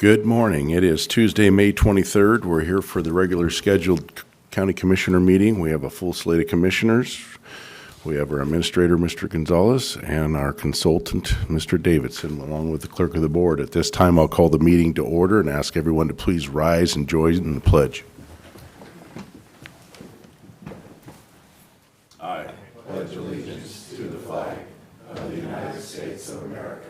Good morning. It is Tuesday, May 23rd. We're here for the regular scheduled county commissioner meeting. We have a full slate of commissioners. We have our administrator, Mr. Gonzalez, and our consultant, Mr. Davidson, along with the clerk of the board. At this time, I'll call the meeting to order and ask everyone to please rise and join in the pledge. I pledge allegiance to the flag of the United States of America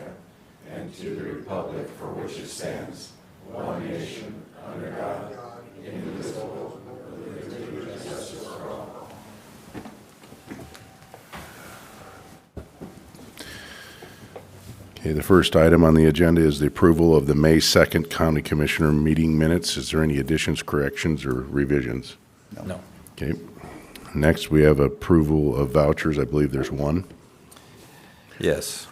and to the republic for which it stands, one nation, under God, indivisible, with liberty and justice for all. Okay, the first item on the agenda is the approval of the May 2nd County Commissioner meeting minutes. Is there any additions, corrections, or revisions? No. Okay. Next, we have approval of vouchers. I believe there's one. Yes.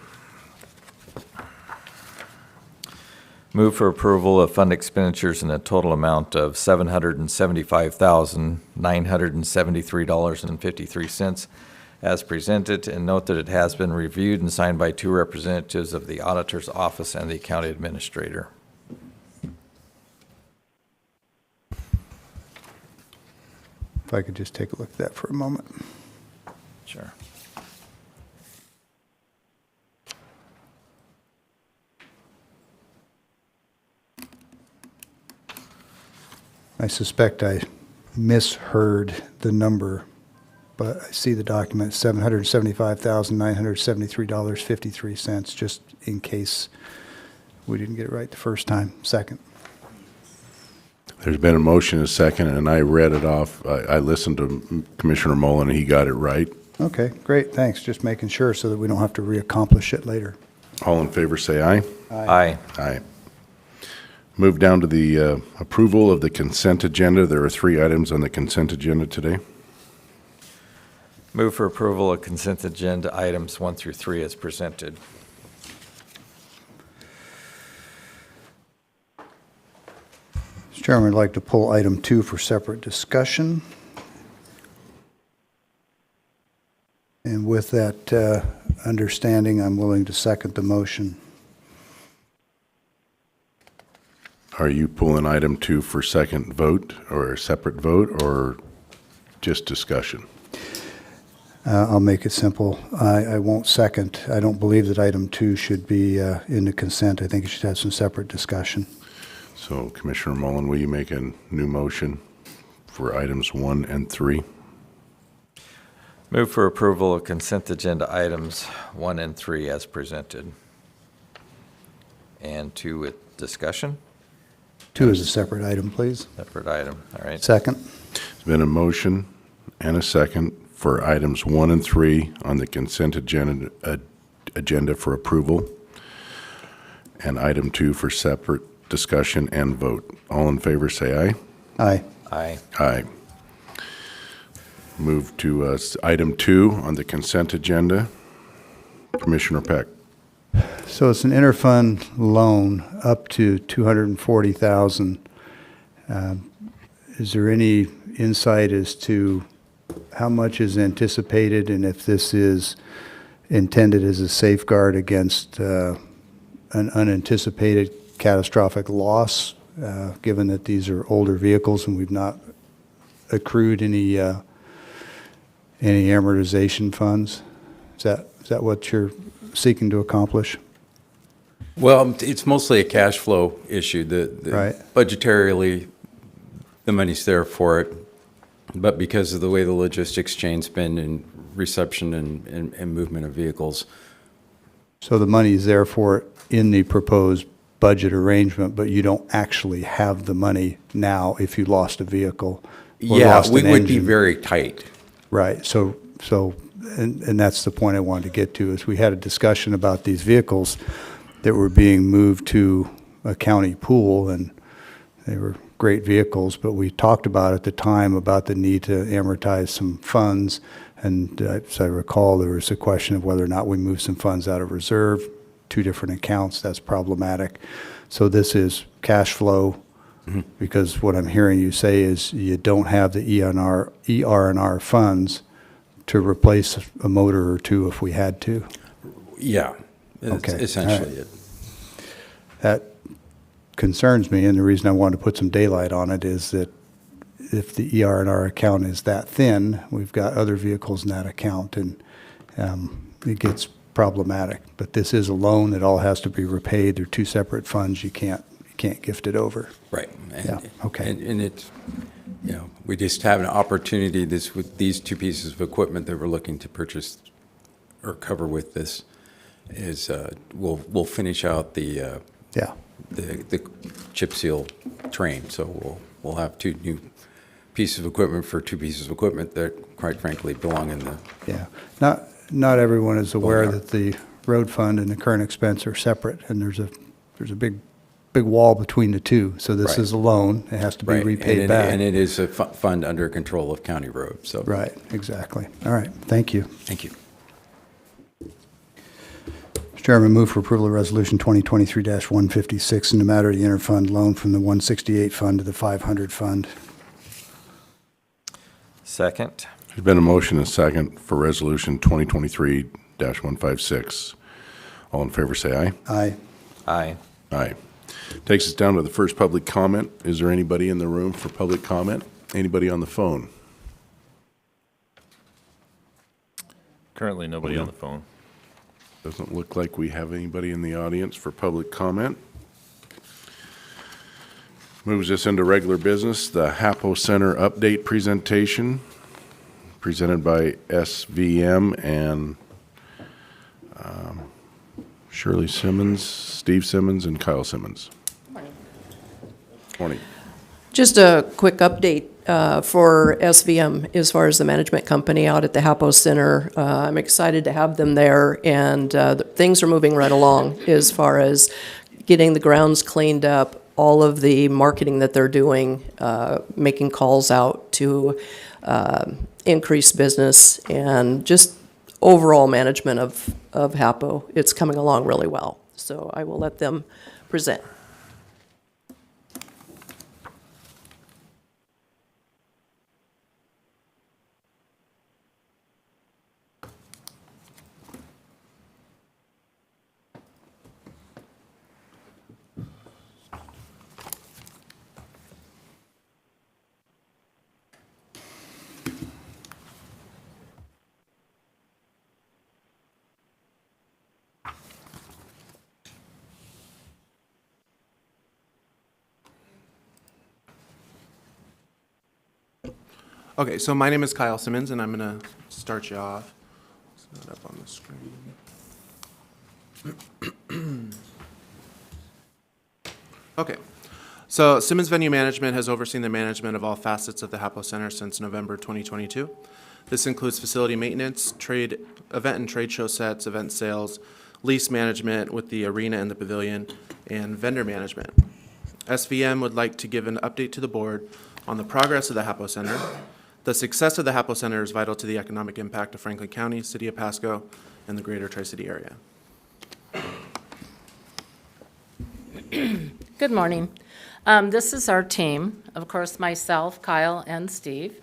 Move for approval of fund expenditures in a total amount of $775,973.53 as presented, and note that it has been reviewed and signed by two representatives of the auditor's office and the county administrator. If I could just take a look at that for a moment. Sure. I suspect I misheard the number, but I see the document, $775,973.53, just in case we didn't get it right the first time. Second. There's been a motion and a second, and I read it off. I listened to Commissioner Mullen, and he got it right. Okay, great, thanks. Just making sure so that we don't have to reaccomplish it later. All in favor, say aye. Aye. Aye. Move down to the approval of the consent agenda. There are 3 items on the consent agenda today. Move for approval of consent agenda items 1 through 3 as presented. Mr. Chairman, I'd like to pull item 2 for separate discussion. And with that understanding, I'm willing to second the motion. Are you pulling item 2 for second vote or a separate vote or just discussion? I'll make it simple. I won't second. I don't believe that item 2 should be in the consent. I think it should have some separate discussion. So Commissioner Mullen, will you make a new motion for items 1 and 3? Move for approval of consent agenda items 1 and 3 as presented. And 2 with discussion? 2 is a separate item, please. Separate item, all right. Second. There's been a motion and a second for items 1 and 3 on the consent agenda for approval, and item 2 for separate discussion and vote. All in favor, say aye. Aye. Aye. Aye. Move to item 2 on the consent agenda. Commissioner Peck. So it's an interfund loan up to $240,000. Is there any insight as to how much is anticipated and if this is intended as a safeguard against an unanticipated catastrophic loss, given that these are older vehicles and we've not accrued any amortization funds? Is that what you're seeking to accomplish? Well, it's mostly a cash flow issue. Right. Budgetarily, the money's there for it, but because of the way the logistics chain's been in reception and movement of vehicles. So the money is there for it in the proposed budget arrangement, but you don't actually have the money now if you lost a vehicle or Yeah, lost we an would be engine. very tight. Right. So, and that's the point I wanted to get to, is we had a discussion about these vehicles that were being moved to a county pool, and they were great vehicles, but we talked about at the time about the need to amortize some funds, and as I recall, there was a question of whether or not we move some funds out of reserve, 2 different accounts. That's problematic. So this is cash flow, because what I'm hearing you say is you don't have the ER&R funds to replace a motor or 2 if we had to. Yeah, that's Okay. essentially it. That concerns me, and the reason I wanted to put some daylight on it, is that if the ER&R account is that thin, we've got other vehicles in that account, and it gets problematic. But this is a loan. It all has to be repaid. They're two separate funds. You can't gift it over. Right. Yeah, okay. And it's, we just have an opportunity with these two pieces of equipment that we're looking to purchase or cover with this is, we'll finish out the chip seal train. So we'll have two new pieces of equipment for two pieces of equipment that, quite frankly, belong in the. Yeah. Not everyone is aware that the road fund and the current expense are separate, and there's a big wall between the two. So this Right. is a loan. It has to be repaid back. And it is a fund under control of county road, so. Right, exactly. All right, thank you. Thank you. Mr. Chairman, move for approval of Resolution 2023-156 in the matter of the interfund loan from the 168 fund to the 500 fund. Second. There's been a motion and a second for Resolution 2023-156. All in favor, say aye. Aye. Aye. Aye. Takes us down to the first public comment. Is there anybody in the room for public comment? Anybody on the phone? Currently, nobody on the phone. Doesn't look like we have anybody in the audience for public comment. Moves us into regular business, the HAPO Center update presentation, presented by SVM and Shirley Simmons, Steve Simmons, and Kyle Simmons. Morning. Just a quick update for SVM as far as the management company out at the HAPO Center. I'm excited to have them there, and things are moving right along as far as getting the grounds cleaned up, all of the marketing that they're doing, making calls out to increase business, and just overall management of HAPO. It's coming along really well. So I will let them present. Okay, so my name is Kyle Simmons, and I'm going to start you off. It's not up on the screen. Okay, so Simmons Venue Management has overseen the management of all facets of the HAPO Center since November 2022. This includes facility maintenance, event and trade show sets, event sales, lease management with the arena and the pavilion, and vendor management. SVM would like to give an update to the board on the progress of the HAPO Center. The success of the HAPO Center is vital to the economic impact of Franklin County, City of Pasco, and the greater Tri-City area. Good morning. This is our team, of course, myself, Kyle, and Steve.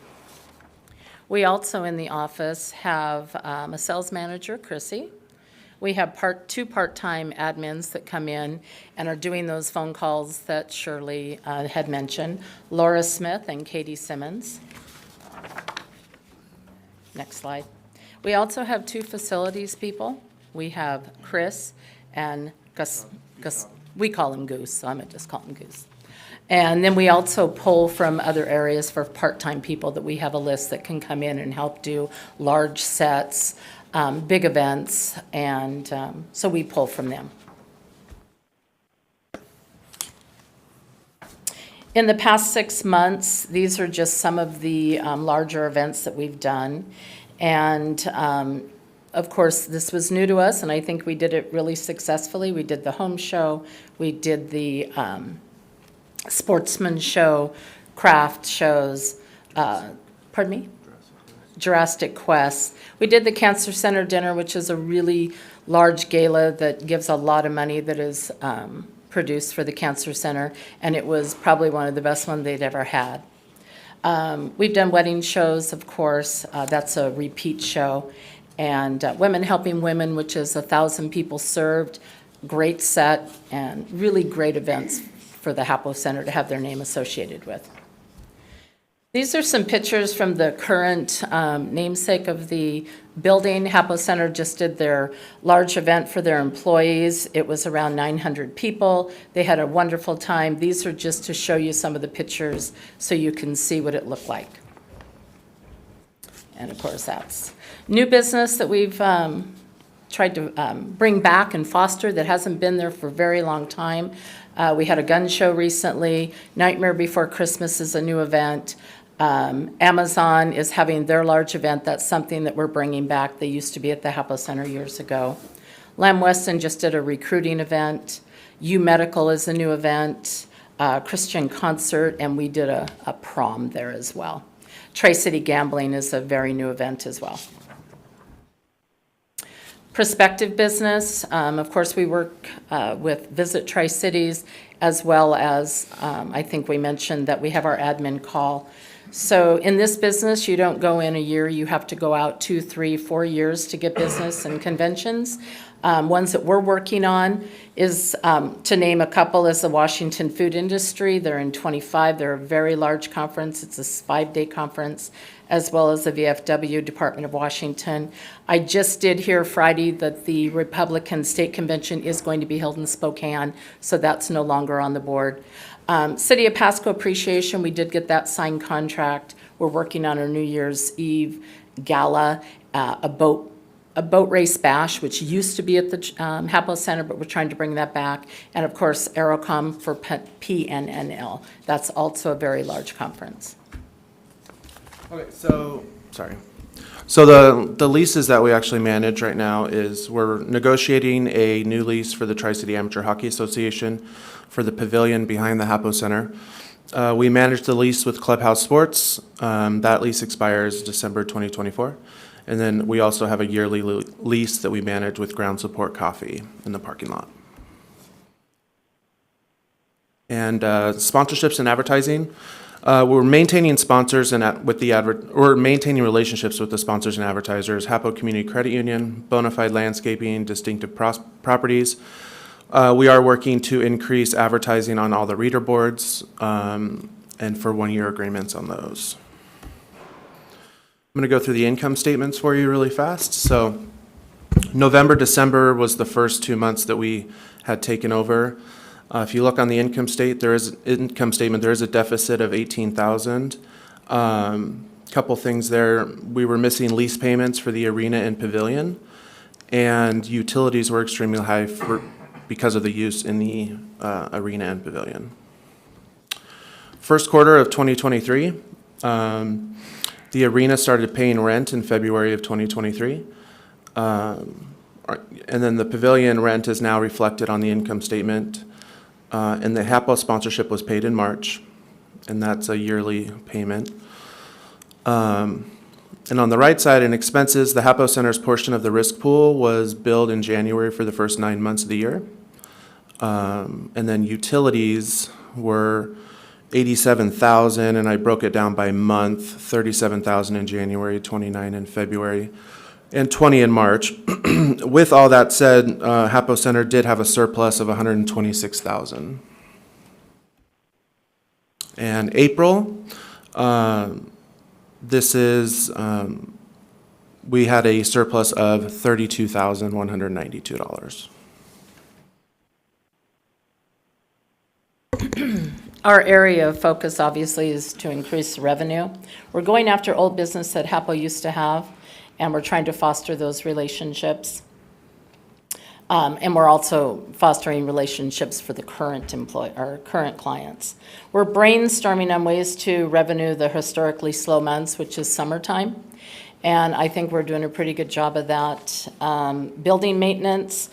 We also in the office have a sales manager, Chrissy. We have two part-time admins that come in and are doing those phone calls that Shirley had mentioned, Laura Smith and Katie Simmons. Next slide. We also have two facilities people. We have Chris and Gus. We call him Goose, so I'm going to just call him Goose. And then we also pull from other areas for part-time people that we have a list that can come in and help do large sets, big events, and so we pull from them. In the past 6 months, these are just some of the larger events that we've done. And of course, this was new to us, and I think we did it really successfully. We did the home show, we did the sportsman show, craft shows, pardon me? Jurassic Quest. We did the Cancer Center dinner, which is a really large gala that gives a lot of money that is produced for the Cancer Center, and it was probably one of the best ones they'd ever had. We've done wedding shows, of course. That's a repeat show. And Women Helping Women, which is 1,000 people served, great set, and really great events for the HAPO Center to have their name associated with. These are some pictures from the current namesake of the building. HAPO Center just did their large event for their employees. It was around 900 people. They had a wonderful time. These are just to show you some of the pictures so you can see what it looked like. And of course, that's new business that we've tried to bring back and foster that hasn't been there for a very long time. We had a gun show recently. Nightmare Before Christmas is a new event. Amazon is having their large event. That's something that we're bringing back. They used to be at the HAPO Center years ago. Lamb Weston just did a recruiting event. U Medical is a new event. Christian Concert, and we did a prom there as well. Tri-City Gambling is a very new event as well. Prospective business, of course, we work with Visit Tri-Cities, as well as, I think we mentioned that we have our admin call. So in this business, you don't go in a year, you have to go out 2, 3, 4 years to get business and conventions. Ones that we're working on is, to name a couple, is the Washington Food Industry. They're in 25. They're a very large conference. It's a 5-day conference, as well as the VFW, Department of Washington. I just did hear Friday that the Republican State Convention is going to be held in Spokane, so that's no longer on the board. City of Pasco Appreciation, we did get that signed contract. We're working on our New Year's Eve gala, a boat race bash, which used to be at the HAPO Center, but we're trying to bring that back. And of course, Aerocom for PNNL. That's also a very large conference. Okay, so, sorry. So the leases that we actually manage right now is we're negotiating a new lease for the Tri-City Amateur Hockey Association for the pavilion behind the HAPO Center. We manage the lease with Clubhouse Sports. That lease expires December 2024. And then we also have a yearly lease that we manage with Ground Support Coffee in the parking lot. And sponsorships and advertising. We're maintaining sponsors and we're maintaining relationships with the sponsors and advertisers: HAPO Community Credit Union, Bonafide Landscaping, Distinctive Properties. We are working to increase advertising on all the reader boards and for 1-year agreements on those. I'm going to go through the income statements for you really fast. So November, December was the first 2 months that we had taken over. If you look on the income statement, there is a deficit of $18,000. Couple things there. We were missing lease payments for the arena and pavilion, and utilities were extremely high because of the use in the arena and pavilion. First quarter of 2023, the arena started paying rent in February of 2023. And then the pavilion rent is now reflected on the income statement. And the HAPO sponsorship was paid in March, and that's a yearly payment. And on the right side, in expenses, the HAPO Center's portion of the risk pool was billed in January for the first 9 months of the year. And then utilities were $87,000, and I broke it down by month: $37,000 in January, $29,000 in February, and $20,000 in March. With all that said, HAPO Center did have a surplus of $126,000. And April, we had a surplus of $32,192. Our area of focus, obviously, is to increase revenue. We're going after old business that HAPO used to have, and we're trying to foster those relationships. And we're also fostering relationships for the current current clients. We're brainstorming on ways to revenue the historically slow months, which is summertime. And I think we're doing a pretty good job of that. Building maintenance,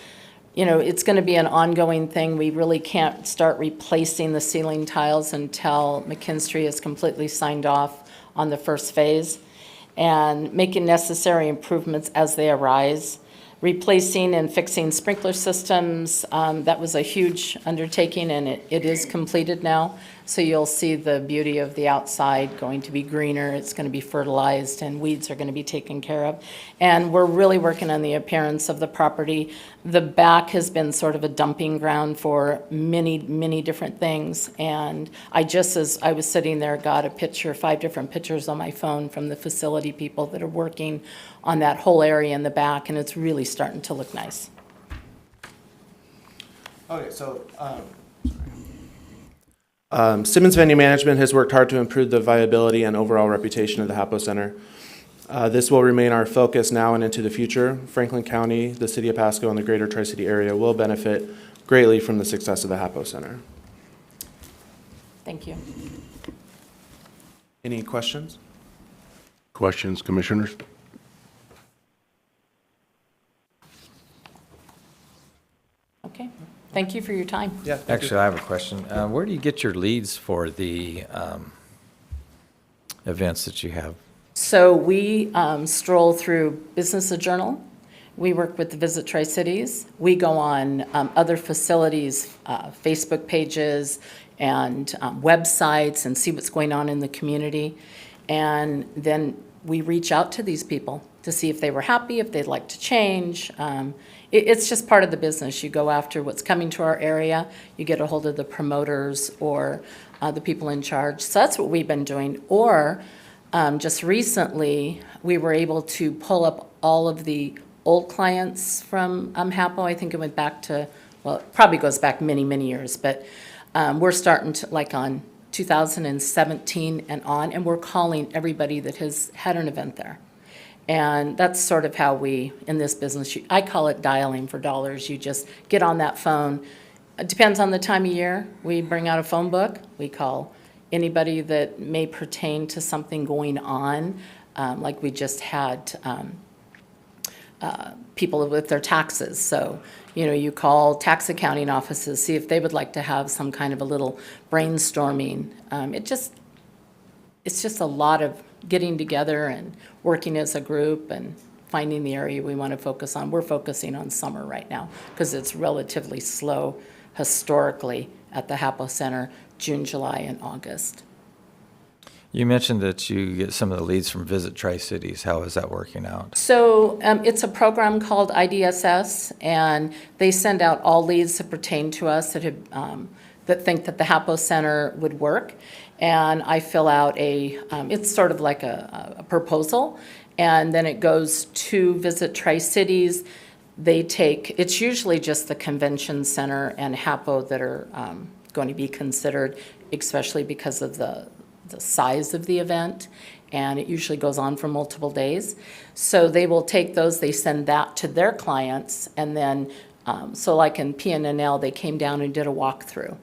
it's going to be an ongoing thing. We really can't start replacing the ceiling tiles until McKinstry is completely signed off on the first phase, and making necessary improvements as they arise. Replacing and fixing sprinkler systems, that was a huge undertaking, and it is completed now. So you'll see the beauty of the outside going to be greener, it's going to be fertilized, and weeds are going to be taken care of. And we're really working on the appearance of the property. The back has been sort of a dumping ground for many, many different things. And I just, as I was sitting there, got a picture, 5 different pictures on my phone from the facility people that are working on that whole area in the back, and it's really starting to look nice. Okay, so, Simmons Venue Management has worked hard to improve the viability and overall reputation of the HAPO Center. This will remain our focus now and into the future. Franklin County, the city of Pasco, and the greater Tri-City area will benefit greatly from the success of the HAPO Center. Thank you. Any questions? Questions, commissioners? Okay, thank you for your time. Yeah, thank you. Actually, I have a question. Where do you get your leads for the events that you have? So we stroll through Business Journal. We work with the Visit Tri-Cities. We go on other facilities, Facebook pages and websites and see what's going on in the community. And then we reach out to these people to see if they were happy, if they'd like to change. It's just part of the business. You go after what's coming to our area. You get a hold of the promoters or the people in charge. So that's what we've been doing. Or just recently, we were able to pull up all of the old clients from HAPO. I think it went back to, well, it probably goes back many, many years, but we're starting to, like on 2017 and on, and we're calling everybody that has had an event there. And that's sort of how we, in this business, I call it dialing for dollars. You just get on that phone. It depends on the time of year. We bring out a phone book. We call anybody that may pertain to something going on, like we just had people with their taxes. So, you know, you call tax accounting offices, see if they would like to have some kind of a little brainstorming. It's just a lot of getting together and working as a group and finding the area we want to focus on. We're focusing on summer right now because it's relatively slow historically at the HAPO Center, June, July, and August. You mentioned that you get some of the leads from Visit Tri-Cities. How is that working out? So it's a program called IDSS, and they send out all leads that pertain to us that have, that think that the HAPO Center would work. And I fill out it's sort of like a proposal, and then it goes to Visit Tri-Cities. They take, it's usually just the convention center and HAPO that are going to be considered, especially because of the size of the event, and it usually goes on for multiple days. So they will take those, they send that to their clients, and then, so like in PNNL, they came down and did a walkthrough.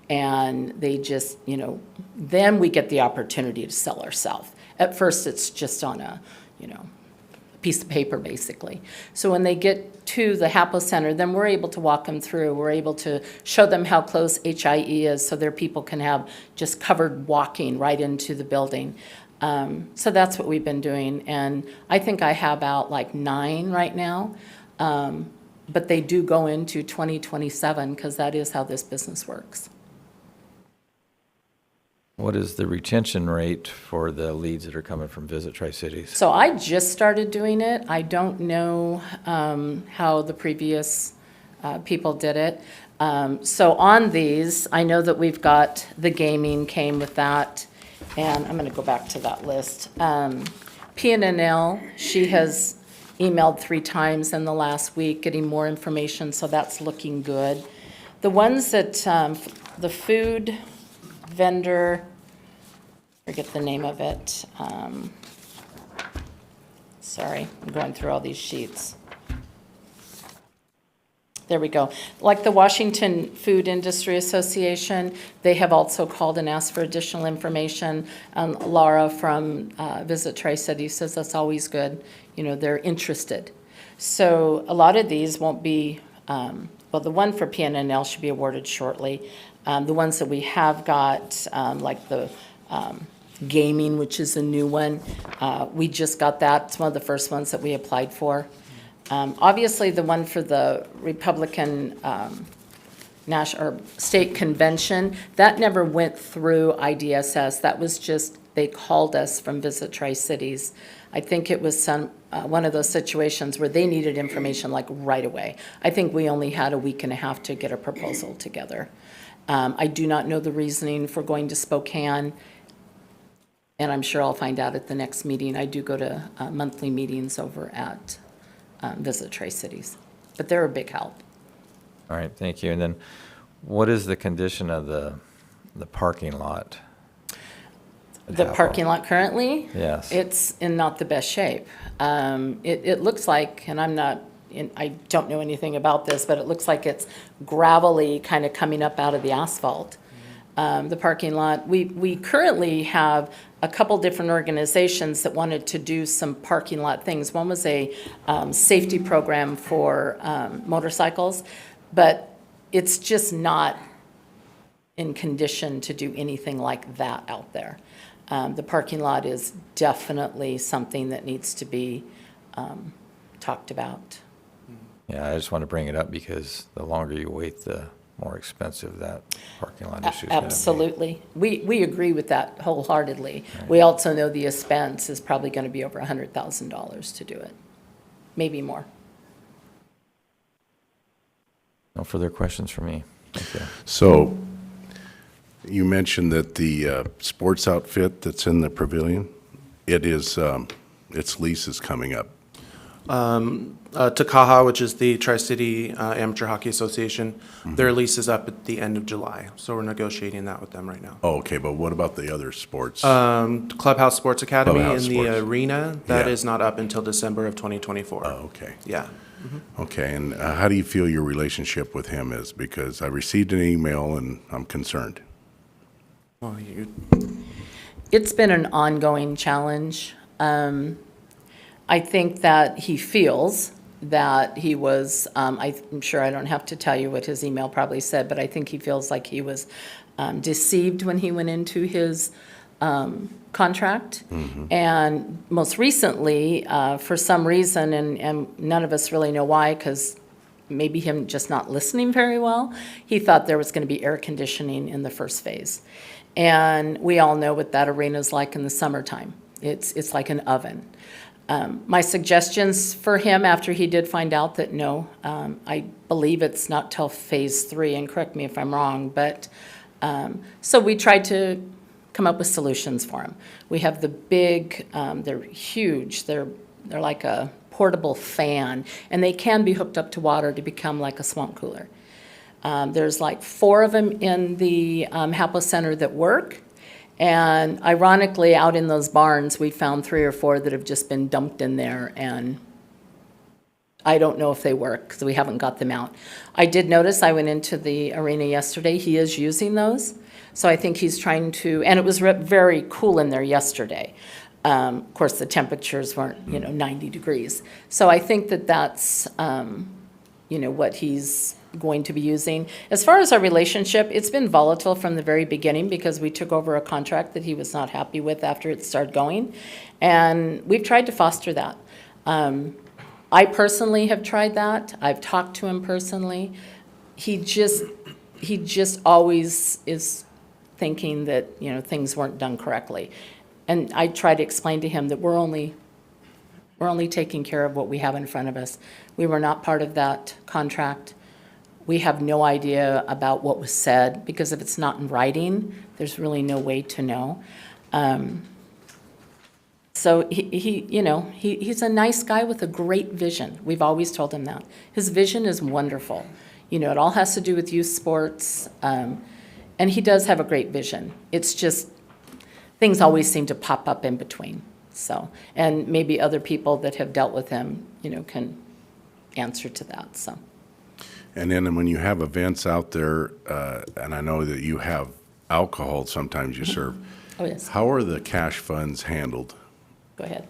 And they just, you know, then we get the opportunity to sell ourselves. At first, it's just on a, you know, piece of paper, basically. So when they get to the HAPO Center, then we're able to walk them through. We're able to show them how close HIE is so their people can have just covered walking right into the building. So that's what we've been doing. And I think I have out like 9 right now. But they do go into 2027 because that is how this business works. What is the retention rate for the leads that are coming from Visit Tri-Cities? So I just started doing it. I don't know how the previous people did it. So on these, I know that we've got the gaming came with that, and I'm going to go back to that list. PNNL, she has emailed 3 times in the last week getting more information, so that's looking good. The ones that, the food vendor, forget the name of it. Sorry, I'm going through all these sheets. There we go. Like the Washington Food Industry Association, they have also called and asked for additional information. Laura from Visit Tri-City says that's always good. You know, they're interested. So a lot of these won't be, well, the one for PNNL should be awarded shortly. The ones that we have got, like the gaming, which is a new one, we just got that. It's one of the first ones that we applied for. Obviously, the one for the Republican national, or state convention. That never went through IDSS. That was just, they called us from Visit Tri-Cities. I think it was one of those situations where they needed information like right away. I think we only had a week and a half to get a proposal together. I do not know the reasoning for going to Spokane, and I'm sure I'll find out at the next meeting. I do go to monthly meetings over at Visit Tri-Cities, but they're a big help. All right, thank you. And then what is the condition of the parking lot? at The HAPO? parking lot currently? Yes. It's in not the best shape. It looks like, and I don't know anything about this, but it looks like it's gravelly, kind of coming up out of the asphalt. The parking lot, we currently have a couple different organizations that wanted to do some parking lot things. One was a safety program for motorcycles, but it's just not in condition to do anything like that out there. The parking lot is definitely something that needs to be talked about. Yeah, I just want to bring it up because the longer you wait, the more expensive that parking lot issue is going to be. Absolutely. We agree with that wholeheartedly. We also know the expense is probably going to be over $100,000 to do it, maybe more. No further questions for me. Thank you. So you mentioned that the sports outfit that's in the pavilion, its lease is coming up. Takaha, which is the Tri-City Amateur Hockey Association, their lease is up at the end of July, so we're negotiating that with them right now. Oh, okay, but what about the other sports? Clubhouse Sports Academy Clubhouse in the Sports. arena, that Yeah. is not up until December of 2024. Oh, okay. Yeah. Okay, and how do you feel your relationship with him is? Because I received an email and I'm concerned. Well, It's been an ongoing challenge. I think that he feels that he was, I'm sure I don't have to tell you what his email probably said, but I think he feels like he was deceived when he went into his contract. And most recently, for some reason, and none of us really know why, because maybe him just not listening very well, he thought there was going to be air conditioning in the first phase. And we all know what that arena is like in the summertime. It's like an oven. My suggestions for him after he did find out that no, I believe it's not till phase 3, and correct me if I'm wrong, but so we tried to come up with solutions for him. We have the big, they're huge, they're like a portable fan, and they can be hooked up to water to become like a swamp cooler. There's like 4 of them in the HAPO Center that work. And ironically, out in those barns, we found 3 or 4 that have just been dumped in there, and I don't know if they work because we haven't got them out. I did notice, I went into the arena yesterday, he is using those. So I think he's trying to, and it was very cool in there yesterday. Of course, the temperatures weren't, 90 degrees. So I think that that's, what he's going to be using. As far as our relationship, it's been volatile from the very beginning because we took over a contract that he was not happy with after it started going. And we've tried to foster that. I personally have tried that. I've talked to him personally. He just always is thinking that, things weren't done correctly. And I try to explain to him that we're only taking care of what we have in front of us. We were not part of that contract. We have no idea about what was said, because if it's not in writing, there's really no way to know. So he's a nice guy with a great vision. We've always told him that. His vision is wonderful. It all has to do with youth sports, and he does have a great vision. It's just things always seem to pop up in between. So, and maybe other people that have dealt with him, can answer to that, so. And then when you have events out there, and I know that you have alcohol sometimes you serve. Oh, yes. How are the cash funds handled? Go ahead.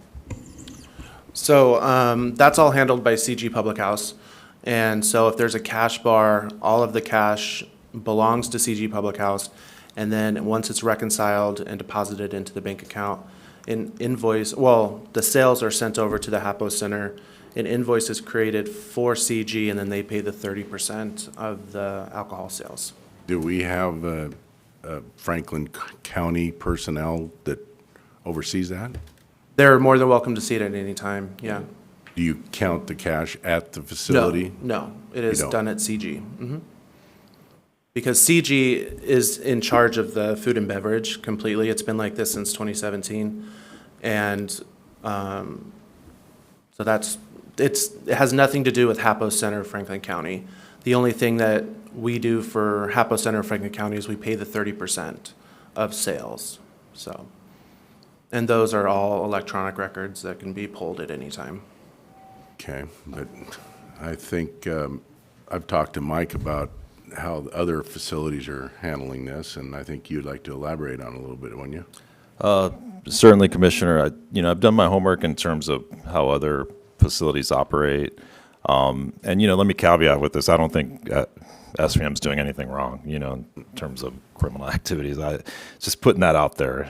So that's all handled by CG Public House. And so if there's a cash bar, all of the cash belongs to CG Public House. And then once it's reconciled and deposited into the bank account, the sales are sent over to the HAPO Center, an invoice is created for CG, and then they pay the 30% of the alcohol sales. Do we have Franklin County personnel that oversees that? They're more than welcome to see it at any time, yeah. Do you count the cash at the facility? No, it is don't? done at CG. Because CG is in charge of the food and beverage completely. It's been like this since 2017. And so it has nothing to do with HAPO Center, Franklin County. The only thing that we do for HAPO Center, Franklin County is we pay the 30% of sales, so. And those are all electronic records that can be pulled at any time. Okay, but I think I've talked to Mike about how the other facilities are handling this, and I think you'd like to elaborate on it a little bit, wouldn't you? Certainly, Commissioner, I've done my homework in terms of how other facilities operate. And, let me caveat with this. I don't think SVM's doing anything wrong, in terms of criminal activities. Just putting that out there,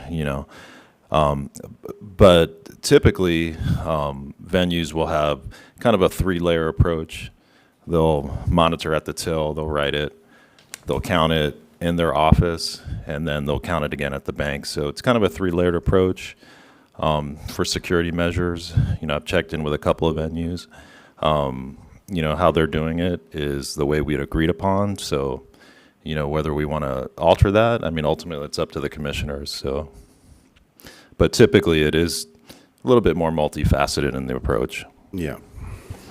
But typically, venues will have kind of a 3-layer approach. They'll monitor at the till, they'll write it, they'll count it in their office, and then they'll count it again at the bank. So it's kind of a 3-layered approach for security measures. I've checked in with a couple of venues. How they're doing it is the way we'd agreed upon. So, whether we want to alter that, ultimately it's up to the commissioners. So, but typically it is a little bit more multifaceted in the approach. Yeah,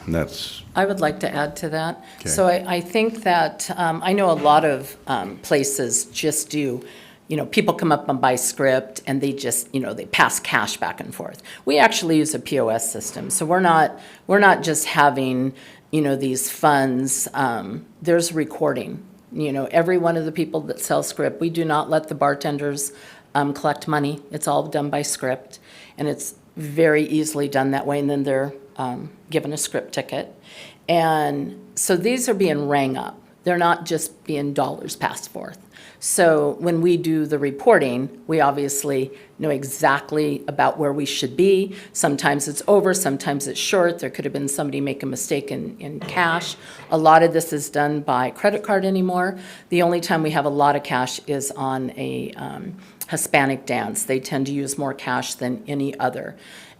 and that's, I would like to add to that. Okay. So I think that, I know a lot of places just do, people come up and buy script and they just, they pass cash back and forth. We actually use a POS system, so we're not just having, these funds. There's recording. Every one of the people that sell script, we do not let the bartenders collect money. It's all done by script, and it's very easily done that way, and then they're given a script ticket. And so these are being rang up. They're not just being dollars passed forth. So when we do the reporting, we obviously know exactly about where we should be. Sometimes it's over, sometimes it's short. There could have been somebody make a mistake in cash. A lot of this is done by credit card anymore. The only time we have a lot of cash is on a Hispanic dance. They tend to use more cash than any other.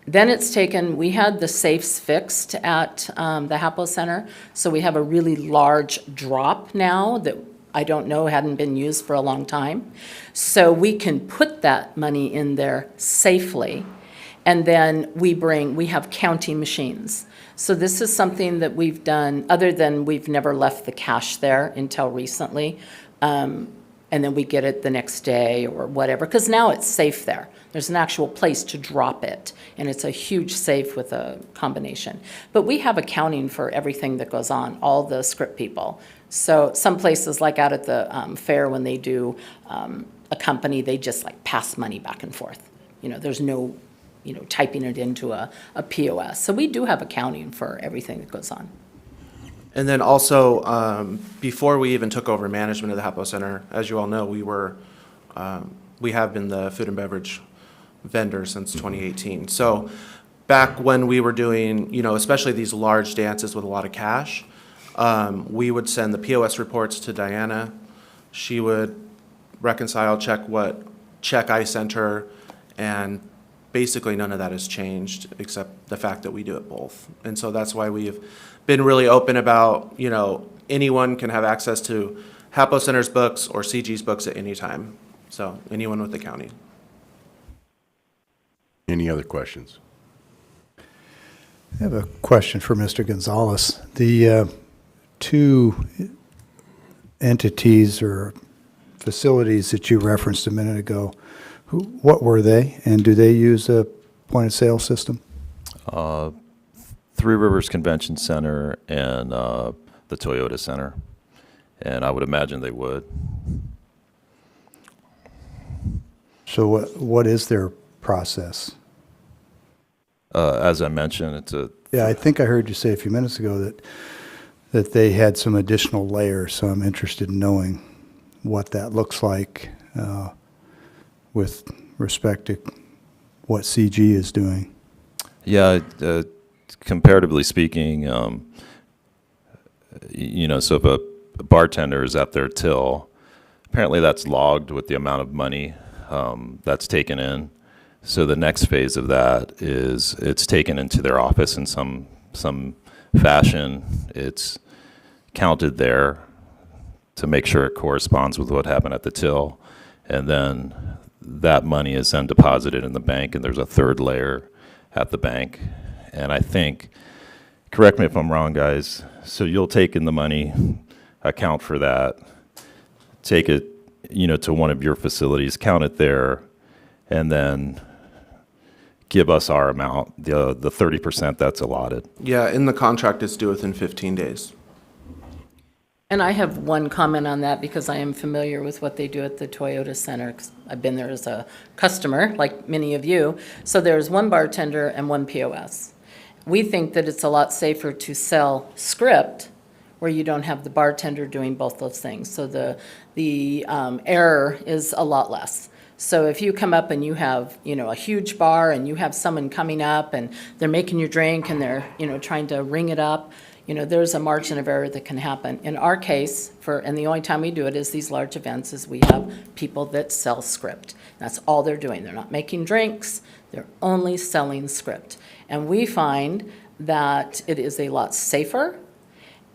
Then it's taken, we had the safes fixed at the HAPO Center, so we have a really large drop now that I don't know hadn't been used for a long time. So we can put that money in there safely, and then we have counting machines. So this is something that we've done, other than we've never left the cash there until recently, and then we get it the next day or whatever, because now it's safe there. There's an actual place to drop it, and it's a huge safe with a combination. But we have accounting for everything that goes on, all the script people. So some places, like out at the fair, when they do a company, they just like pass money back and forth. There's no, typing it into a POS. So we do have accounting for everything that goes on. And then also, before we even took over management of the HAPO Center, as you all know, we have been the food and beverage vendor since 2018. So back when we were doing, especially these large dances with a lot of cash, we would send the POS reports to Diana. She would reconcile, check I sent her, and basically none of that has changed except the fact that we do it both. And so that's why we've been really open about, anyone can have access to HAPO Center's books or CG's books at any time. So anyone with the county. any other questions? I have a question for Mr. Gonzalez. The two entities or facilities that you referenced a minute ago, what were they, and do they use a point-of-sale system? Three Rivers Convention Center and the Toyota Center, and I would imagine they would. So what is their process? As I mentioned, it's a Yeah, I think I heard you say a few minutes ago that they had some additional layers, so I'm interested in knowing what that looks like with respect to what CG is doing. Yeah, comparatively speaking, so if a bartender is at their till, apparently that's logged with the amount of money that's taken in. So the next phase of that is it's taken into their office in some fashion. It's counted there to make sure it corresponds with what happened at the till. And then that money is then deposited in the bank, and there's a third layer at the bank. And I think, correct me if I'm wrong, guys, so you'll take in the money, account for that, take it, to one of your facilities, count it there, and then give us our amount, the 30% that's allotted. Yeah, in the contract, it's due within 15 days. And I have one comment on that because I am familiar with what they do at the Toyota Center. 'Cause I've been there as a customer, like many of you. So there's one bartender and one POS. We think that it's a lot safer to sell script where you don't have the bartender doing both those things. So the error is a lot less. So if you come up and you have, a huge bar and you have someone coming up and they're making your drink and they're, trying to ring it up, there's a margin of error that can happen. In our case, and the only time we do it is these large events, is we have people that sell script. That's all they're doing. They're not making drinks. They're only selling script. And we find that it is a lot safer,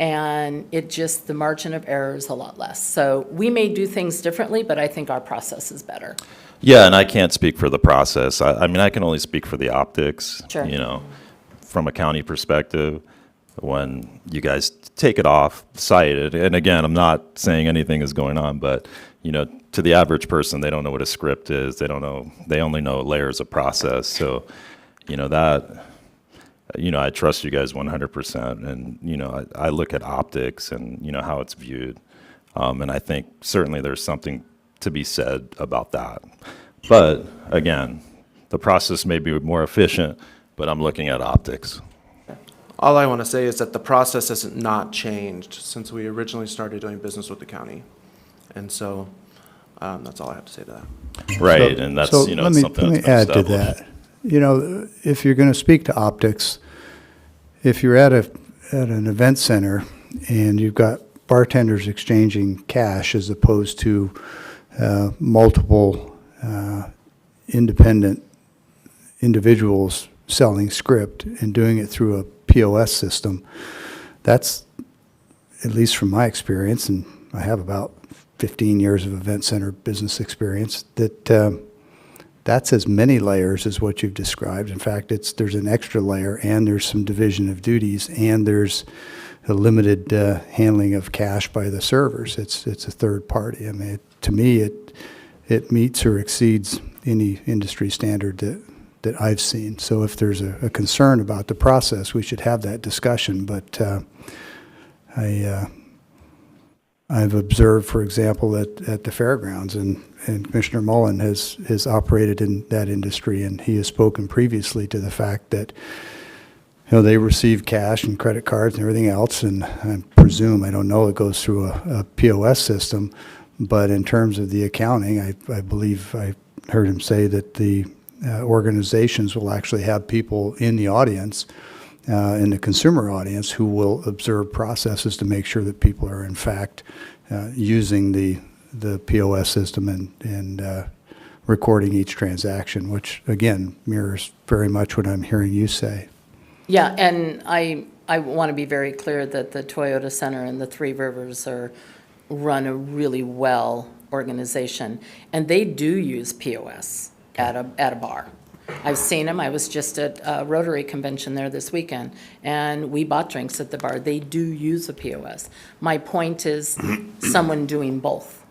and the margin of error is a lot less. So we may do things differently, but I think our process is better. Yeah, and I can't speak for the process. I mean, I can only speak for the optics. Sure. From a county perspective, when you guys take it off site, and again, I'm not saying anything is going on, but, to the average person, they don't know what a script is. They don't know, they only know layers of process. So, I trust you guys 100%. And, I look at optics and, how it's viewed. And I think certainly there's something to be said about that. But again, the process may be more efficient, but I'm looking at optics. All I want to say is that the process has not changed since we originally started doing business with the county. And so that's all I have to say to that. Right, and that's, So something let that's me been add to established. that. If you're going to speak to optics, if you're at an event center and you've got bartenders exchanging cash as opposed to multiple independent individuals selling script and doing it through a POS system, that's, at least from my experience, and I have about 15 years of event center business experience, that's as many layers as what you've described. In fact, there's an extra layer, and there's some division of duties, and there's a limited handling of cash by the servers. It's a third party. I mean, to me, it meets or exceeds any industry standard that I've seen. So if there's a concern about the process, we should have that discussion. But I've observed, for example, at the fairgrounds, and Commissioner Mullen has operated in that industry, and he has spoken previously to the fact that they receive cash and credit cards and everything else, and I presume, I don't know, it goes through a POS system, but in terms of the accounting, I believe I heard him say that the organizations will actually have people in the audience, in the consumer audience, who will observe processes to make sure that people are in fact using the POS system and recording each transaction, which again mirrors very much what I'm hearing you say. Yeah, and I want to be very clear that the Toyota Center and the Three Rivers run a really well organization, and they do use POS at a bar. I've seen them. I was just at a Rotary convention there this weekend, and we bought drinks at the bar. They do use a POS. My point is someone doing both.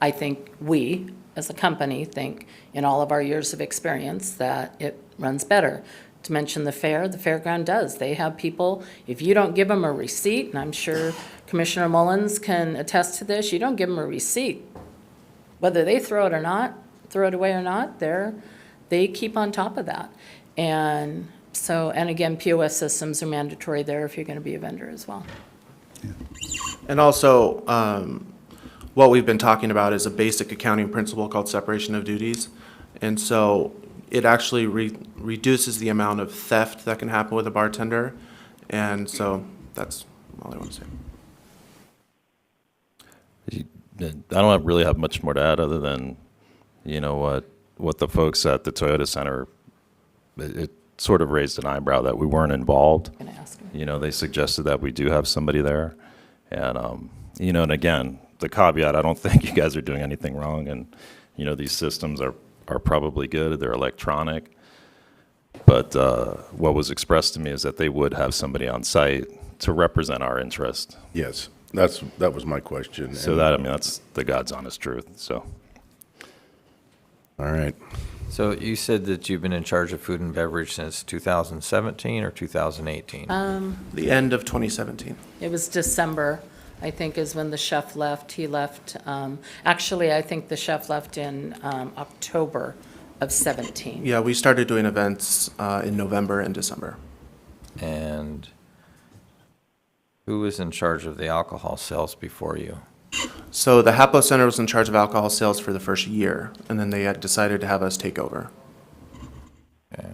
I think we, as a company, think in all of our years of experience that it runs better. To mention the fairground does. They have people, if you don't give them a receipt, and I'm sure Commissioner Mullins can attest to this, you don't give them a receipt. Whether they throw it away or not, they keep on top of that. And so, and again, POS systems are mandatory there if you're going to be a vendor as well. And also, what we've been talking about is a basic accounting principle called separation of duties. And so it actually reduces the amount of theft that can happen with a bartender. And so that's all I want to say. I don't really have much more to add other than, you know, what the folks at the Toyota Center, it sort of raised an eyebrow that we weren't involved. Gonna ask him. You know, they suggested that we do have somebody there. And, you know, and again, the caveat, I don't think you guys are doing anything wrong. And, you know, these systems are probably good. They're electronic. But what was expressed to me is that they would have somebody on site to represent our interest. Yes, that was my question. So that, I mean, that's the God's honest truth, so. All right. So you said that you've been in charge of food and beverage since 2017 or 2018? The end of 2017. It was December, I think, is when the chef left. He left, actually, I think the chef left in October of 17. Yeah, we started doing events in November and December. And who was in charge of the alcohol sales before you? So the HAPO Center was in charge of alcohol sales for the first year, and then they had decided to have us take over. Okay.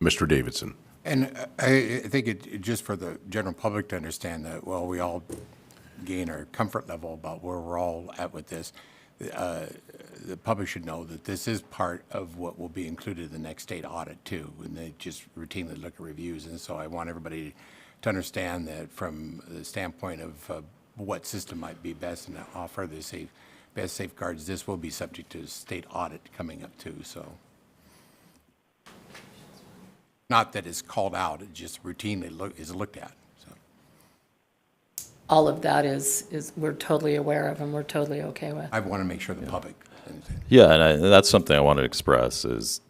Mr. Davidson. And I think just for the general public to understand that, well, we all gain our comfort level about where we're all at with this. The public should know that this is part of what will be included in the next state audit too, and they just routinely look at reviews. And so I want everybody to understand that from the standpoint of what system might be best and offer the best safeguards, this will be subject to state audit coming up too. So not that it's called out, it just routinely is looked at. So All of that is we're totally aware of and we're totally okay with. I want to make sure the public understands. Yeah, and that's something I want to express is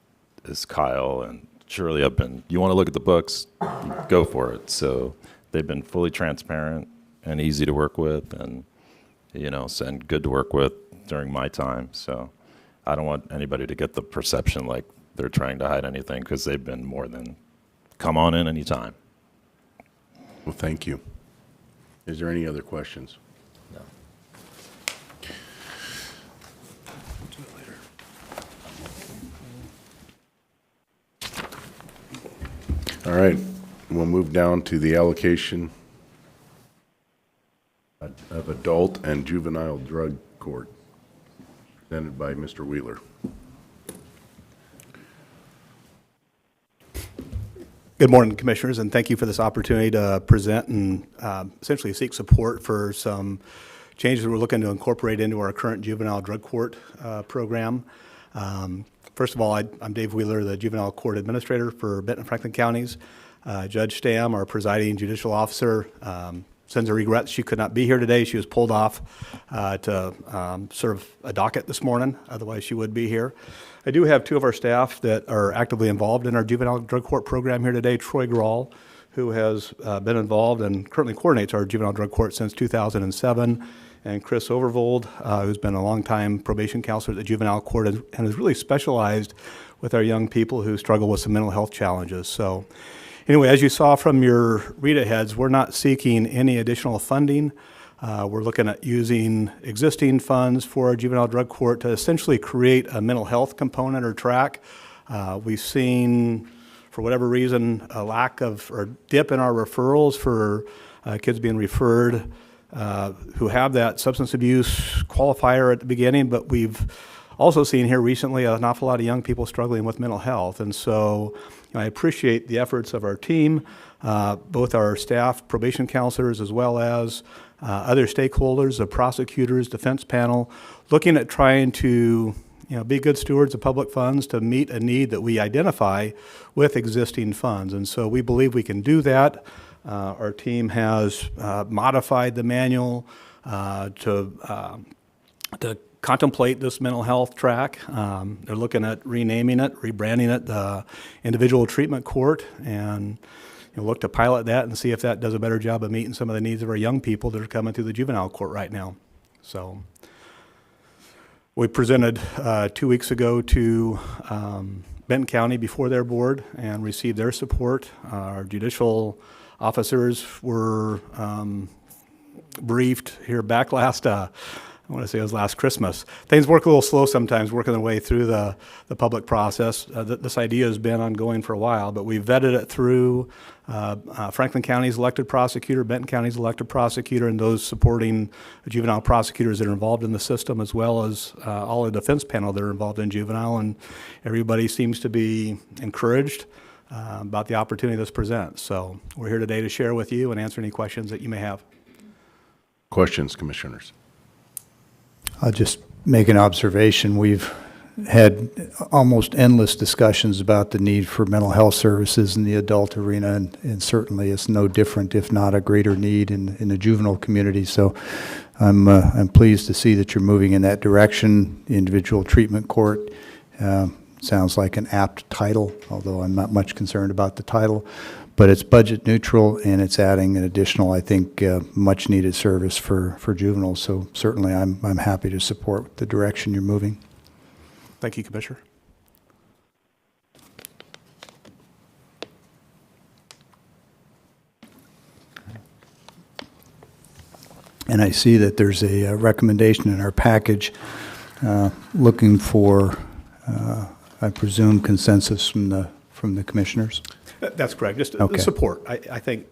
Kyle and Shirley have been, you want to look at the books, go for it. So they've been fully transparent and easy to work with and, you know, and good to work with during my time. So I don't want anybody to get the perception like they're trying to hide anything because they've been more than come on in anytime. Well, thank you. Is there any other questions? No. All right, we'll move down to the allocation of adult and juvenile drug court, presented by Mr. Wheeler. Good morning, Commissioners, and thank you for this opportunity to present and essentially seek support for some changes we're looking to incorporate into our current juvenile drug court program. First of all, I'm Dave Wheeler, the Juvenile Court Administrator for Benton and Franklin Counties. Judge Stam, our presiding judicial officer, sends her regrets she could not be here today. She was pulled off to serve a docket this morning, otherwise she would be here. I do have two of our staff that are actively involved in our juvenile drug court program here today. Troy Grawl, who has been involved and currently coordinates our juvenile drug court since 2007, and Chris Overvold, who's been a longtime probation counselor at the juvenile court and has really specialized with our young people who struggle with some mental health challenges. So anyway, as you saw from your read-aheads, we're not seeking any additional funding. We're looking at using existing funds for our juvenile drug court to essentially create a mental health component or track. We've seen, for whatever reason, a lack of or dip in our referrals for kids being referred who have that substance abuse qualifier at the beginning, but we've also seen here recently an awful lot of young people struggling with mental health. And so I appreciate the efforts of our team, both our staff, probation counselors, as well as other stakeholders, the prosecutors, defense panel, looking at trying to be good stewards of public funds to meet a need that we identify with existing funds. And so we believe we can do that. Our team has modified the manual to contemplate this mental health track. They're looking at renaming it, rebranding it, the individual treatment court, and look to pilot that and see if that does a better job of meeting some of the needs of our young people that are coming through the juvenile court right now. So we presented 2 weeks ago to Benton County before their board and received their support. Our judicial officers were briefed here back last I want to say it was last Christmas. Things work a little slow sometimes, working their way through the public process. This idea has been ongoing for a while, but we vetted it through Franklin County's elected prosecutor, Benton County's elected prosecutor, and those supporting juvenile prosecutors that are involved in the system, as well as all the defense panel that are involved in juvenile, and everybody seems to be encouraged about the opportunity this presents. So we're here today to share with you and answer any questions that you may have. Questions, commissioners? I'll just make an observation. We've had almost endless discussions about the need for mental health services in the adult arena, and certainly it's no different, if not a greater need in the juvenile community. So I'm pleased to see that you're moving in that direction. The individual treatment court sounds like an apt title, although I'm not much concerned about the title. But it's budget neutral, and it's adding an additional, I think, much needed service for juveniles. So certainly I'm happy to support the direction you're moving. Thank you, Commissioner. And I see that there's a recommendation in our package looking for, I presume, consensus from the commissioners. That's correct, just Okay. support. I think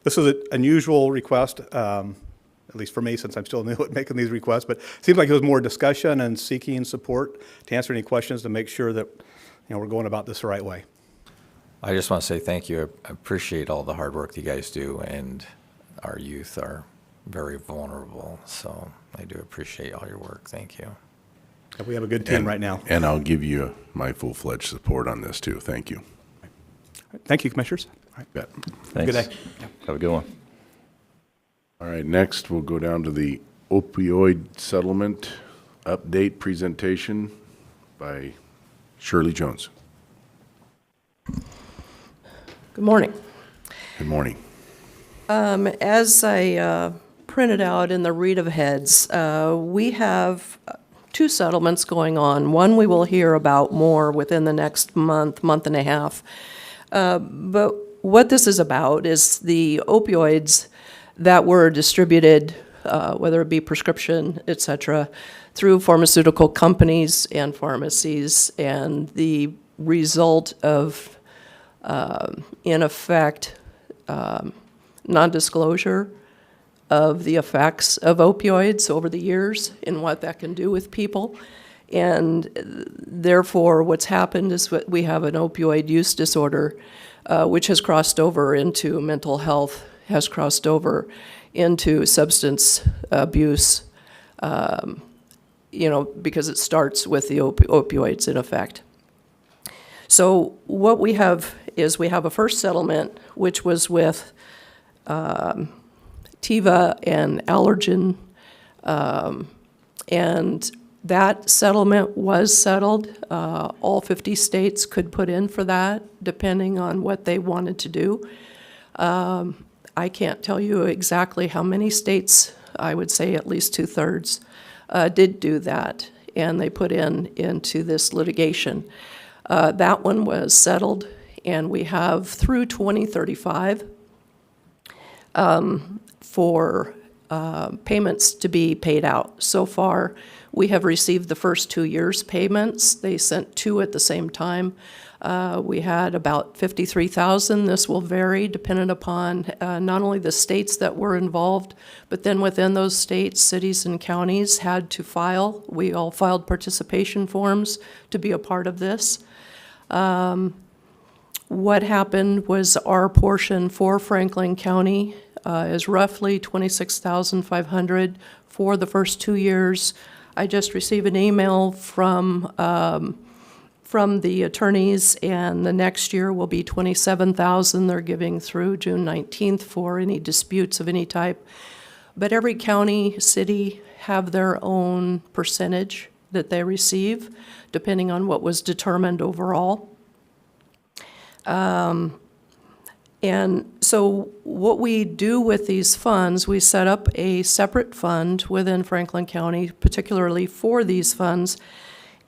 this is an unusual request, at least for me, since I'm still new at making these requests, but it seems like it was more discussion and seeking support to answer any questions to make sure that we're going about this the right way. I just want to say thank you. I appreciate all the hard work that you guys do, and our youth are very vulnerable, so I do appreciate all your work. Thank you. We have a good team right now. And I'll give you my full-fledged support on this, too. Thank you. Thank you, Commissioners. All right. Bet. Thanks. Good day. Have a good one. All right, next we'll go down to the opioid settlement update presentation by Shirley Jones. Good morning. Good morning. As I printed out in the read of heads, we have two settlements going on. One we will hear about more within the next month and a half. But what this is about is the opioids that were distributed, whether it be prescription, et cetera, through pharmaceutical companies and pharmacies, and the result of, in effect, non-disclosure of the effects of opioids over the years and what that can do with people. And therefore, what's happened is we have an opioid use disorder, which has crossed over into mental health, has crossed over into substance abuse, because it starts with the opioids in effect. So what we have is we have a first settlement, which was with Teva and Allergen, and that settlement was settled. All 50 states could put in for that, depending on what they wanted to do. I can't tell you exactly how many states, I would say at least 2/3, did do that, and they put into this litigation. That one was settled, and we have through 2035 for payments to be paid out. So far, we have received the first 2 years' payments. They sent two at the same time. We had about $53,000. This will vary dependent upon not only the states that were involved, but then within those states, cities and counties had to file. We all filed participation forms to be a part of this. What happened was our portion for Franklin County is roughly $26,500 for the first 2 years. I just received an email from the attorneys, and the next year will be $27,000 they're giving through June 19th for any disputes of any type. But every county, city have their own percentage that they receive, depending on what was determined overall. And so what we do with these funds, we set up a separate fund within Franklin County, particularly for these funds,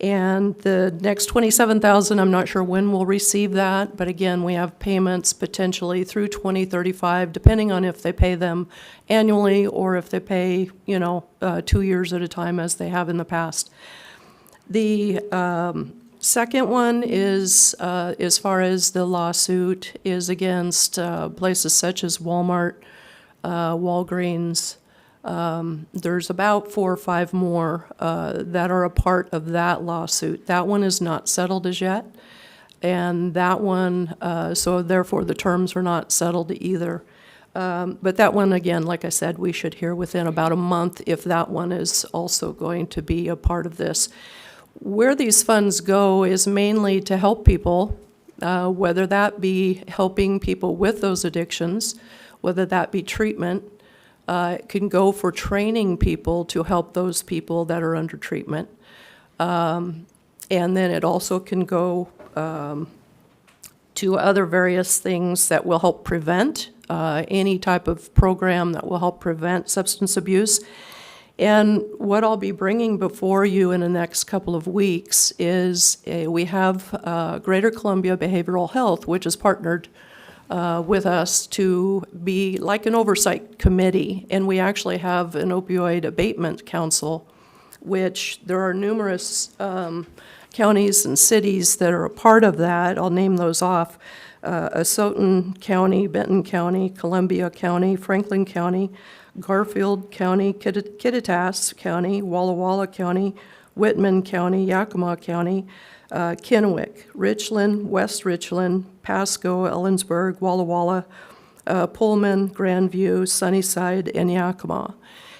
And the next 27,000, I'm not sure when we'll receive that, but again, we have payments potentially through 2035, depending on if they pay them annually or if they pay, 2 years at a time as they have in the past. The second one is, as far as the lawsuit, is against places such as Walmart, Walgreens. There's about 4 or 5 more that are a part of that lawsuit. That one is not settled as yet, and that one, so therefore the terms are not settled either. But that one, again, like I said, we should hear within about a month if that one is also going to be a part of this. Where these funds go is mainly to help people, whether that be helping people with those addictions, whether that be treatment. It can go for training people to help those people that are under treatment. And then it also can go to other various things that will help prevent any type of program that will help prevent substance abuse. And what I'll be bringing before you in the next couple of weeks is we have Greater Columbia Behavioral Health, which is partnered with us to be like an oversight committee. And we actually have an opioid abatement council, which there are numerous counties and cities that are a part of that. I'll name those off. Asotin County, Benton County, Columbia County, Franklin County, Garfield County, Kittitas County, Walla Walla County, Whitman County, Yakima County, Kennewick, Richland, West Richland, Pasco, Ellensburg, Walla Walla, Pullman, Grandview, Sunnyside, and Yakima.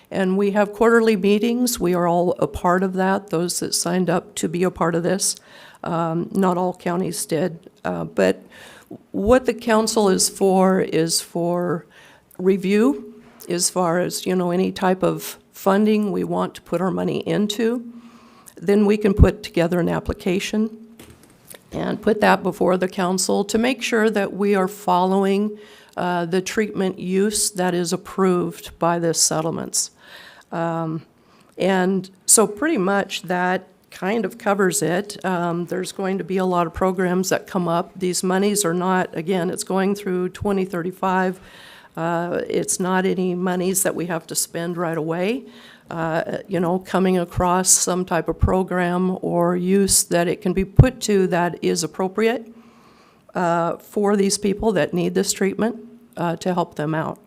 And we have quarterly meetings. We are all a part of that, those that signed up to be a part of this. Not all counties did. But what the council is for review as far as, any type of funding we want to put our money into. Then we can put together an application and put that before the council to make sure that we are following the treatment use that is approved by the settlements. And so pretty much that kind of covers it. There's going to be a lot of programs that come up. These monies are not, again, it's going through 2035. It's not any monies that we have to spend right away. Coming across some type of program or use that it can be put to that is appropriate for these people that need this treatment to help them out.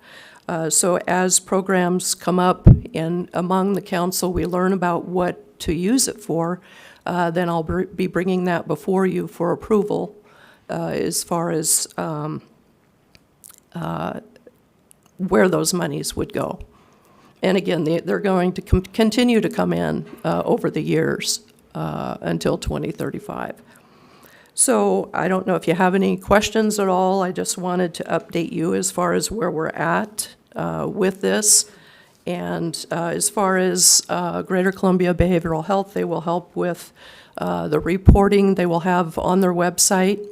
So as programs come up and among the council, we learn about what to use it for, then I'll be bringing that before you for approval as far as where those monies would go. And again, they're going to continue to come in over the years until 2035. So I don't know if you have any questions at all. I just wanted to update you as far as where we're at with this. And as far as Greater Columbia Behavioral Health, they will help with the reporting they will have on their website.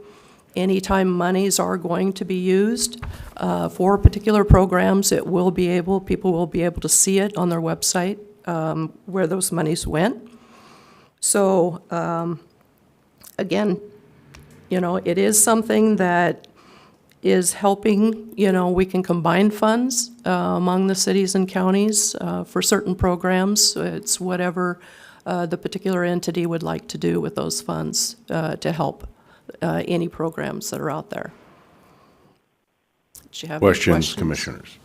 Anytime monies are going to be used for particular programs, people will be able to see it on their website where those monies went. So again, it is something that is helping, we can combine funds among the cities and counties for certain programs. It's whatever the particular entity would like to do with those funds to help any programs that are out there. Do you have any Questions, commissioners?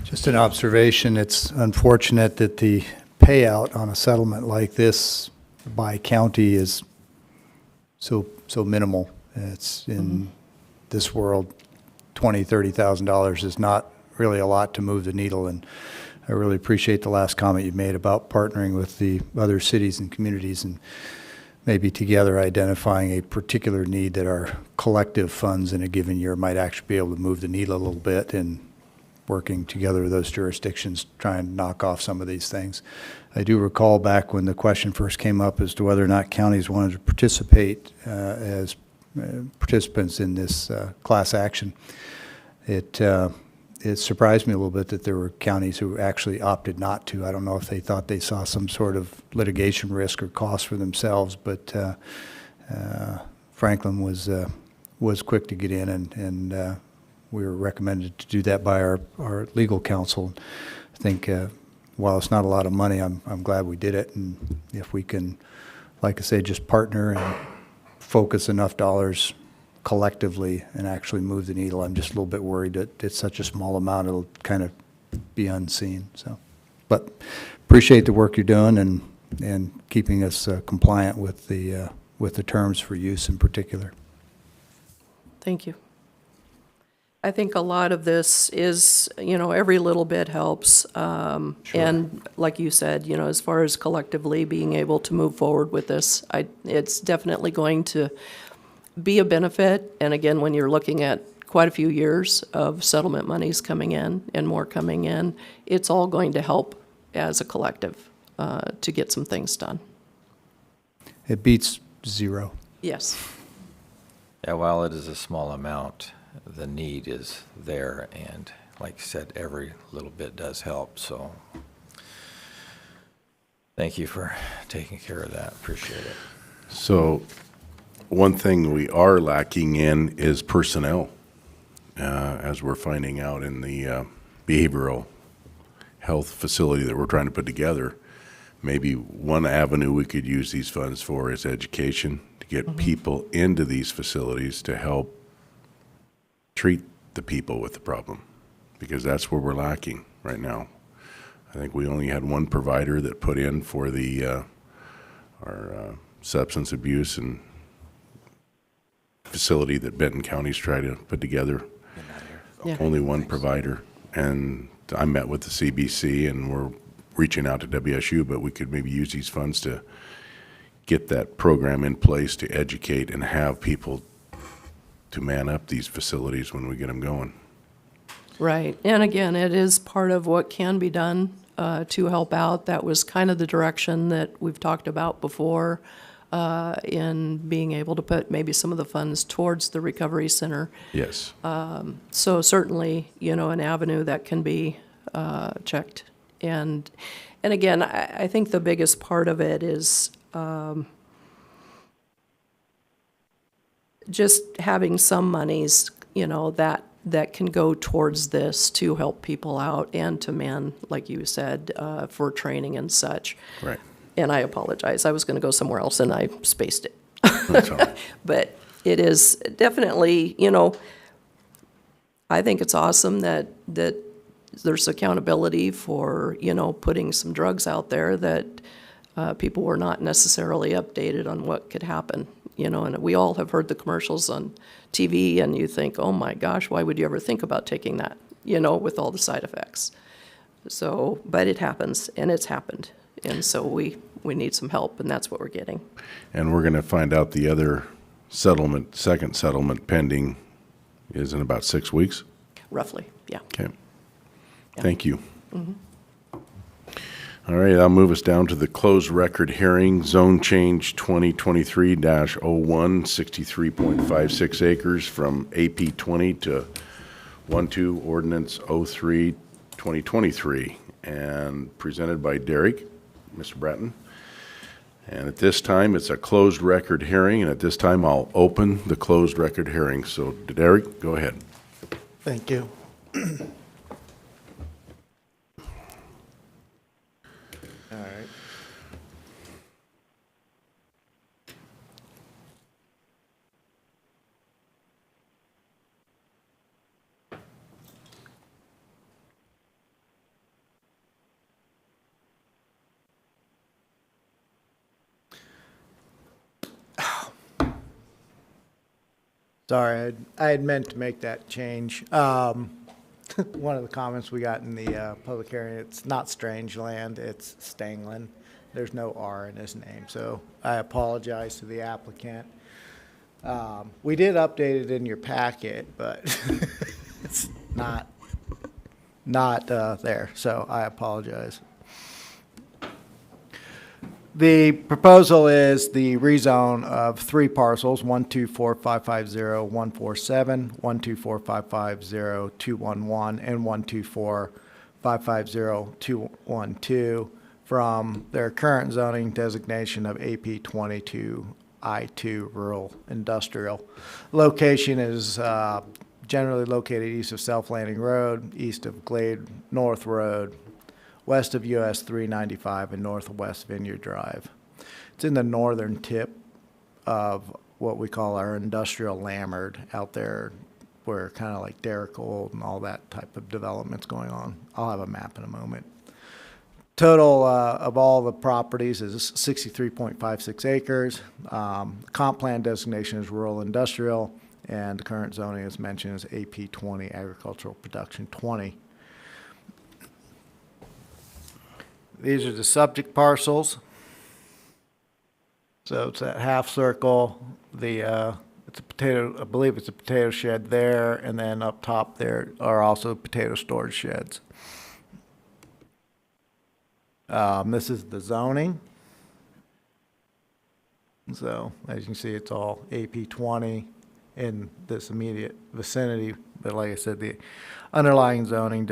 Just an observation, it's unfortunate that the payout on a settlement like this by county is so minimal. It's in this world, $20,000-$30,000 is not really a lot to move the needle, and I really appreciate the last comment you made about partnering with the other cities and communities and maybe together identifying a particular need that our collective funds in a given year might actually be able to move the needle a little bit, and working together with those jurisdictions, try and knock off some of these things. I do recall back when the question first came up as to whether or not counties wanted to participate as participants in this class action. It it surprised me a little bit that there were counties who actually opted not to. I don't know if they thought they saw some sort of litigation risk or cost for themselves, but Franklin was quick to get in, and we were recommended to do that by our legal counsel. I think while it's not a lot of money, I'm glad we did it, and if we can, like I say, just partner and focus enough dollars collectively and actually move the needle. I'm just a little bit worried that it's such a small amount, it'll kind of be unseen. So, but appreciate the work you're doing and keeping us compliant with the terms for use in particular. Thank you. I think a lot of this is, every little bit helps. And like you said, as far as collectively being able to move forward with this, it's definitely going to be a benefit. And again, when you're looking at quite a few years of settlement monies coming in and more coming in, it's all going to help as a collective to get some things done. It beats zero. Yes. Yeah, while it is a small amount, the need is there, and like you said, every little bit does help, so thank you for taking care of that. Appreciate it. So one thing we are lacking in is personnel, as we're finding out in the behavioral health facility that we're trying to put together. Maybe one avenue we could use these funds for is education, to get people into these facilities to help treat the people with the problem, because that's where we're lacking right now. I think we only had one provider that put in for the our substance abuse and facility that Benton County's trying to put together. Yeah. Only one provider. And I met with the CBC, and we're reaching out to WSU, but we could maybe use these funds to get that program in place to educate and have people to man up these facilities when we get them going. Right. And again, it is part of what can be done to help out. That was kind of the direction that we've talked about before in being able to put maybe some of the funds towards the recovery center. Yes. So certainly, an avenue that can be checked. And again, I think the biggest part of it is just having some monies, that can go towards this to help people out and to man, like you said, for training and such. Right. And I apologize. I was going to go somewhere else and I spaced it. That's all right. But it is definitely, I think it's awesome that there's accountability for, putting some drugs out there that people were not necessarily updated on what could happen. And we all have heard the commercials on TV, and you think, oh my gosh, why would you ever think about taking that, with all the side effects. So, but it happens, and it's happened. And so we need some help, and that's what we're getting. And we're going to find out the other settlement, second settlement pending is in about 6 weeks. Roughly, yeah. Okay. Thank you. All right, I'll move us down to the closed record hearing, zone change 2023-01, 63.56 acres from AP 20 to 12 ordinance 03, 2023, and presented by Derek, Mr. Bratton. And at this time, it's a closed record hearing, and at this time, I'll open the closed record hearing. So Derek, go ahead. Thank you. All right. Sorry, I had meant to make that change. One of the comments we got in the public hearing, it's not Strangeland, it's Stanglin. There's no R in his name, so I apologize to the applicant. We did update it in your packet, but it's not there, so I apologize. The proposal is the rezone of 3 parcels, 124550147, 124550211, and 124550212 from their current zoning designation of AP20 to I2 Rural Industrial. Location is generally located east of South Landing Road, east of Glade North Road, west of US 395 and northwest Vineyard Drive. It's in the northern tip of what we call our industrial Lammard out there, where kind of like Derrick Old and all that type of development's going on. I'll have a map in a moment. Total of all the properties is 63.56 acres. Comp plan designation is rural industrial, and the current zoning, as mentioned, is AP 20, agricultural production 20. These are the subject parcels. So it's that half circle, it's a potato, I believe it's a potato shed there, and then up top there are also potato storage sheds. This is the zoning. So as you can see, it's all AP 20 in this immediate vicinity. But like I said, the underlying zoning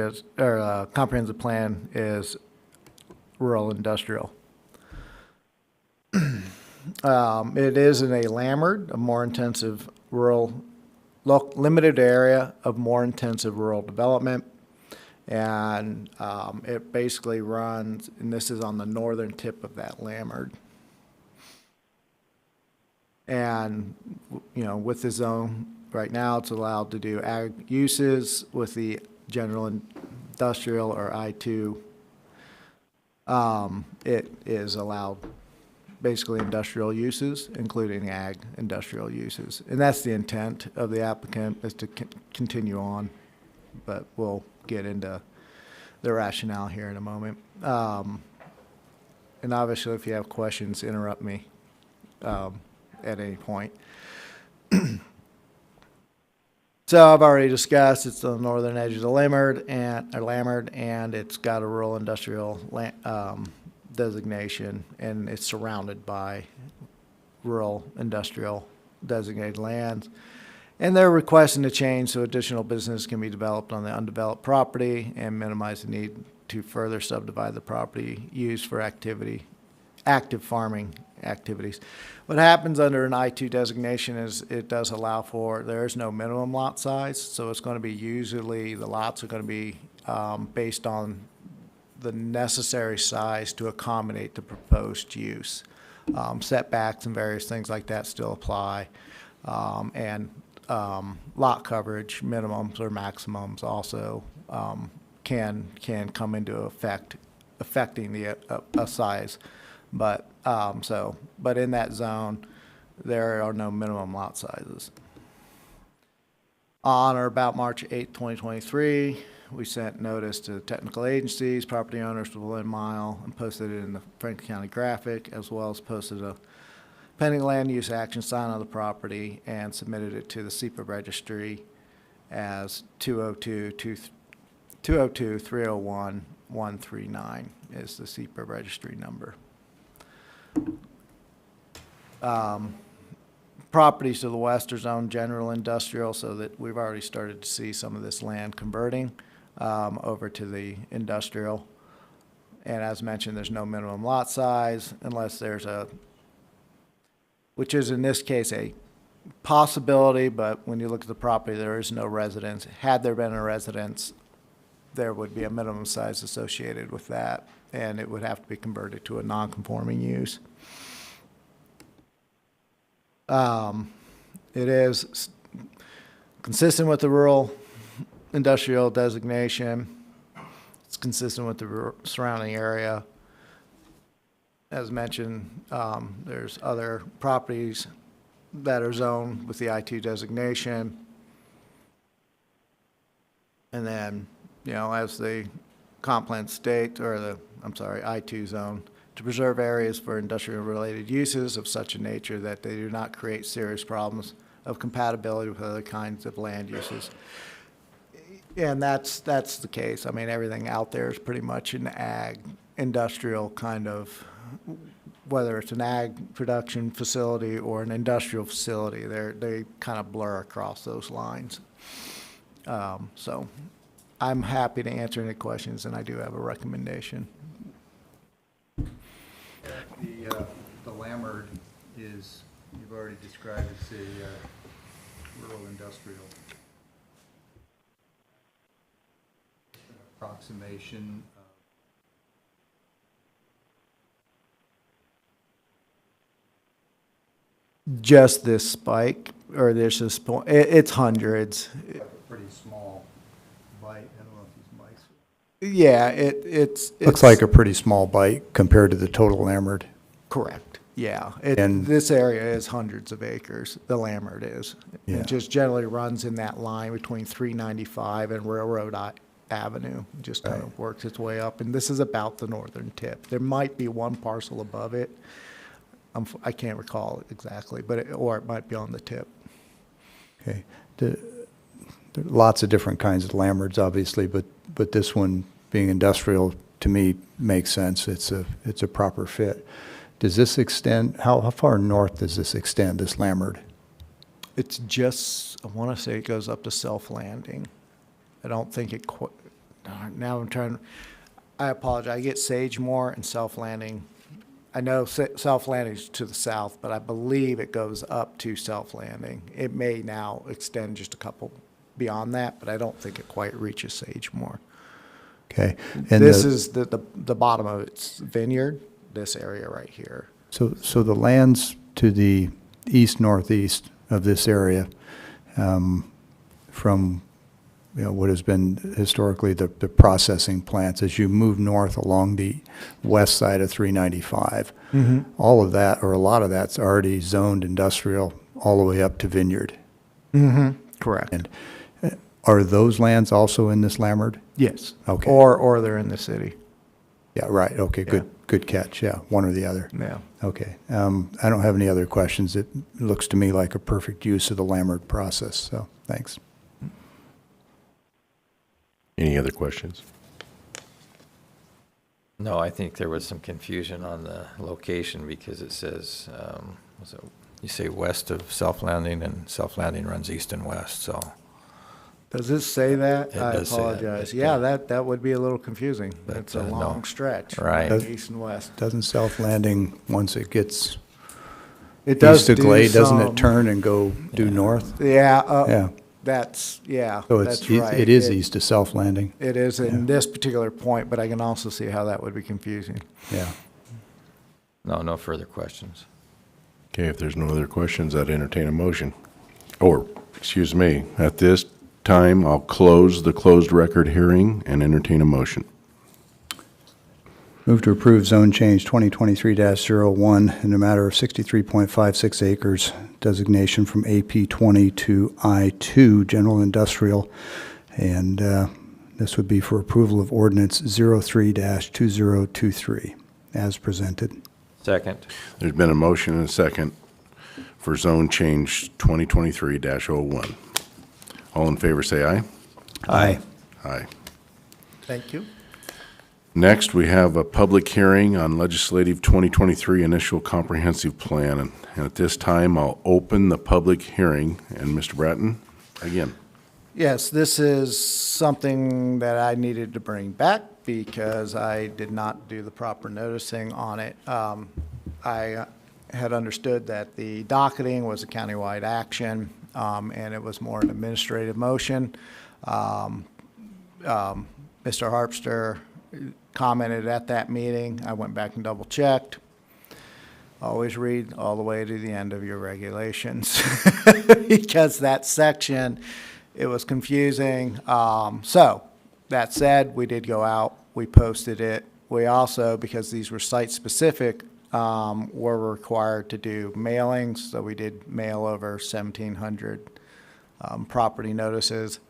comprehensive plan is rural industrial. It is in a Lammard, a more intensive rural, limited area of more intensive rural development. And it basically runs, and this is on the northern tip of that Lammard. And, you know, with the zone, right now it's allowed to do ag uses. With the general industrial or I2, it is allowed basically industrial uses, including ag industrial uses. And that's the intent of the applicant, is to continue on, but we'll get into the rationale here in a moment. And obviously, if you have questions, interrupt me at any point. So I've already discussed, it's the northern edge of the Lammard, and it's got a rural industrial designation, and it's surrounded by rural industrial designated lands. And they're requesting a change so additional business can be developed on the undeveloped property and minimize the need to further subdivide the property used for active farming activities. What happens under an I2 designation is it does allow for, there is no minimum lot size, so it's going to be usually, the lots are going to be based on the necessary size to accommodate the proposed use. Setbacks and various things like that still apply. And lot coverage minimums or maximums also can come into effect, affecting the size. But but in that zone, there are no minimum lot sizes. On or about March 8, 2023, we sent notice to technical agencies, property owners within a mile, and posted it in the Franklin County Graphic, as well as posted a pending land use action sign on the property and submitted it to the SEPA registry as 202-301-139 is the SEPA registry number. Properties to the west are zoned general industrial, so that we've already started to see some of this land converting over to the industrial. And as mentioned, there's no minimum lot size unless there's which is in this case a possibility, but when you look at the property, there is no residence. Had there been a residence, there would be a minimum size associated with that, and it would have to be converted to a non-conforming use. It is consistent with the rural industrial designation. It's consistent with the surrounding area. As mentioned, there's other properties that are zoned with the I2 designation. And then, you know, as the comp plan state, or the, I'm sorry, I2 zone, to preserve areas for industrial-related uses of such a nature that they do not create serious problems of compatibility with other kinds of land uses. And that's the case. I mean, everything out there is pretty much an ag, industrial kind of whether it's an ag production facility or an industrial facility, they kind of blur across those lines. So I'm happy to answer any questions, and I do have a recommendation. The Lammerd is, you've already described as a rural industrial approximation. Just this spike, or there's this point, it's hundreds. A pretty small bite. I don't know if these mics. Yeah, it's. Looks like a pretty small bite compared to the total Lammerd. Correct, yeah. And- This area is hundreds of acres, the Lammerd is. Yeah. It just generally runs in that line between 395 and Railroad Avenue. It just kind of works its way up, and this is about the northern tip. There might be one parcel above it. I can't recall exactly, but or it might be on the tip. Okay. There are lots of different kinds of Lammerds, obviously, but this one being industrial, to me, makes sense. It's a proper fit. Does this extend, how far north does this extend, this Lammerd? It's just, I want to say it goes up to Self Landing. I don't think it quite, now I'm trying, I apologize. I get Sagemore and Self Landing. I know Self Landing is to the south, but I believe it goes up to Self Landing. It may now extend just a couple beyond that, but I don't think it quite reaches Sagemore. Okay. And This is the bottom of its vineyard, this area right here. So the lands to the east-northeast of this area, from what has been historically the processing plants, as you move north along the west side of 395, all of that, or a lot of that's already zoned industrial all the way up to vineyard. Correct. And are those lands also in this Lammerd? Yes. Okay. Or they're in the city. Yeah, right. Okay, good catch. Yeah, one or the other. Yeah. Okay. I don't have any other questions. It looks to me like a perfect use of the Lammerd process, so thanks. Any other questions? No, I think there was some confusion on the location because it says, you say west of Self Landing, and Self Landing runs east and west, so. Does it say that? It I does say that, apologize. but, Yeah, that would be a little confusing. But, It's a no. long stretch. Right. East and west. Doesn't South Landing, once it gets It does east of do Glade, doesn't some- it turn and go due Yeah. north? Yeah, Yeah. that's So that's it's, right. it is east of South Landing. It is in this particular point, but I can also see how that would be confusing. Yeah. No further questions. Okay, if there's no other questions, I'd entertain a motion. Or, excuse me, at this time, I'll close the closed record hearing and entertain a motion. Move to approve zone change 2023-01 in a matter of 63.56 acres, designation from AP 20 to I2, general industrial. And this would be for approval of ordinance 03-2023 as presented. Second. There's been a motion and a second for zone change 2023-01. All in favor, say aye. Aye. Aye. Thank you. Next, we have a public hearing on legislative 2023 initial comprehensive plan. And at this time, I'll open the public hearing. And Mr. Bratton, again. Yes, this is something that I needed to bring back because I did not do the proper noticing on it. I had understood that the docketing was a countywide action, and it was more an administrative motion. Mr. Harpster commented at that meeting. I went back and double-checked. Always read all the way to the end of your regulations because that section, it was confusing. So that said, we did go out, we posted it. We also, because these were site-specific, were required to do mailings. So we did mail over 1,700 property notices.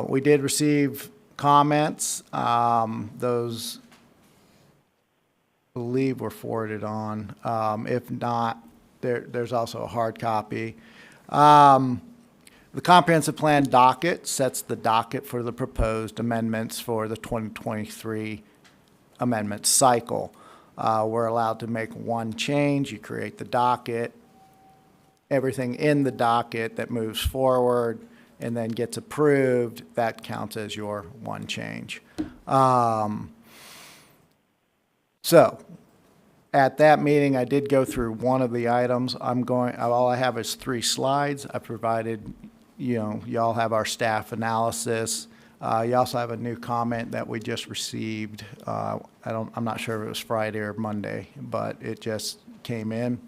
We did receive comments. Those I believe were forwarded on. If not, there's also a hard copy. The comprehensive plan docket sets the docket for the proposed amendments for the 2023 amendment cycle. we're allowed to make one change. You create the docket. Everything in the docket that moves forward and then gets approved, that counts as your one change. So at that meeting, I did go through one of the items. All I have is 3 slides. I provided, y'all have our staff analysis. You also have a new comment that we just received. I'm not sure if it was Friday or Monday, but it just came in,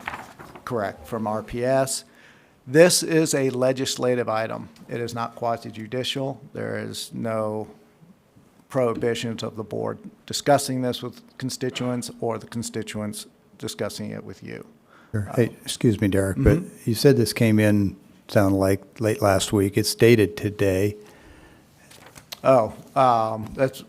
correct, from RPS. This is a legislative item. It is not quasi-judicial. There is no prohibitions of the board discussing this with constituents or the constituents discussing it with you. Sure. Hey, excuse me, Derek, but you said this came in, sounded like late last week. It's dated today. Oh, that's,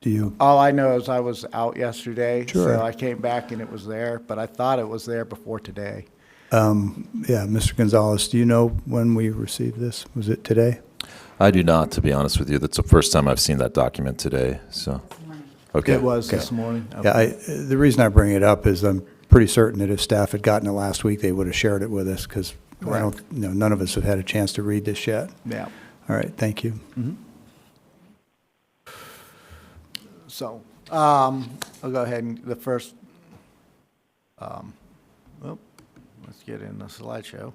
Do you? all I know is I was out yesterday, Sure. so I came back and it was there, but I thought it was there before today. Yeah, Mr. Gonzalez, do you know when we received this? Was it today? I do not, to be honest with you. That's the first time I've seen that document today, so. Okay. It was Okay. this morning. Yeah, the reason I bring it up is I'm pretty certain that if staff had gotten it last week, they would have shared it with us, because none of us have had a chance to read this yet. Yeah. All right, thank you. So, I'll go ahead and the first, let's get in the slideshow.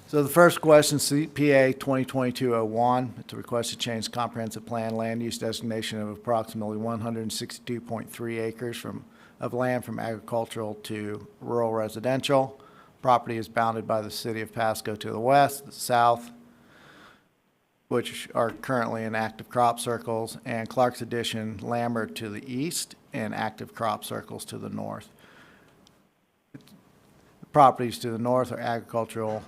So the first question, CPA 2022-01, it's a request to change comprehensive plan land use designation of approximately 162.3 acres of land from agricultural to rural residential. Property is bounded by the city of Pasco to the west, the south, which are currently in active crop circles, and Clark's Addition, Lambert to the east, and active crop circles to the north. The properties to the north are agricultural,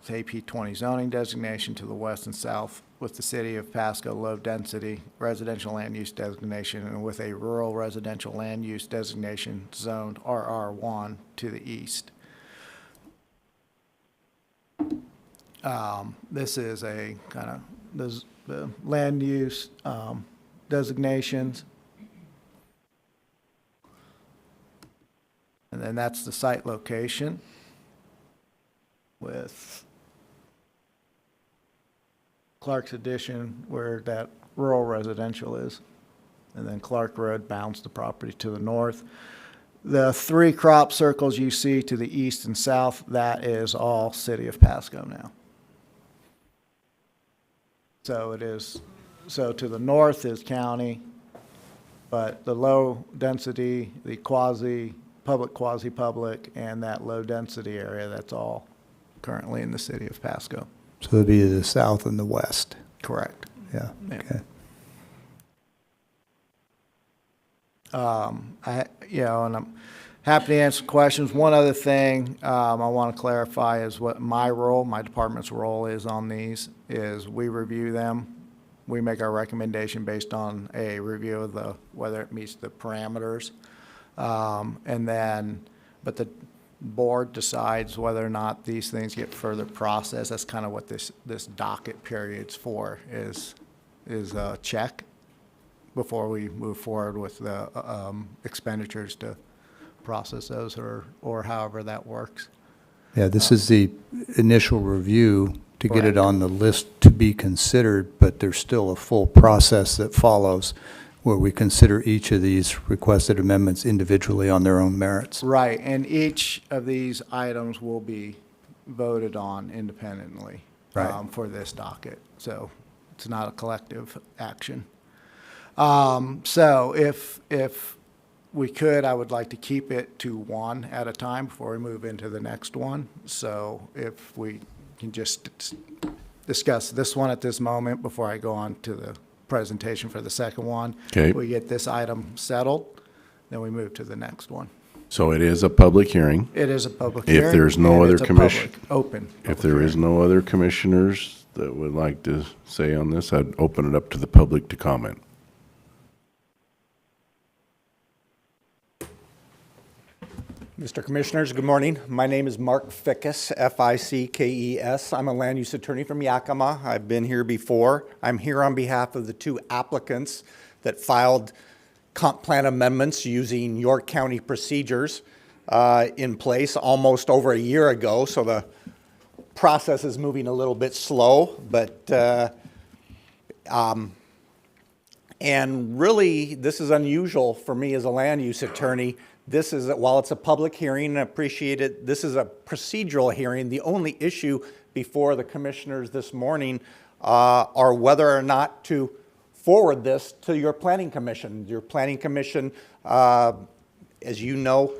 with AP 20 zoning designation, to the west and south with the city of Pasco low density residential land use designation, and with a rural residential land use designation zoned RR1 to the east. This is a kind of the land use designations. And then that's the site location with Clark's Addition, where that rural residential is. And then Clark Road bounds the property to the north. The 3 crop circles you see to the east and south, that is all city of Pasco now. So it is, so to the north is county, but the low density, the quasi-public, quasi-public, and that low density area, that's all currently in the city of Pasco. So it'd be the south and the west. Correct. Yeah, Yeah. okay. And I'm happy to answer questions. One other thing I want to clarify is what my role, my department's role is on these, is we review them. We make our recommendation based on a review of whether it meets the parameters. And then, but the board decides whether or not these things get further processed. That's kind of what this docket period's for, is a check before we move forward with the expenditures to process those, or however that works. Yeah, this is the initial review to get it on the list to be considered, but there's still a full process that follows where we consider each of these requested amendments individually on their own merits. Right, and each of these items will be voted on independently for this docket. So it's not a collective action. So if we could, I would like to keep it to one at a time before we move into the next one. So if we can just discuss this one at this moment before I go on to the presentation for the second one. Okay. We get this item settled, then we move to the next one. So it is a public hearing. It is a public If hearing. there's no and other it's a commission- public, open. If there is no other commissioners that would like to say on this, I'd open it up to the public to comment. Mr. Commissioners, good morning. My name is Mark Fickes, F-I-C-K-E-S. I'm a land use attorney from Yakima. I've been here before. I'm here on behalf of the 2 applicants that filed comp plan amendments using York County procedures in place almost over a year ago. So the process is moving a little bit slow, but and really, this is unusual for me as a land use attorney. This is, while it's a public hearing, I appreciate it, this is a procedural hearing. The only issue before the commissioners this morning are whether or not to forward this to your planning commission. Your planning commission, as you know,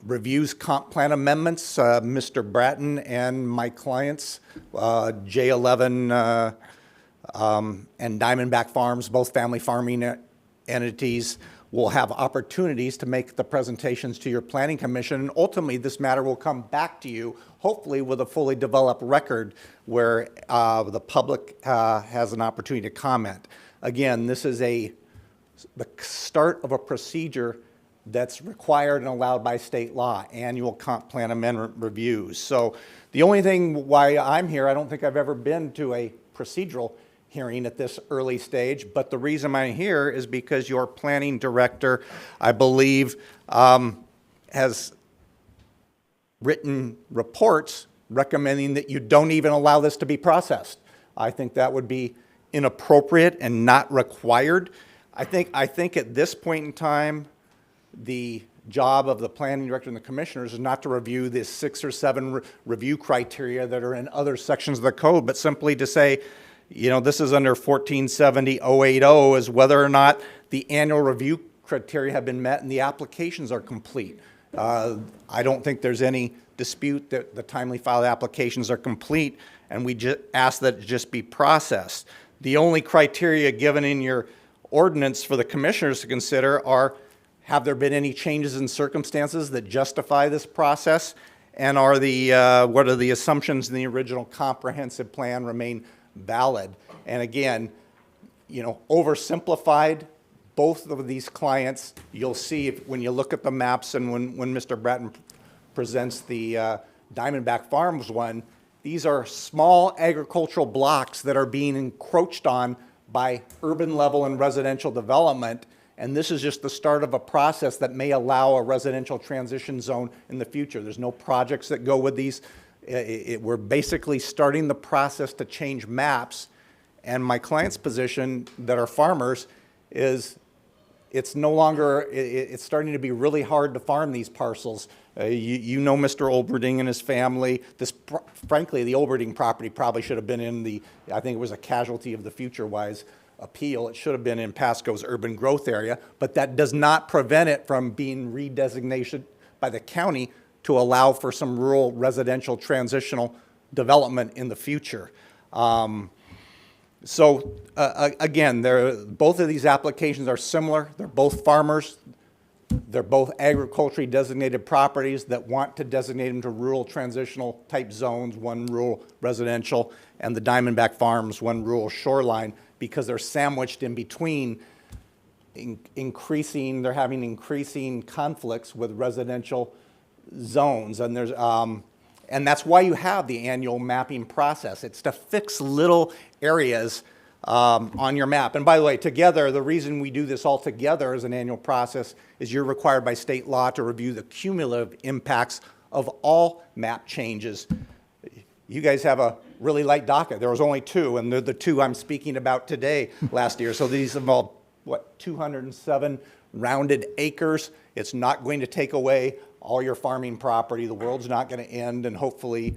reviews comp plan amendments. Mr. Bratton and my clients, J11 and Diamondback Farms, both family farming entities, will have opportunities to make the presentations to your planning commission. And ultimately, this matter will come back to you, hopefully with a fully developed record where the public has an opportunity to comment. Again, this is the start of a procedure that's required and allowed by state law, annual comp plan amendment reviews. So the only thing why I'm here, I don't think I've ever been to a procedural hearing at this early stage, but the reason I'm here is because your planning director, I believe, has written reports recommending that you don't even allow this to be processed. I think that would be inappropriate and not required. I think at this point in time, the job of the planning director and the commissioners is not to review the 6 or 7 review criteria that are in other sections of the code, but simply to say, you know, this is under 1470-080 is whether or not the annual review criteria have been met and the applications are complete. I don't think there's any dispute that the timely filed applications are complete, and we just ask that it just be processed. The only criteria given in your ordinance for the commissioners to consider are, have there been any changes in circumstances that justify this process, and are what are the assumptions in the original comprehensive plan remain valid? And again, you know, oversimplified, both of these clients, you'll see when you look at the maps and when Mr. Bratton presents the Diamondback Farms one, these are small agricultural blocks that are being encroached on by urban level and residential development. And this is just the start of a process that may allow a residential transition zone in the future. There's no projects that go with these. We're basically starting the process to change maps. And my client's position that are farmers is it's no longer, it's starting to be really hard to farm these parcels. You know Mr. Olberding and his family. Frankly, the Olberding property probably should have been in I think it was a casualty of the FutureWise appeal. It should have been in Pasco's urban growth area, but that does not prevent it from being redesignated by the county to allow for some rural residential transitional development in the future. Again, both of these applications are similar. They're both farmers. They're both agriculturally designated properties that want to designate them to rural transitional type zones, one rural residential, and the Diamondback Farms, one rural shoreline, because they're sandwiched in between they're having increasing conflicts with residential zones. And and that's why you have the annual mapping process. It's to fix little areas on your map. And by the way, together, the reason we do this all together as an annual process is you're required by state law to review the cumulative impacts of all map changes. You guys have a really light docket. There was only 2, and they're the 2 I'm speaking about today last year. So these involve, 207 rounded acres. It's not going to take away all your farming property. The world's not going to end, and hopefully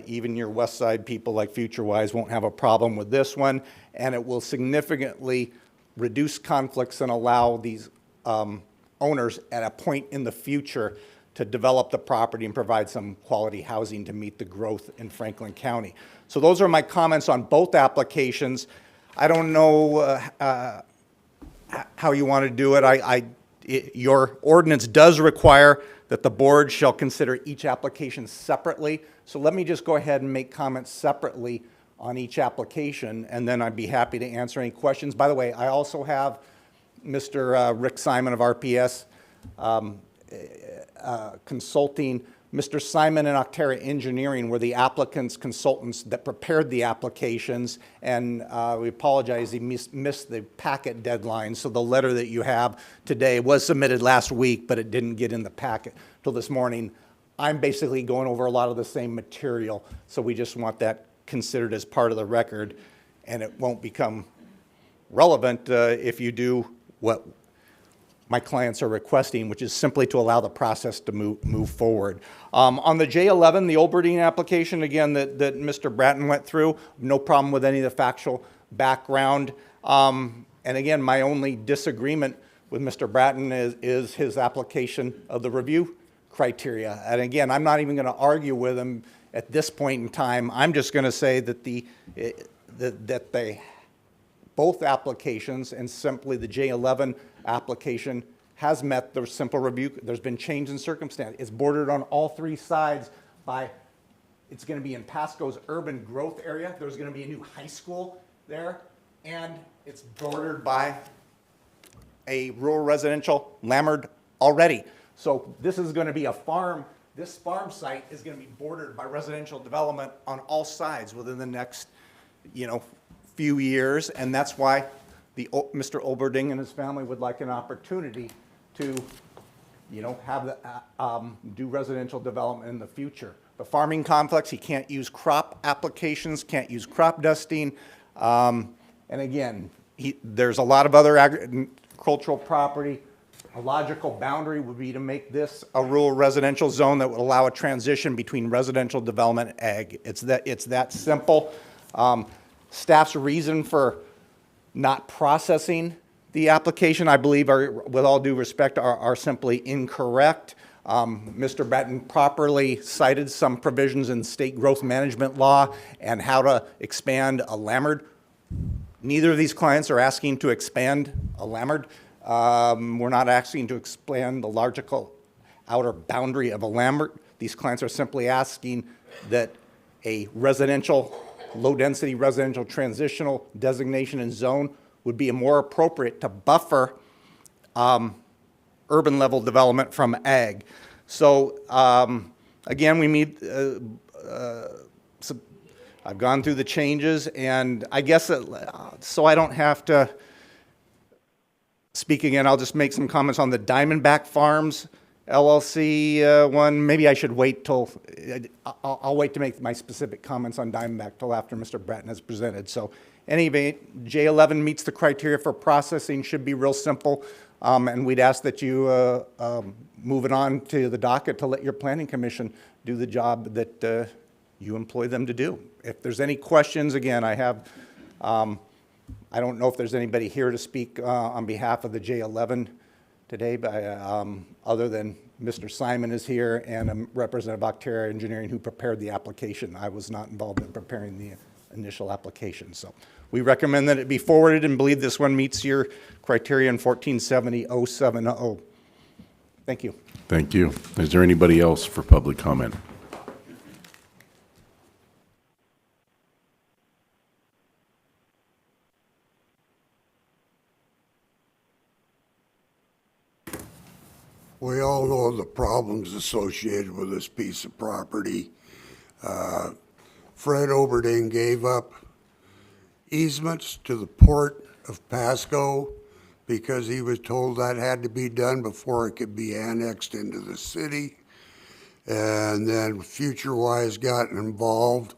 even your west side people like FutureWise won't have a problem with this one. And it will significantly reduce conflicts and allow these owners at a point in the future to develop the property and provide some quality housing to meet the growth in Franklin County. So those are my comments on both applications. I don't know how you want to do it. Your ordinance does require that the board shall consider each application separately. So let me just go ahead and make comments separately on each application, and then I'd be happy to answer any questions. By the way, I also have Mr. Rick Simon of RPS consulting Mr. Simon and Octera Engineering were the applicants, consultants that prepared the applications, and we apologize, he missed the packet deadline, so the letter that you have today was submitted last week, but it didn't get in the packet till this morning. I'm basically going over a lot of the same material, so we just want that considered as part of the record, and it won't become relevant if you do what my clients are requesting, which is simply to allow the process to move forward. On the J11, the Olberding application, again, that Mr. Bratton went through, no problem with any of the factual background. And again, my only disagreement with Mr. Bratton is his application of the review criteria. And again, I'm not even going to argue with him at this point in time. I'm just going to say that both applications, and simply the J11 application, has met the simple review. There's been change in circumstance. It's bordered on all three sides by, it's going to be in Pasco's urban growth area. There's going to be a new high school there, and it's bordered by a rural residential Lammard already. So this is going to be a farm. This farm site is going to be bordered by residential development on all sides within the next, few years, and that's why Mr. Olberding and his family would like an opportunity to, have do residential development in the future. The farming complex, he can't use crop applications, can't use crop dusting, and again, there's a lot of other agricultural property. A logical boundary would be to make this a rural residential zone that would allow a transition between residential development and ag. It's that simple. Staff's reason for not processing the application, I believe, with all due respect, are simply incorrect. Mr. Bratton properly cited some provisions in state growth management law and how to expand a Lammard. Neither of these clients are asking to expand a Lammard. We're not asking to expand the logical outer boundary of a Lammard. These clients are simply asking that a low-density residential transitional designation and zone would be more appropriate to buffer urban-level development from ag. So again, we meet. I've gone through the changes, and I guess so I don't have to speak again. I'll just make some comments on the Diamondback Farms LLC one. Maybe I should wait till, I'll wait to make my specific comments on Diamondback till after Mr. Bratton has presented. So anyway, J11 meets the criteria for processing, should be real simple. And we'd ask that you move it on to the docket to let your planning commission do the job that you employ them to do. If there's any questions, again, I have, I don't know if there's anybody here to speak on behalf of the J11 today, but other than Mr. Simon is here and Representative Octera Engineering who prepared the application. I was not involved in preparing the initial application. So we recommend that it be forwarded and believe this one meets your criteria in 1470-070. Thank you. Thank you. Is there anybody else for public comment? We all know the problems associated with this piece of property. Fred Oberding gave up easements to the port of Pasco because he was told that had to be done before it could be annexed into the city. And then FutureWise got involved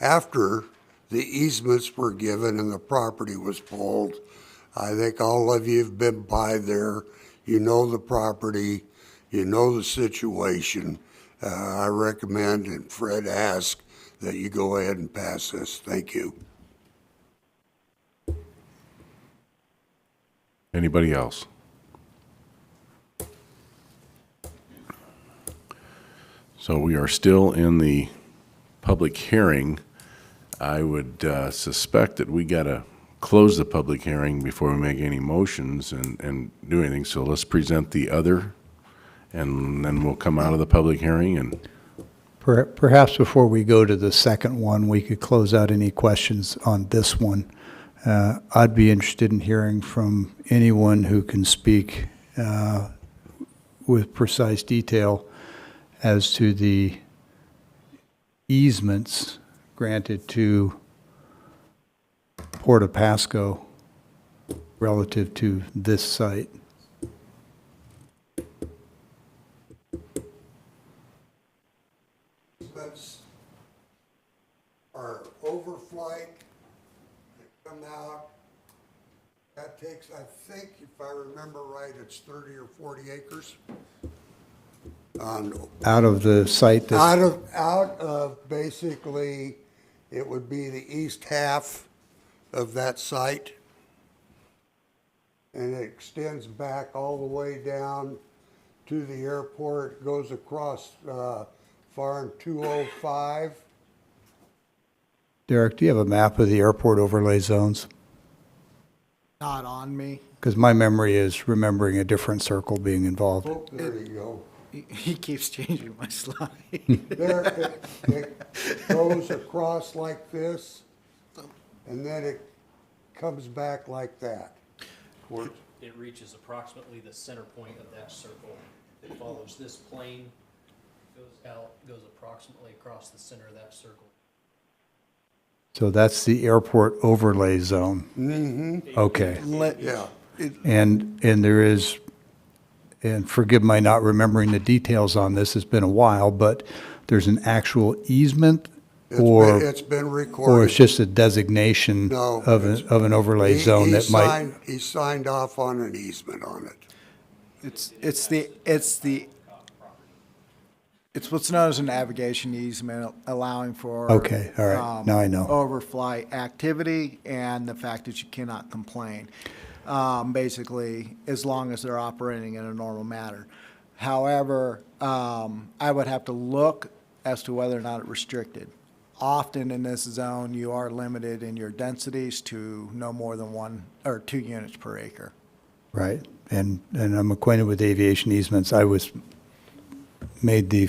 after the easements were given and the property was pulled. I think all of you have been by there. You know the property, you know the situation. I recommend, and Fred asked, that you go ahead and pass this. Thank you. Anybody else? So we are still in the public hearing. I would suspect that we got to close the public hearing before we make any motions and do anything. So let's present the other, and then we'll come out of the public hearing. And Perhaps before we go to the second one, we could close out any questions on this one. I'd be interested in hearing from anyone who can speak with precise detail as to the easements granted to Port of Pasco relative to this site. Easements are overflight, they come out. That takes, I think, if I remember right, it's 30 or 40 acres. Out of the site that's, Out of basically, it would be the east half of that site. And it extends back all the way down to the airport, goes across Farm 205. Derek, do you have a map of the airport overlay zones? Not on me. Because my memory is remembering a different circle being involved. Oh, there you go. He keeps changing my slide. There, it goes across like this, and then it comes back like that. It reaches approximately the center point of that circle. It follows this plane, goes out, goes approximately across the center of that circle. So that's the airport overlay zone. Mm-hmm. Okay. Yeah. And there is, and forgive my not remembering the details on this, it's been a while, but there's an actual easement or It's been recorded. or it's just a designation No, of an overlay zone that might. He signed off on an easement on it. It's what's known as a navigation easement, allowing for. Okay, all right. Now I know. Overflight activity and the fact that you cannot complain, basically, as long as they're operating in a normal manner. However, I would have to look as to whether or not it's restricted. Often in this zone, you are limited in your densities to no more than 1 or 2 units per acre. Right, and I'm acquainted with aviation easements. I made the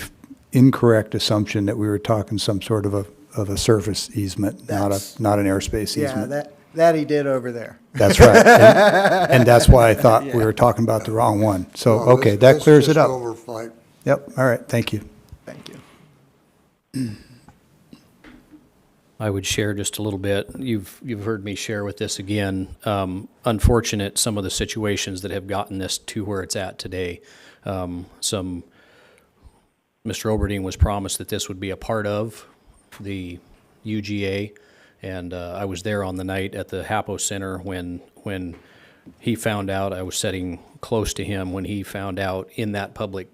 incorrect assumption that we were talking some sort of a surface easement, not an airspace easement. Yeah, that he did over there. That's right, and that's why I thought we were talking about the wrong one. So, No, okay, this- that this clears is it up. overflight. Yep, all right, thank you. Thank you. I would share just a little bit. You've heard me share with this again. Unfortunate, some of the situations that have gotten this to where it's at today. Mr. Oberding was promised that this would be a part of the UGA, and I was there on the night at the HAPO Center when he found out. I was sitting close to him when he found out in that public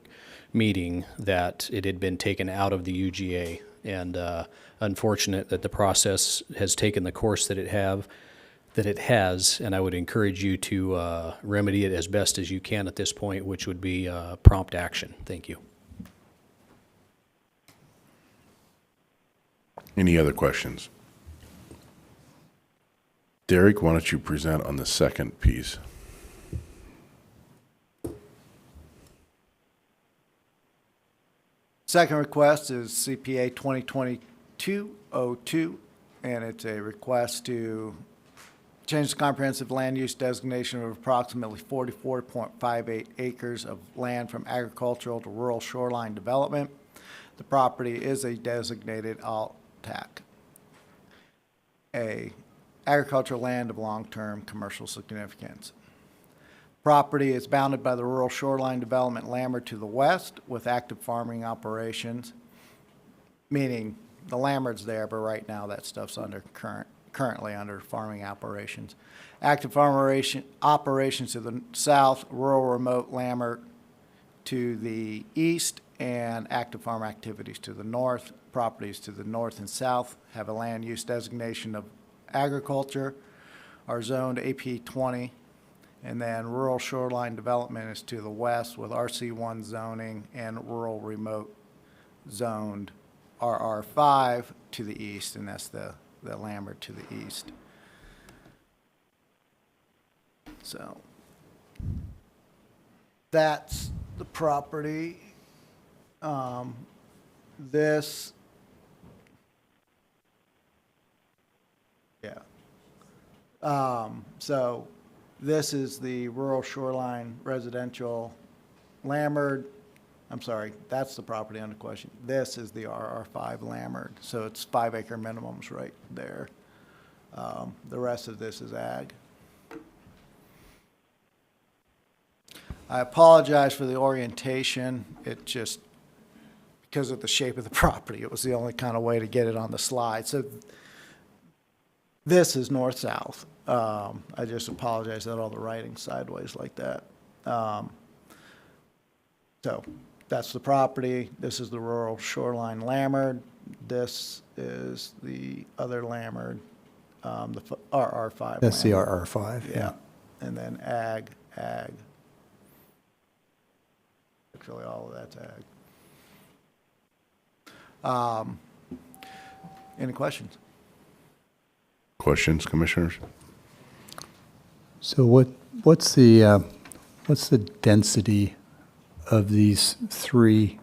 meeting that it had been taken out of the UGA, and unfortunate that the process has taken the course that it has, and I would encourage you to remedy it as best as you can at this point, which would be prompt action. Thank you. Any other questions? Derek, why don't you present on the second piece? Second request is CPA 2022-02, and it's a request to change the comprehensive land use designation of approximately 44.58 acres of land from agricultural to rural shoreline development. The property is a designated alt-TAC, a agricultural land of long-term commercial significance. Property is bounded by the rural shoreline development Lambert to the west with active farming operations, meaning the Lambert's there, but right now that stuff's currently under farming operations. Active farm operations to the south, rural remote Lambert to the east, and active farm activities to the north. Properties to the north and south have a land use designation of agriculture, are zoned AP 20, and then rural shoreline development is to the west with RC1 zoning and rural remote zoned RR5 to the east, and that's the Lambert to the east. So that's the property. This, yeah. So this is the rural shoreline residential Lambert. I'm sorry, that's the property under question. This is the RR5 Lammerd, so it's 5 acre minimums right there. The rest of this is ag. I apologize for the orientation. It just, because of the shape of the property, it was the only kind of way to get it on the slide. So this is north-south. I just apologize that all the writing's sideways like that. So that's the property. This is the rural shoreline Lammerd. This is the other Lammerd, the RR5. That's the Lammerd. RR5, Yeah. And then ag. Actually, all of that's ag. Any questions? Questions, commissioners? So what's the density of these three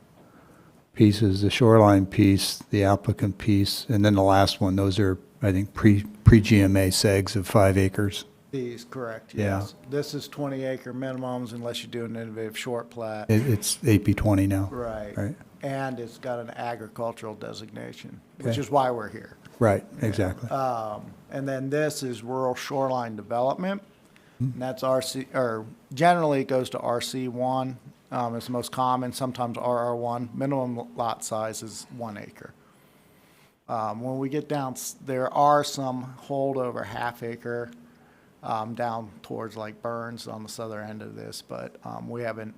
pieces, the shoreline piece, the applicant piece, and then the last one? Those are, I think, pre-GMA segs of 5 acres. These, correct, Yeah. yes. This is 20 acre minimums unless you do an innovative short plat. It's AP 20 now. Right. And it's got an agricultural designation, which Okay. is why we're here. Right, exactly. And then this is rural shoreline development. And that's RC, or generally it goes to RC1. It's the most common, sometimes RR1. Minimum lot size is 1 acre. When we get down, there are some holdover half acre down towards like Burns on the southern end of this, but we haven't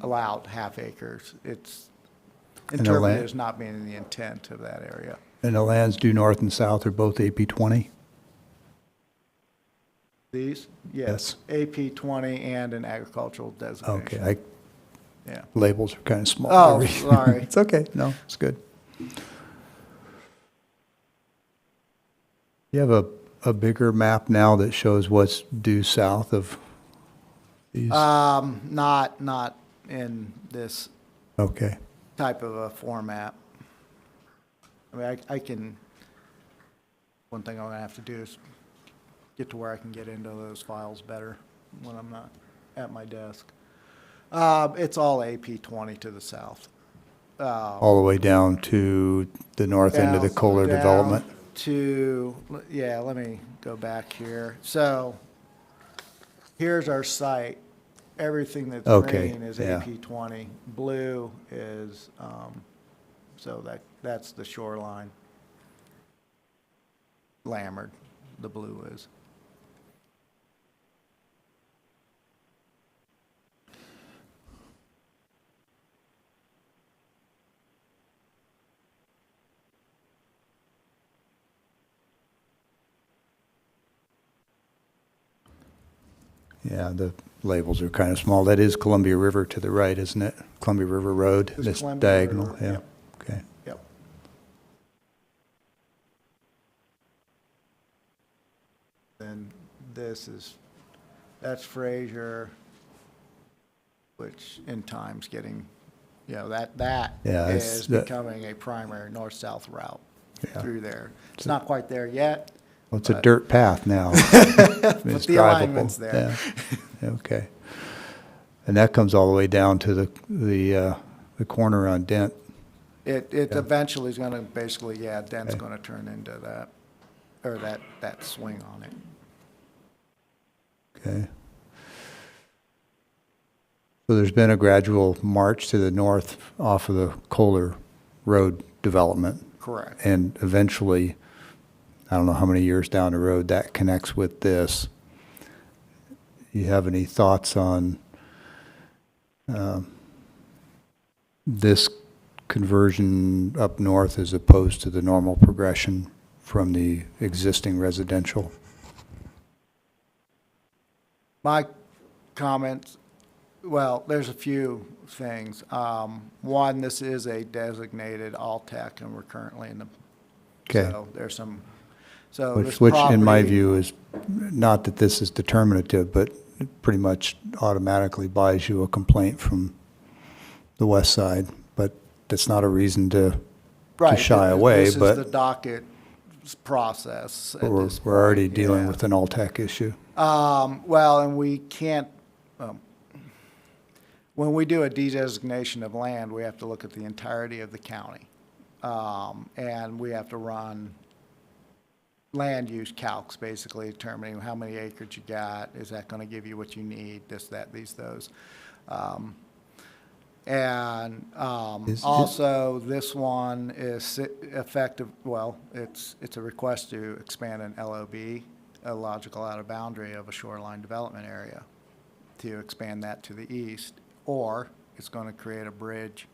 allowed half acres. It's the interpreted land- as not being in the intent of that area. And the lands due north and south are both AP 20? These? Yes. AP 20 and an agricultural designation. Okay, Yeah. labels are kind of small. Oh, to read. sorry. It's okay, no, it's good. You have a bigger map now that shows what's due south of these? Not in this Okay, type of a format. I mean, I can, one thing I'm gonna have to do is get to where I can get into those files better when I'm not at my desk. It's all AP 20 to the south. all the way down to the north end of the Kohler Down development? To, yeah, let me go back here. So here's our site. Everything that's Okay, green is yeah. AP 20. Blue is, so that's the shoreline. Lammerd, the blue is. Yeah, the labels are kind of small. That is Columbia River to the right, isn't it? Columbia River Road, It's this Columbia River diagonal, Road, yeah, yep. okay. Yep. Then this is, that's Fraser, which in time's getting, you know, that Yeah, it's is the- becoming a primary north-south route Yeah. through there. It's not quite there yet. Well, it's a but- dirt path now. But It's the drivable. alignment's there. Yeah. Okay. And that comes all the way down to the corner on Dent. It eventually is gonna basically, yeah, Dent's gonna turn into that, or that swing on it. Okay. So there's been a gradual march to the north off of the Kohler Road development. Correct. And eventually, I don't know how many years down the road, that connects with this. You have any thoughts on this conversion up north as opposed to the normal progression from the existing residential? My comments, well, there's a few things. One, this is a designated all-tech, and we're currently in the, Okay. so there's some, so this Which in my property- view is, not that this is determinative, but it pretty much automatically buys you a complaint from the west side, but that's not a reason to Right, shy this- away, This is the but docket process at we're this already point, dealing yeah. with an all-tech issue. Well, and we can't, when we do a de-designation of land, we have to look at the entirety of the county. And we have to run land use calcs, basically determining how many acres you got, is that going to give you what you need, this, that, these, those. Also, this one is effective, well, it's a request to expand an LOB, a logical outer boundary of a shoreline development area, to expand that to the east, or it's going to create a bridge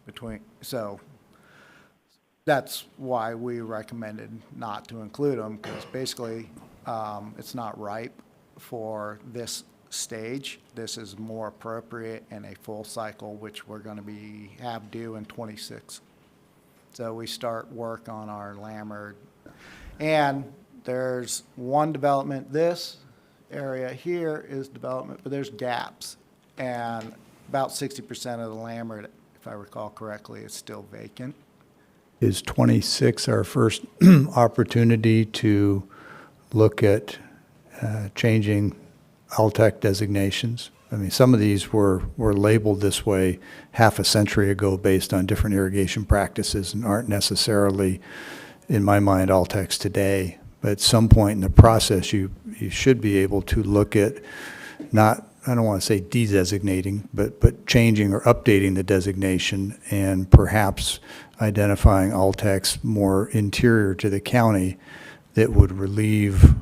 between, so that's why we recommended not to include them, because basically it's not ripe for this stage. This is more appropriate in a full cycle, which we're going to have due in '26. So we start work on our Lammerd. And there's one development, this area here is development, but there's gaps. And about 60% of the Lammerd, if I recall correctly, is still vacant. Is 26 our first opportunity to look at changing LTEC designations? I mean, some of these were labeled this way half a century ago based on different irrigation practices and aren't necessarily, in my mind, LTECs today. But at some point in the process, you should be able to look at not, I don't want to say de-designating, but changing or updating the designation and perhaps identifying LTECs more interior to the county that would relieve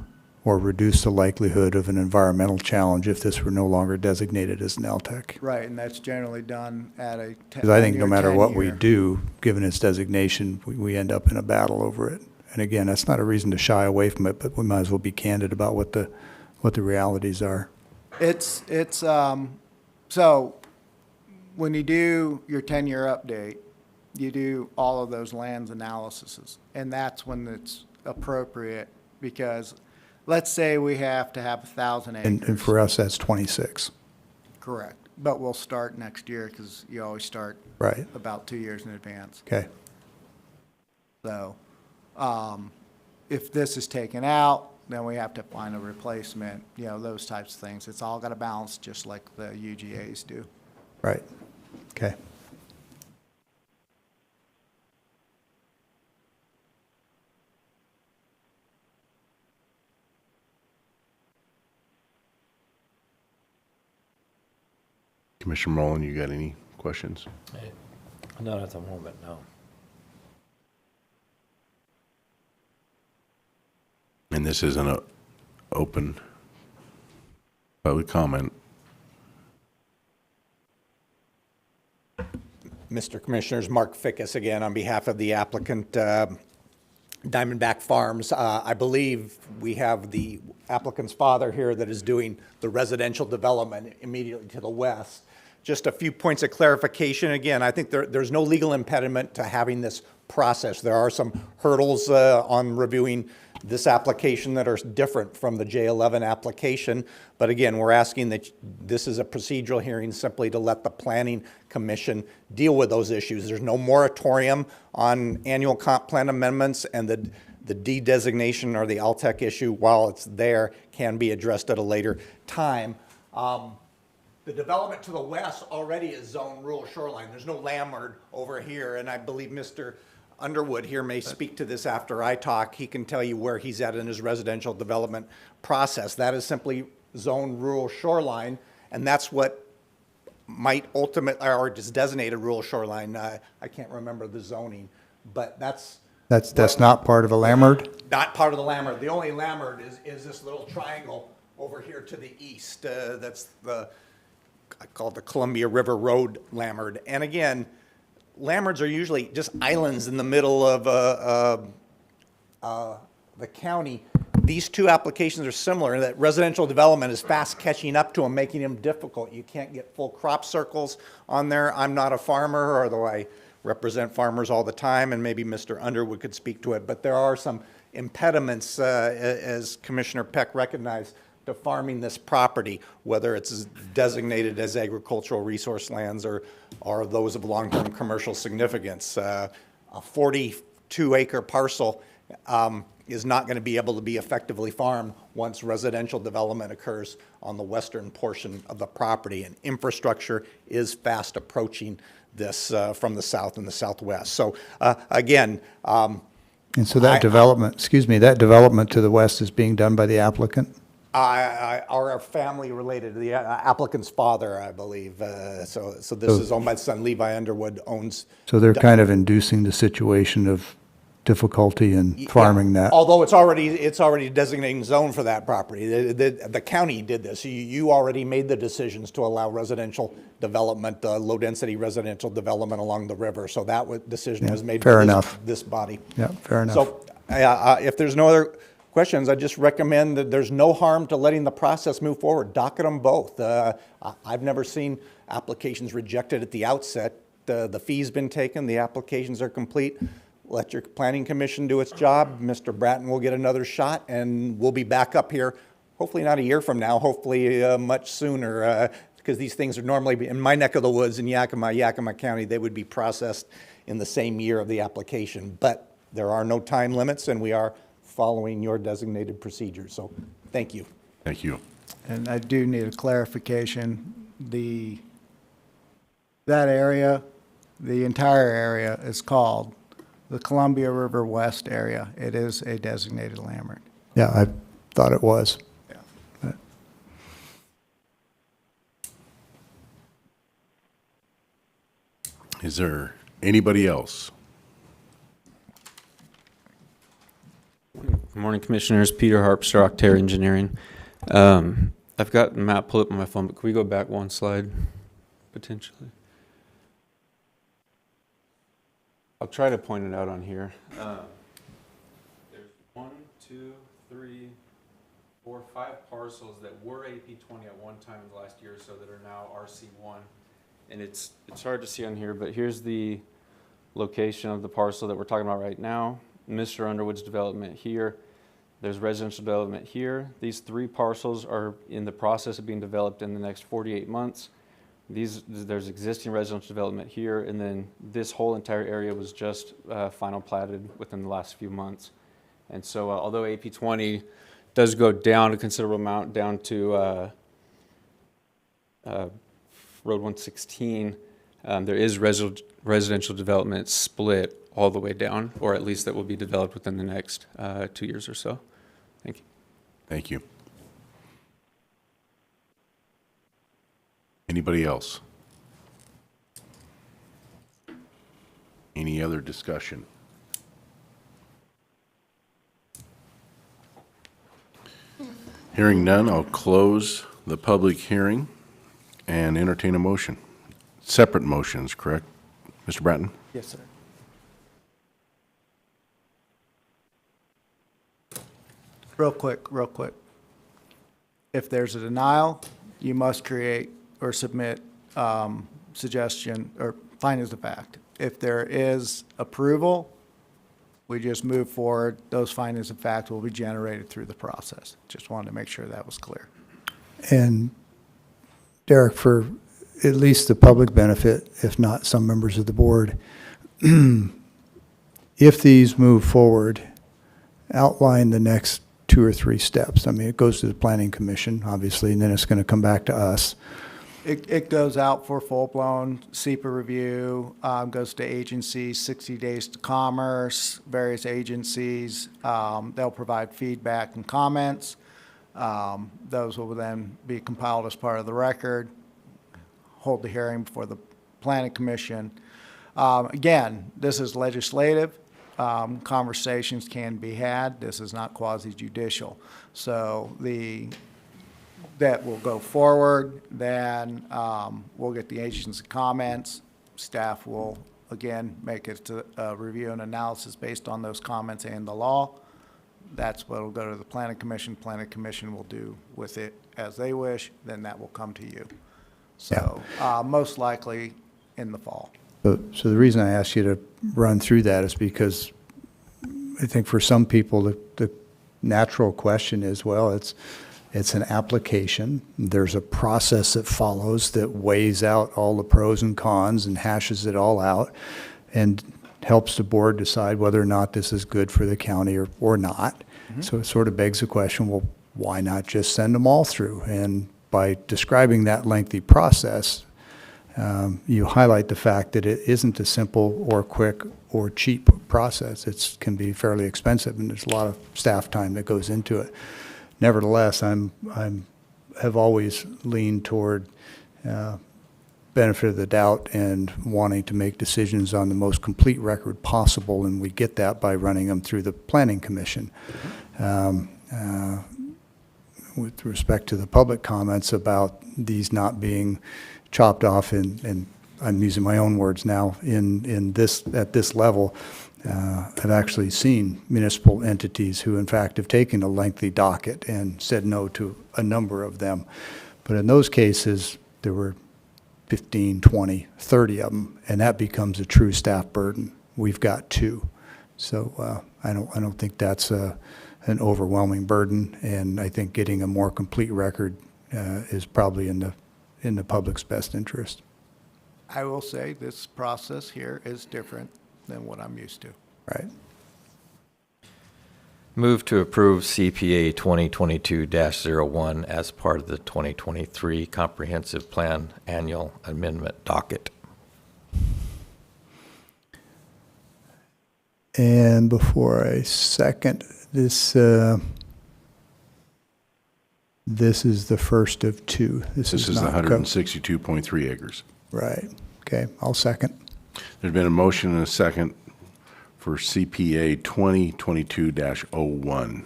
or reduce the likelihood of an environmental challenge if this were no longer designated as an LTEC. Right, and that's generally done at a 10-year. Because I think no matter what we do, given its designation, we end up in a battle over it. And again, that's not a reason to shy away from it, but we might as well be candid about what the realities are. So when you do your 10-year update, you do all of those lands analyses, and that's when it's appropriate, because let's say we have to have 1,000 acres. And for us, that's 26. Correct, but we'll start next year, because you always start Right. about 2 years in advance. Okay. So if this is taken out, then we have to find a replacement, those types of things. It's all got to balance just like the UGAs do. Right. Okay. Commissioner Mullen, you got any questions? Not at the moment, no. And this isn't an open public comment. Mr. Commissioners, Mark Fickus again on behalf of the applicant, Diamondback Farms. I believe we have the applicant's father here that is doing the residential development immediately to the west. Just a few points of clarification. Again, I think there's no legal impediment to having this process. There are some hurdles on reviewing this application that are different from the J11 application. But again, we're asking that this is a procedural hearing simply to let the Planning Commission deal with those issues. There's no moratorium on annual comp plan amendments, and the de-designation or the LTEC issue, while it's there, can be addressed at a later time. The development to the west already is zone rural shoreline. There's no Lammerd over here, and I believe Mr. Underwood here may speak to this after I talk. He can tell you where he's at in his residential development process. That is simply zone rural shoreline, and that's what might ultimately, or is designated rural shoreline. I can't remember the zoning, but that's not part of a Lammerd? not part of the Lammerd. The only Lammerd is this little triangle over here to the east. That's I call it the Columbia River Road Lammerd. And again, Lammerds are usually just islands in the middle of the county. These two applications are similar in that residential development is fast catching up to them, making them difficult. You can't get full crop circles on there. I'm not a farmer, although I represent farmers all the time, and maybe Mr. Underwood could speak to it. But there are some impediments, as Commissioner Peck recognized, to farming this property, whether it's designated as agricultural resource lands or those of long-term commercial significance. A 42-acre parcel is not going to be able to be effectively farmed once residential development occurs on the western portion of the property. And infrastructure is fast approaching this from the south and the southwest. So again, And so that development, excuse me, that development to the west is being done by the applicant? our family related to the applicant's father, I believe. So this is owned by the son. Levi Underwood owns. So they're kind of inducing the situation of difficulty in farming that? Although it's already designating zone for that property. The county did this. You already made the decisions to allow residential development, low-density residential development along the river. So that decision was made fair by enough. this body. Yeah, fair enough. So if there's no other questions, I just recommend that there's no harm to letting the process move forward. Docket them both. I've never seen applications rejected at the outset. The fee's been taken, the applications are complete. Let your planning commission do its job. Mr. Bratton will get another shot, and we'll be back up here, hopefully not a year from now, hopefully much sooner, because these things are normally, in my neck of the woods in Yakima County, they would be processed in the same year of the application. But there are no time limits, and we are following your designated procedures. So thank you. Thank you. And I do need a clarification. That area, the entire area is called the Columbia River West area. It is a designated landmark. Yeah, I thought it was. Yeah. Is there anybody else? Good morning, Commissioners. Peter Harpster, Octare Engineering. I've got the map pulled up on my phone, but can we go back one slide, potentially? I'll try to point it out on here. There's 1, 2, 3, 4, 5 parcels that were AP20 at one time in the last year or so that are now RC1. And it's hard to see on here, but here's the location of the parcel that we're talking about right now. Mr. Underwood's development here. There's residential development here. These 3 parcels are in the process of being developed in the next 48 months. There's existing residential development here, and then this whole entire area was just final platted within the last few months. And so although AP20 does go down a considerable amount, down to Road 116, there is residential development split all the way down, or at least that will be developed within the next 2 years or so. Thank you. Thank you. Anybody else? Any other discussion? Hearing none, I'll close the public hearing and entertain a motion. Separate motions, correct? Mr. Bratton? Yes, sir. Real quick. If there's a denial, you must create or submit suggestion or findings of fact. If there is approval, we just move forward. Those findings of fact will be generated through the process. Just wanted to make sure that was clear. And Derek, for at least the public benefit, if not some members of the board, if these move forward, outline the next 2 or 3 steps. I mean, it goes to the Planning Commission, obviously, and then it's going to come back to us. It goes out for full-blown SEPA review, goes to agencies, 60 days to Commerce, various agencies. They'll provide feedback and comments. Those will then be compiled as part of the record, hold the hearing before the Planning Commission. Again, this is legislative. Conversations can be had. This is not quasi-judicial. So that will go forward, then we'll get the agency's comments. Staff will, again, make it a review and analysis based on those comments and the law. That's what will go to the Planning Commission. Planning Commission will do with it as they wish, then that will come to you. So most likely in the fall. So the reason I asked you to run through that is because I think for some people, the natural question is, well, it's an application. There's a process that follows that weighs out all the pros and cons and hashes it all out. And helps the board decide whether or not this is good for the county or not. So it sort of begs the question, well, why not just send them all through? And by describing that lengthy process, you highlight the fact that it isn't a simple or quick or cheap process. It can be fairly expensive, and there's a lot of staff time that goes into it. Nevertheless, have always leaned toward benefit of the doubt and wanting to make decisions on the most complete record possible, and we get that by running them through the Planning Commission. With respect to the public comments about these not being chopped off and I'm using my own words now, at this level, I've actually seen municipal entities who in fact have taken a lengthy docket and said no to a number of them. But in those cases, there were 15, 20, 30 of them, and that becomes a true staff burden. We've got 2. So I don't think that's an overwhelming burden, and I think getting a more complete record is probably in the public's best interest. I will say this process here is different than what I'm used to. Right. Move to approve CPA 2022-01 as part of the 2023 Comprehensive Plan Annual Amendment Docket. And before I second this, this is the first of 2. This is the not 162.3 acres. Right. Okay, I'll second. There's been a motion and a second for CPA 2022-01.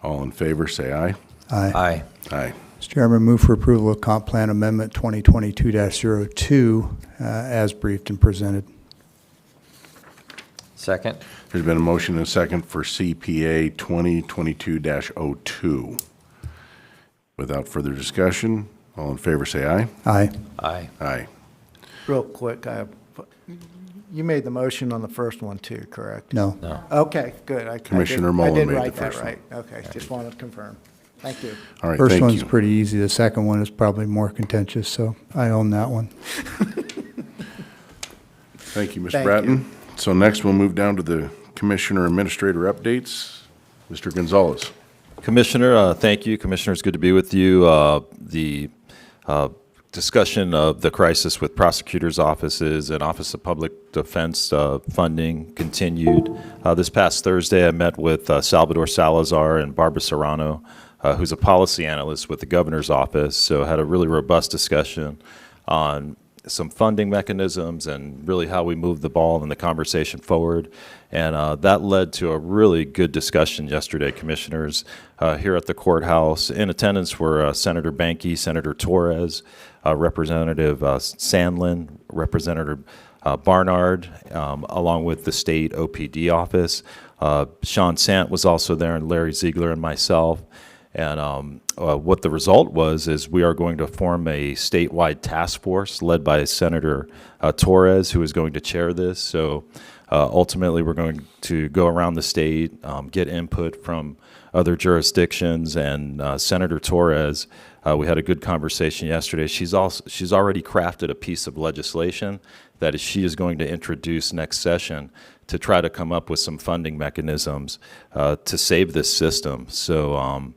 All in favor, say aye. Aye. Aye. Aye. Mr. Chairman, move for approval of Comp Plan Amendment 2022-02 as briefed and presented. Second. There's been a motion and a second for CPA 2022-02. Without further discussion, all in favor say aye. Aye. Aye. Aye. Real quick, you made the motion on the first one too, correct? No. No. Okay, good. Commissioner Mullen I did made the write that first one. right. Okay, just wanted to confirm. Thank you. All right, First thank one's you. pretty easy. The second one is probably more contentious, so I own that one. Thank you, Ms. Thank Bratton. you. So next we'll move down to the Commissioner Administrator updates. Mr. Gonzalez. Commissioner, thank you. Commissioner, it's good to be with you. The discussion of the crisis with prosecutors' offices and Office of Public Defense funding continued. This past Thursday, I met with Salvador Salazar and Barbara Serrano, who's a policy analyst with the governor's office. So had a really robust discussion on some funding mechanisms and really how we move the ball and the conversation forward. And that led to a really good discussion yesterday, commissioners, here at the courthouse. In attendance were Senator Banky, Senator Torres, Representative Sandlin, Representative Barnard, along with the state OPD office. Sean Sant was also there, and Larry Ziegler and myself. And what the result was is we are going to form a statewide task force led by Senator Torres, who is going to chair this. So ultimately, we're going to go around the state, get input from other jurisdictions, and Senator Torres, we had a good conversation yesterday. She's already crafted a piece of legislation that she is going to introduce next session to try to come up with some funding mechanisms to save this system. So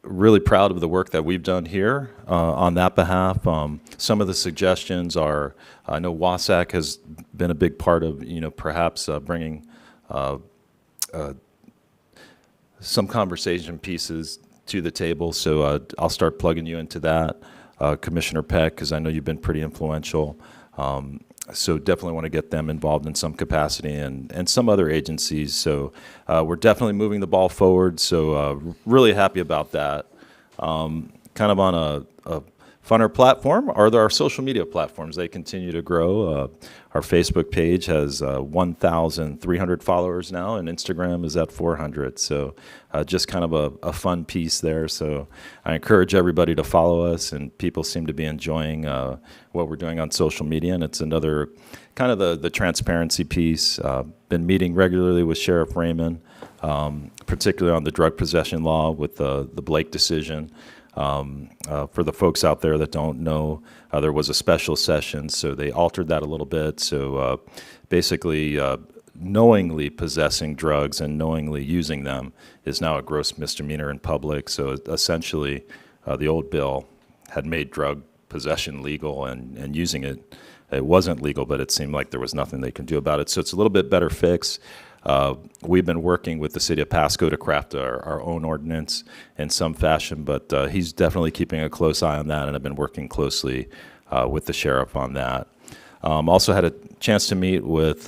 really proud of the work that we've done here on that behalf. Some of the suggestions are, I know WASAC has been a big part of, perhaps bringing some conversation pieces to the table. So I'll start plugging you into that, Commissioner Peck, because I know you've been pretty influential. So definitely want to get them involved in some capacity and some other agencies. So we're definitely moving the ball forward. So really happy about that. Kind of on a funner platform are our social media platforms. They continue to grow. Our Facebook page has 1,300 followers now, and Instagram is at 400. So just kind of a fun piece there. So I encourage everybody to follow us, and people seem to be enjoying what we're doing on social media. And it's another kind of the transparency piece. Been meeting regularly with Sheriff Raymond, particularly on the drug possession law with the Blake decision. For the folks out there that don't know, there was a special session, so they altered that a little bit. So basically, knowingly possessing drugs and knowingly using them is now a gross misdemeanor in public. So essentially, the old bill had made drug possession legal, and using it wasn't legal, but it seemed like there was nothing they can do about it. So it's a little bit better fix. We've been working with the city of Pasco to craft our own ordinance in some fashion, but he's definitely keeping a close eye on that, and I've been working closely with the sheriff on that. Also had a chance to meet with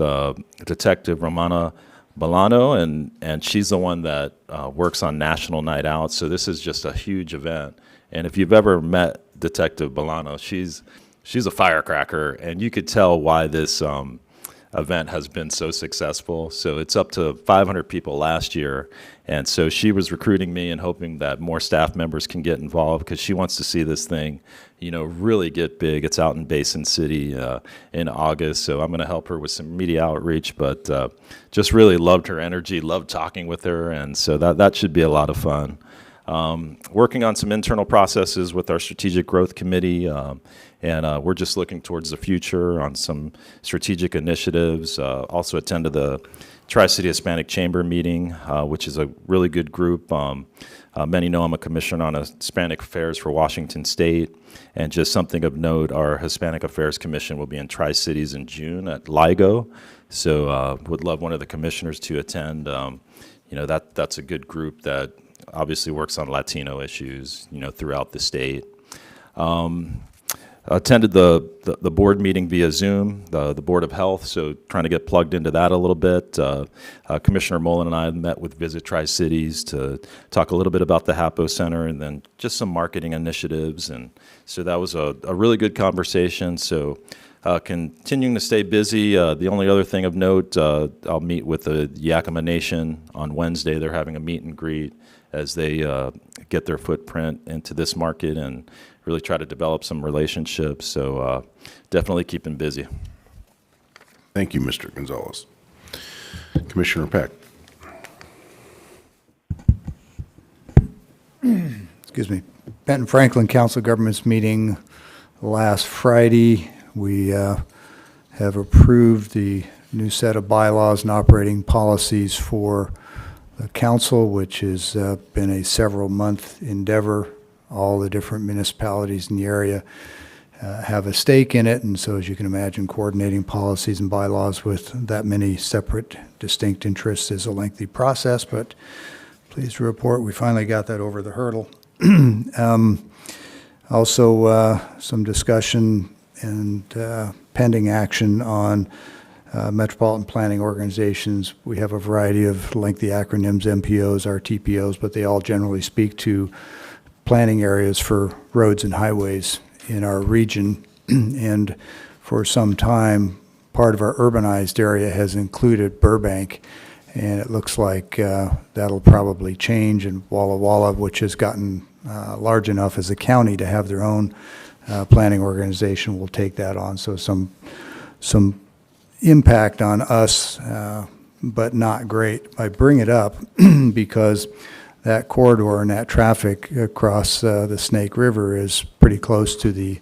Detective Romana Bolano, and she's the one that works on National Night Out, so this is just a huge event. And if you've ever met Detective Bolano, she's a firecracker, and you could tell why this event has been so successful. So it's up to 500 people last year, and so she was recruiting me and hoping that more staff members can get involved because she wants to see this thing, really get big. It's out in Basin City in August, so I'm going to help her with some media outreach, but just really loved her energy, loved talking with her, and so that should be a lot of fun. Working on some internal processes with our Strategic Growth Committee, and we're just looking towards the future on some strategic initiatives. Also attended the Tri-City Hispanic Chamber meeting, which is a really good group. Many know I'm a commissioner on Hispanic Affairs for Washington State, and just something of note, our Hispanic Affairs Commission will be in Tri-Cities in June at LIGO, so would love one of the commissioners to attend. That's a good group that obviously works on Latino issues, throughout the state. Attended the board meeting via Zoom, the Board of Health, so trying to get plugged into that a little bit. Commissioner Mullen and I met with Visit Tri-Cities to talk a little bit about the HAPO Center and then just some marketing initiatives. And so that was a really good conversation. So continuing to stay busy. The only other thing of note, I'll meet with the Yakima Nation on Wednesday. They're having a meet and greet as they get their footprint into this market and really try to develop some relationships. So definitely keeping busy. Thank you, Mr. Gonzalez. Commissioner Peck. Excuse me. Benton Franklin Council of Governments meeting last Friday. We have approved the new set of bylaws and operating policies for the council, which has been a several-month endeavor. All the different municipalities in the area have a stake in it, and so as you can imagine, coordinating policies and bylaws with that many separate, distinct interests is a lengthy process, but pleased to report we finally got that over the hurdle. Also, some discussion and pending action on metropolitan planning organizations. We have a variety of lengthy acronyms, MPOs, RTPOs, but they all generally speak to planning areas for roads and highways in our region. And for some time, part of our urbanized area has included Burbank, and it looks like that'll probably change, and Walla Walla, which has gotten large enough as a county to have their own planning organization, will take that on. So some impact on us, but not great. I bring it up because that corridor and that traffic across the Snake River is pretty close to the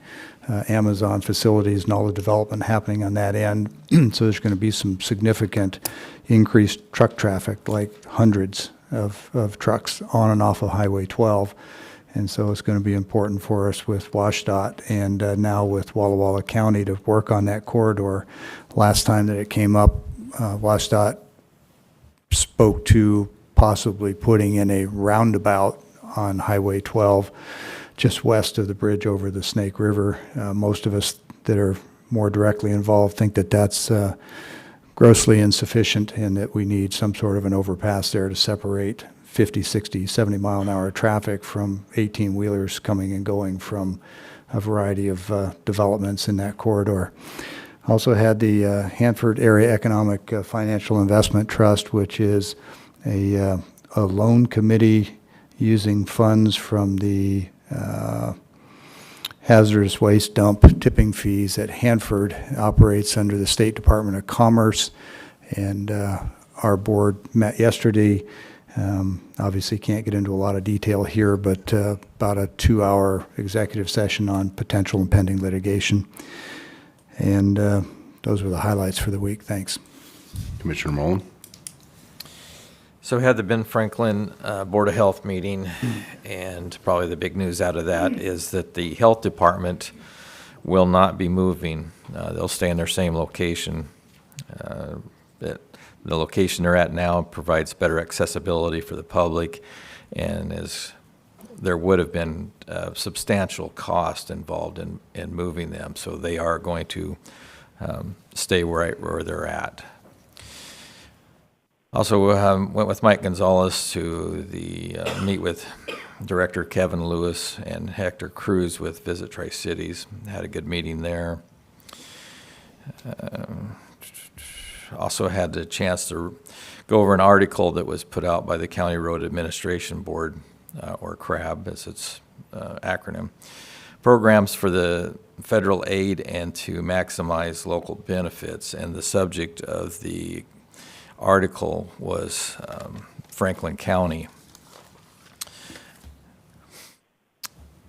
Amazon facilities and all the development happening on that end. So there's going to be some significant increased truck traffic, like hundreds of trucks on and off of Highway 12. And so it's going to be important for us with WashDOT and now with Walla Walla County to work on that corridor. Last time that it came up, WashDOT spoke to possibly putting in a roundabout on Highway 12 just west of the bridge over the Snake River. Most of us that are more directly involved think that that's grossly insufficient and that we need some sort of an overpass there to separate 50, 60, 70 mile an hour traffic from 18-wheelers coming and going from a variety of developments in that corridor. Also had the Hanford Area Economic Financial Investment Trust, which is a loan committee using funds from the hazardous waste dump tipping fees at Hanford. Operates under the State Department of Commerce, and our board met yesterday Obviously, can't get into a lot of detail here, but about a 2-hour executive session on potential impending litigation. And those were the highlights for the week. Thanks. Commissioner Mullen? So we had the Ben Franklin Board of Health meeting, and probably the big news out of that is that the Health Department will not be moving. They'll stay in their same location. The location they're at now provides better accessibility for the public, and there would have been substantial cost involved in moving them, so they are going to stay right where they're at. Also went with Mike Gonzalez to meet with Director Kevin Lewis and Hector Cruz with Visit Tri-Cities. Had a good meeting there. Also had the chance to go over an article that was put out by the County Road Administration Board, or CRAB as its acronym. Programs for the federal aid and to maximize local benefits. And the subject of the article was Franklin County.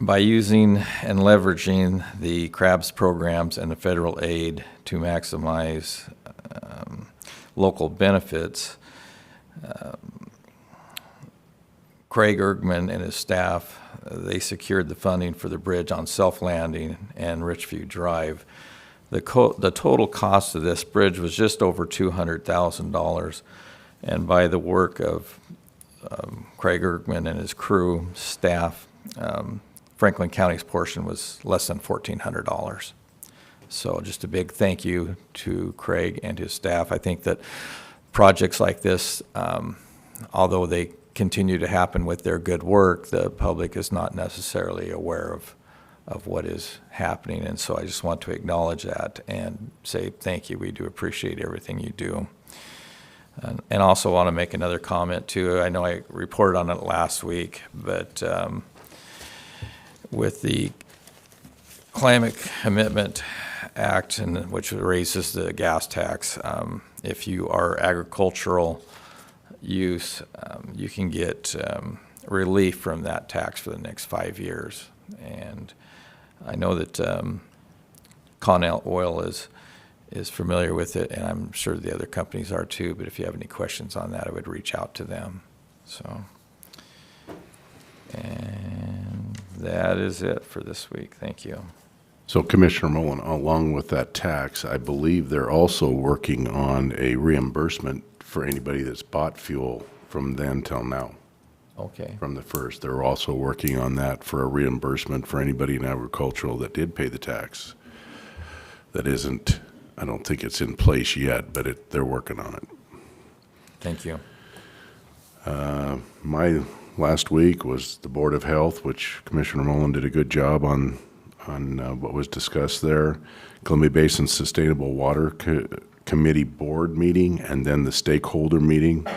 By using and leveraging the CRAB's programs and the federal aid to maximize local benefits, Craig Ergman and his staff, they secured the funding for the bridge on Self Landing and Richview Drive. The total cost of this bridge was just over $200,000, and by the work of Craig Ergman and his crew, staff, Franklin County's portion was less than $1,400. So just a big thank you to Craig and his staff. I think that projects like this, although they continue to happen with their good work, the public is not necessarily aware of what is happening. And so I just want to acknowledge that and say thank you. We do appreciate everything you do. And also want to make another comment too. I know I reported on it last week, but with the Climate Commitment Act, which raises the gas tax, if you are agricultural use, you can get relief from that tax for the next 5 years. And I know that Connell Oil is familiar with it, and I'm sure the other companies are too, but if you have any questions on that, I would reach out to them. So, and that is it for this week. Thank you. So Commissioner Mullen, along with that tax, I believe they're also working on a reimbursement for anybody that's bought fuel from then till now. Okay. From the first. They're also working on that for a reimbursement for anybody in agricultural that did pay the tax. That isn't, I don't think it's in place yet, but they're working on it. Thank you. My last week was the Board of Health, which Commissioner Mullen did a good job on what was discussed there. Columbia Basin Sustainable Water Committee Board meeting, and then the stakeholder meeting.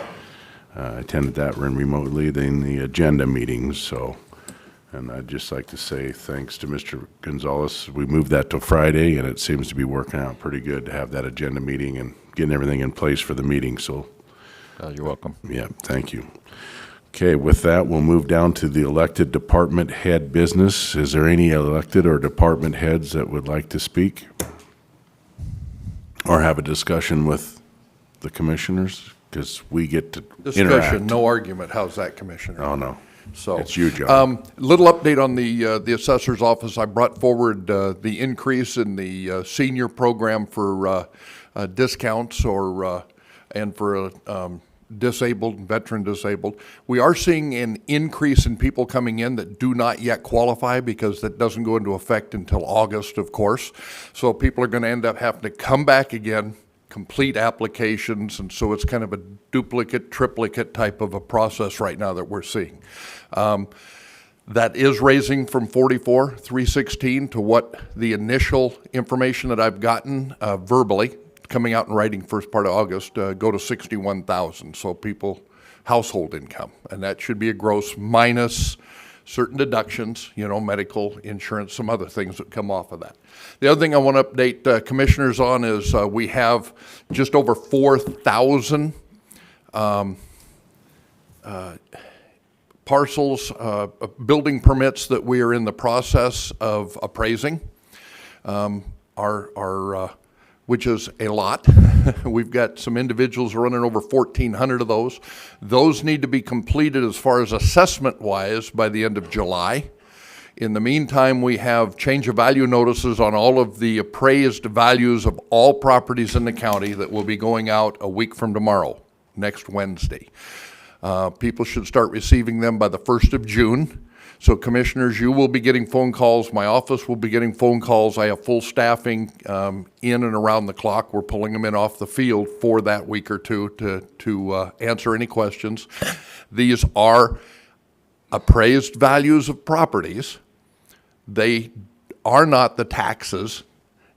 I attended that remotely, then the agenda meetings. So, and I'd just like to say thanks to Mr. Gonzalez. We moved that to Friday, and it seems to be working out pretty good to have that agenda meeting and getting everything in place for the meeting. So, You're welcome. yeah, thank you. Okay, with that, we'll move down to the elected department head business. Is there any elected or department heads that would like to speak or have a discussion with the commissioners? Because we get to interact. Discussion, no argument. How's that, Commissioner? Oh, no. So it's you, John. Little update on the assessor's office. I brought forward the increase in the senior program for discounts and for disabled, veteran disabled. We are seeing an increase in people coming in that do not yet qualify because that doesn't go into effect until August, of course. So people are going to end up having to come back again, complete applications, and so it's kind of a duplicate, triplicate type of a process right now that we're seeing. That is raising from 44,316 to what the initial information that I've gotten verbally, coming out in writing first part of August, go to 61,000. So household income, and that should be a gross minus certain deductions, medical insurance, some other things that come off of that. The other thing I want to update commissioners on is we have just over 4,000 parcels, building permits that we are in the process of appraising, which is a lot. We've got some individuals running over 1,400 of those. Those need to be completed as far as assessment-wise by the end of July. In the meantime, we have change of value notices on all of the appraised values of all properties in the county that will be going out a week from tomorrow, next Wednesday. People should start receiving them by the 1st of June. So commissioners, you will be getting phone calls. My office will be getting phone calls. I have full staffing in and around the clock. We're pulling them in off the field for that week or two to answer any questions. These are appraised values of properties. They are not the taxes.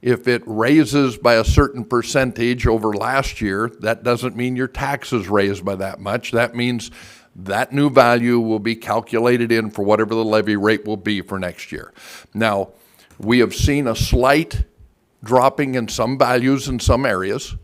If it raises by a certain percentage over last year, that doesn't mean your taxes raised by that much. That means that new value will be calculated in for whatever the levy rate will be for next year. Now, we have seen a slight dropping in some values in some areas,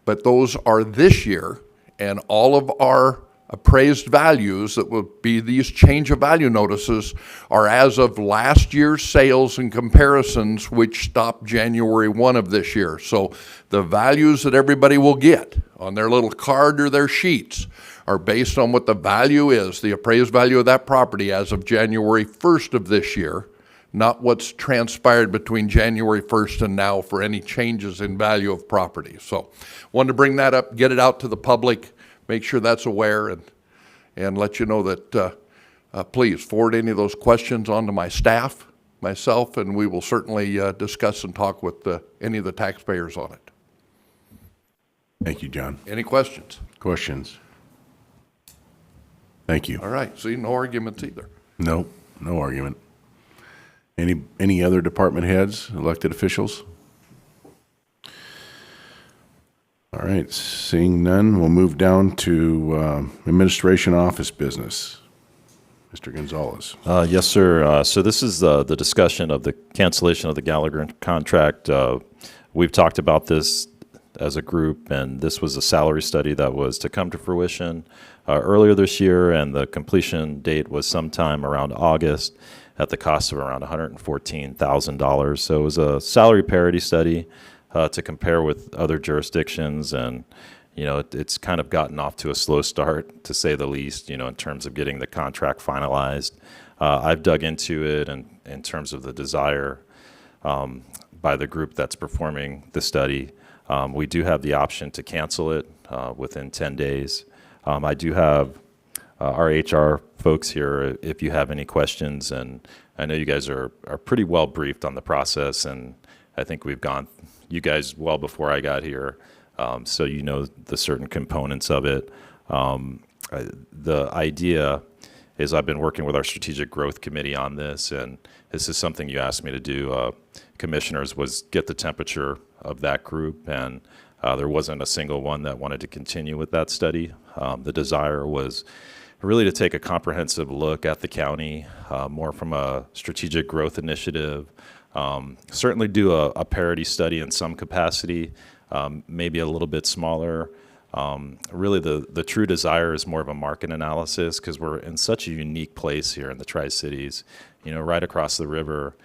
but those are this year, and all of our appraised values that will be these change of value notices are as of last year's sales and comparisons, which stopped January 1 of this year. So the values that everybody will get on their little card or their sheets are based on what the value is, the appraised value of that property as of January 1st of this year, not what's transpired between January 1st and now for any changes in value of property. So wanted to bring that up, get it out to the public, make sure that's aware, and let you know that please forward any of those questions on to my staff, myself, and we will certainly discuss and talk with any of the taxpayers on it. Thank you, John. Any questions? Questions? Thank you. All right, see, no arguments either. No, no argument. Any other department heads, elected officials? All right, seeing none, we'll move down to administration office business. Mr. Gonzalez. Yes, sir. So this is the discussion of the cancellation of the Gallagher contract. We've talked about this as a group, and this was a salary study that was to come to fruition earlier this year, and the completion date was sometime around August at the cost of around $114,000. So it was a salary parity study to compare with other jurisdictions, and it's kind of gotten off to a slow start, to say the least, in terms of getting the contract finalized. I've dug into it and in terms of the desire by the group that's performing the study. We do have the option to cancel it within 10 days. I do have our HR folks here if you have any questions, and I know you guys are pretty well briefed on the process, and I think we've gone you guys well before I got here, so you know the certain components of it. The idea is I've been working with our strategic growth committee on this, and this is something you asked me to do, commissioners, was get the temperature of that group, and there wasn't a single one that wanted to continue with that study. The desire was really to take a comprehensive look at the county, more from a strategic growth initiative, certainly do a parity study in some capacity, maybe a little bit smaller. Really the true desire is more of a market analysis, because we're in such a unique place here in the Tri-Cities, right across the river,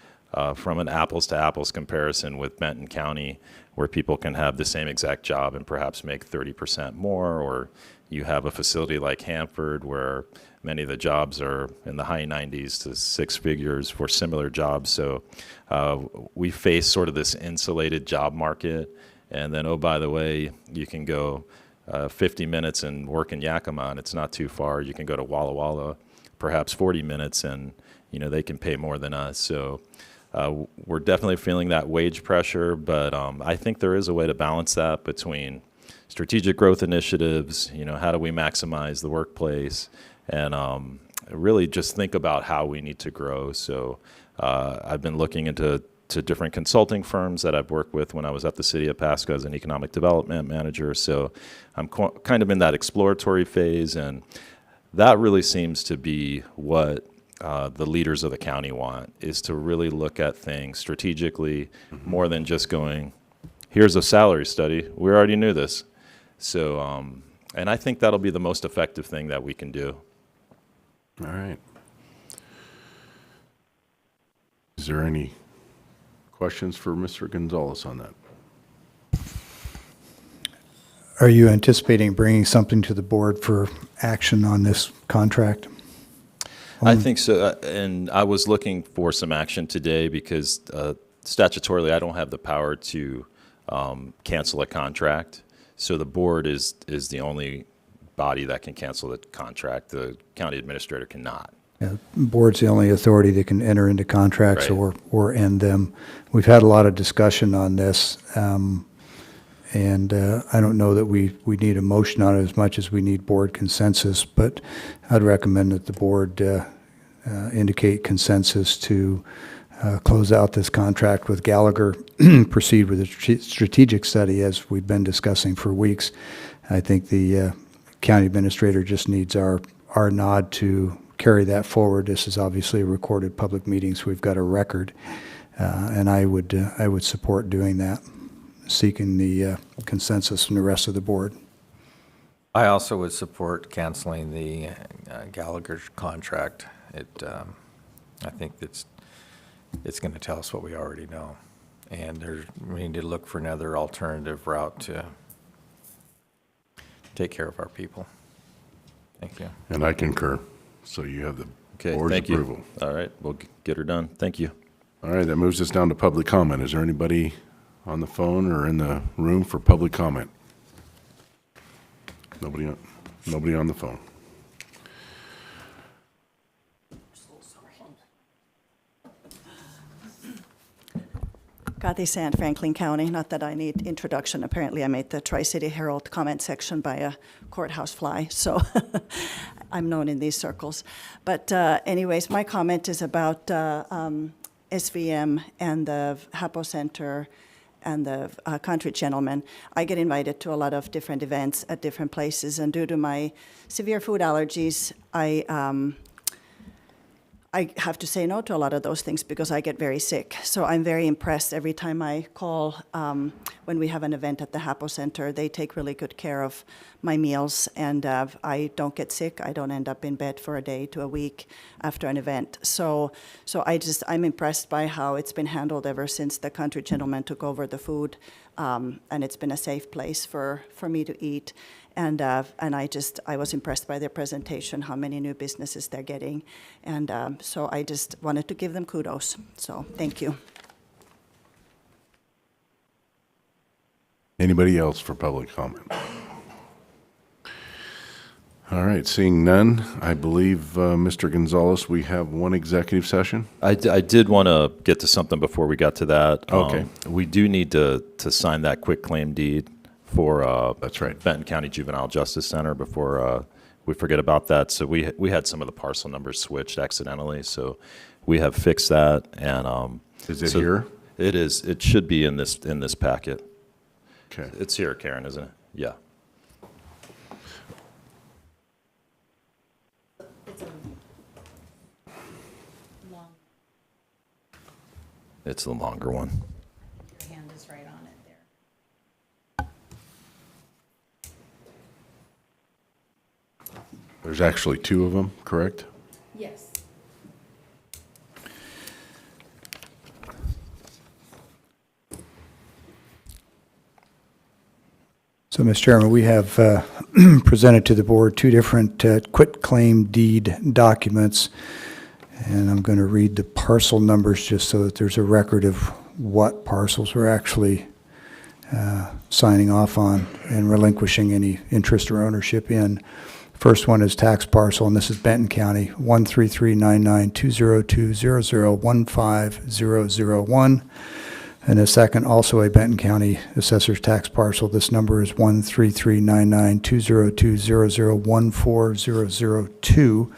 from an apples to apples comparison with Benton County, where people can have the same exact job and perhaps make 30% more, or you have a facility like Hanford where many of the jobs are in the high 90s to six figures for similar jobs. So we face sort of this insulated job market. And then, oh, by the way, you can go 50 minutes and work in Yakima, and it's not too far. You can go to Walla Walla, perhaps 40 minutes, and they can pay more than us. So we're definitely feeling that wage pressure, but I think there is a way to balance that between strategic growth initiatives, how do we maximize the workplace, and really just think about how we need to grow. So I've been looking into different consulting firms that I've worked with when I was at the city of Pasco as an economic development manager. So I'm kind of in that exploratory phase, and that really seems to be what the leaders of the county want, is to really look at things strategically, more than just going, here's a salary study. We already knew this. So And I think that'll be the most effective thing that we can do. All right. Is there any questions for Mr. Gonzalez on that? Are you anticipating bringing something to the board for action on this contract? I think so, and I was looking for some action today because statutorily I don't have the power to cancel a contract. So the board is the only body that can cancel the contract. The county administrator cannot. Yeah, board's the only authority that can enter into contracts Right. or end them. We've had a lot of discussion on this, and I don't know that we need a motion on it as much as we need board consensus, but I'd recommend that the board indicate consensus to close out this contract with Gallagher, proceed with a strategic study as we've been discussing for weeks. I think the county administrator just needs our nod to carry that forward. This is obviously a recorded public meeting, so we've got a record, and I would support doing that, seeking the consensus from the rest of the board. I also would support canceling the Gallagher contract. I think it's going to tell us what we already know, and we need to look for another alternative route to take care of our people. Thank you. And I concur. So you have the Okay, board's thank approval. you. All right, we'll get her done. Thank you. All right, that moves us down to public comment. Is there anybody on the phone or in the room for public comment? Nobody on the phone. Kathy Sand, Franklin County. Not that I need introduction. Apparently, I made the Tri-City Herald comment section by a courthouse fly, so I'm known in these circles. But anyways, my comment is about SVM and the HAPO Center and the Country Gentleman. I get invited to a lot of different events at different places, and due to my severe food allergies, I have to say no to a lot of those things because I get very sick. So I'm very impressed every time I call when we have an event at the HAPO Center. They take really good care of my meals, and I don't get sick. I don't end up in bed for a day to a week after an event. So I'm impressed by how it's been handled ever since the Country Gentleman took over the food, and it's been a safe place for me to eat. And I was impressed by their presentation, how many new businesses they're getting. And so I just wanted to give them kudos. So thank you. Anybody else for public comment? All right, seeing none, I believe, Mr. Gonzalez, we have one executive session. I did want to get to something before we got to that. Okay. We do need to sign that quitclaim deed for That's right. Benton County Juvenile Justice Center before we forget about that. So we had some of the parcel numbers switched accidentally, so we have fixed that. And Is it so here? It is. It should be in this packet. Okay. It's here, Karen, isn't it? Yeah. It's the longer one. Your hand is right on it there. There's actually two of them, correct? Yes. So, Mr. Chairman, we have presented to the board two different quitclaim deed documents, and I'm going to read the parcel numbers just so that there's a record of what parcels we're actually signing off on and relinquishing any interest or ownership in. First one is tax parcel, and this is Benton County, 133992020150001. And the second, also a Benton County Assessor's Tax Parcel. This number is 133992020140002.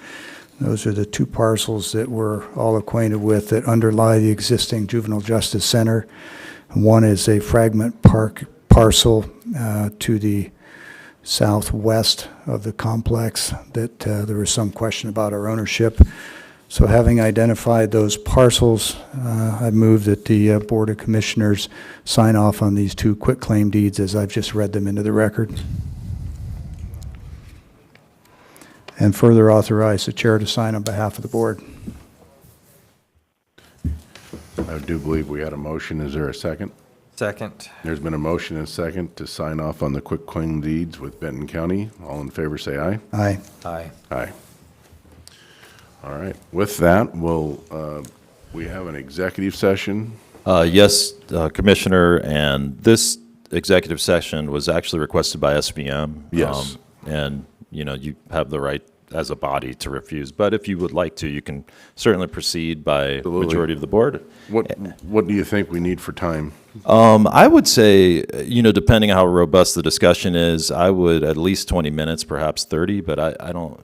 Those are the two parcels that we're all acquainted with that underlie the existing Juvenile Justice Center. One is a fragment park parcel to the southwest of the complex that there was some question about our ownership. So having identified those parcels, I move that the Board of Commissioners sign off on these two quitclaim deeds as I've just read them into the record. and further authorize the chair to sign on behalf of the board. I do believe we had a motion. Is there a second? Second. There's been a motion and a second to sign off on the quitclaim deeds with Benton County. All in favor, say aye. Aye. Aye. Aye. All right. With that, we have an executive session. Yes, Commissioner, and this executive session was actually requested by SBM. Yes. And, you have the right as a body to refuse, but if you would like to, you can certainly proceed by Absolutely. majority of the board. What do you think we need for time? I would say, depending on how robust the discussion is, I would at least 20 minutes, perhaps 30, but I don't,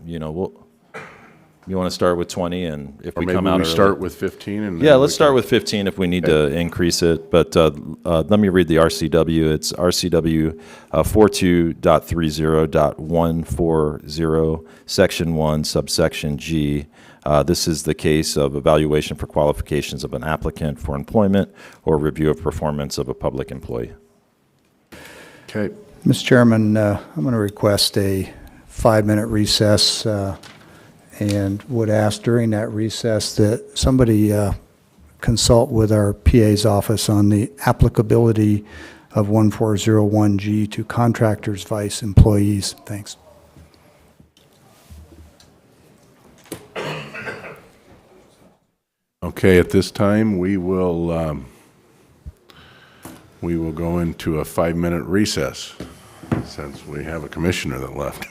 you want to start with 20, and if Or we maybe come out we early. start with 15 and then Yeah, we let's start can- with 15 if we need to increase it, but let me read the RCW. It's RCW 42.30.140, Section 1, subsection G. This is the case of evaluation for qualifications of an applicant for employment or review of performance of a public employee. Okay. Mr. Chairman, I'm going to request a 5-minute recess and would ask during that recess that somebody consult with our PA's office on the applicability of 1401G to contractors, vice employees. Thanks. Okay, at this time, we will go into a 5-minute recess since we have a commissioner that left.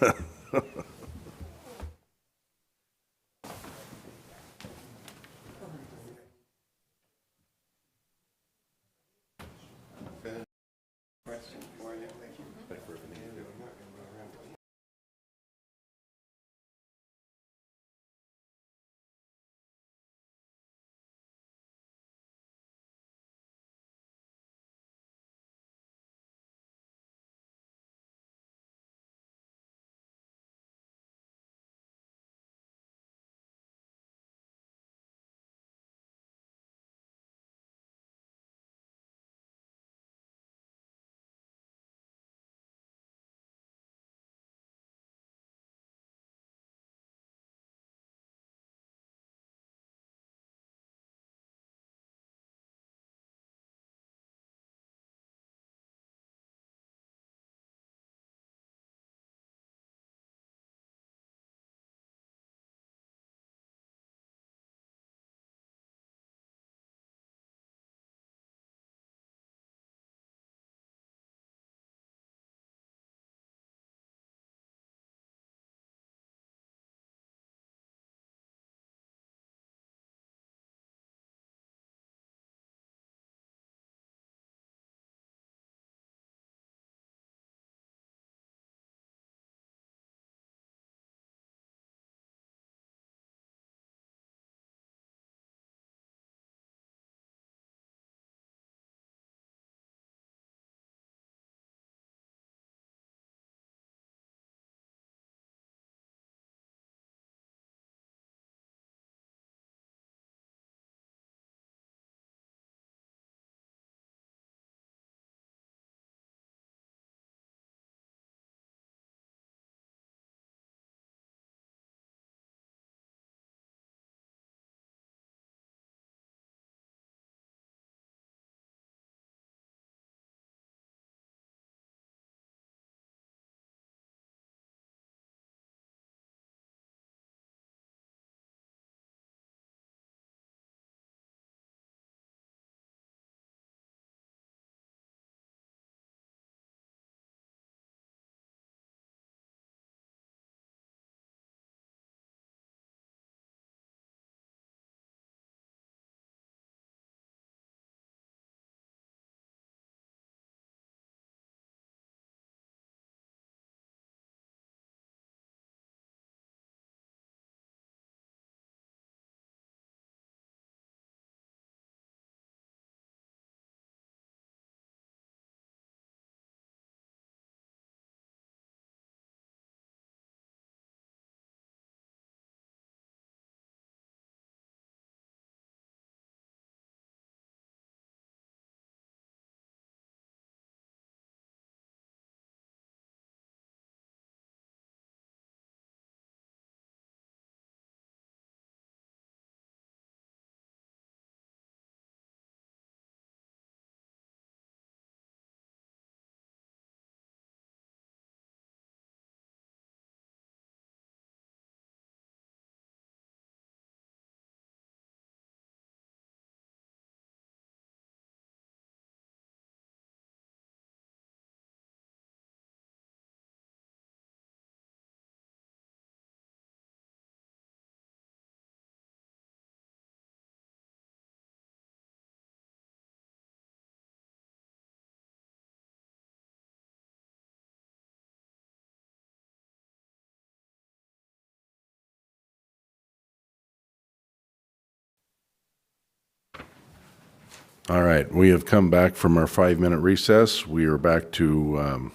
All right, we have come back from our 5-minute recess. We are back to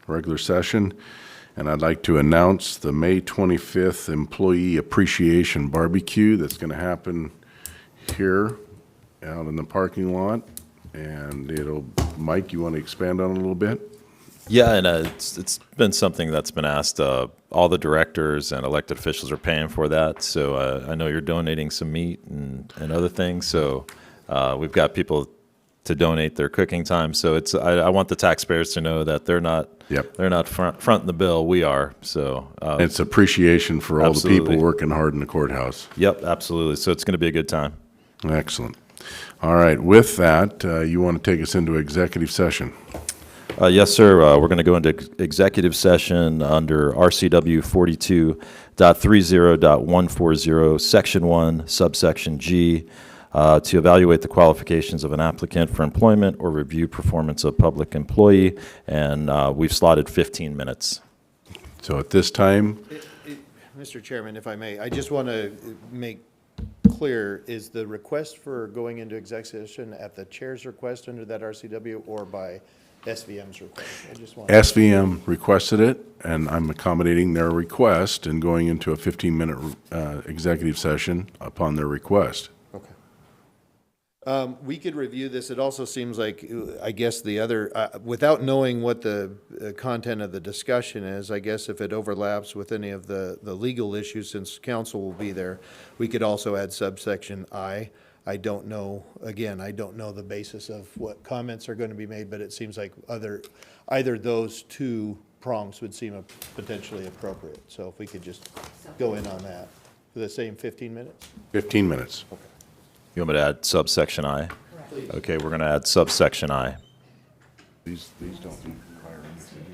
regular session, and I'd like to announce the May 25th Employee Appreciation Barbecue that's going to happen here out in the parking lot. And Mike, you want to expand on it a little bit? Yeah, and it's been something that's been asked. All the directors and elected officials are paying for that. So I know you're donating some meat and other things. So we've got people to donate their cooking time. So I want the taxpayers to know that they're not fronting the bill. We are. So It's appreciation for all absolutely. the people working hard in the courthouse. Yep, absolutely. So it's going to be a good time. Excellent. All right, with that, you want to take us into executive session? Yes, sir. We're going to go into executive session under RCW 42.30.140, Section 1, subsection G, to evaluate the qualifications of an applicant for employment or review performance of public employee, and we've slotted 15 minutes. So at this time, Mr. Chairman, if I may, I just want to make clear, is the request for going into exec session at the chair's request under that RCW or by SVM's request? I just want SVM requested it, and I'm accommodating their request and going into a 15-minute executive session upon their request. Okay. We could review this. It also seems like, I guess the other, without knowing what the content of the discussion is, I guess if it overlaps with any of the legal issues, since counsel will be there, we could also add subsection I. I don't know, again, I don't know the basis of what comments are going to be made, but it seems like either those two prongs would seem potentially appropriate. So if we could just go in on that for the same 15 minutes? 15 minutes. Okay. You want me to add subsection I? Correct. Okay, we're going to add subsection I. These don't require any signature.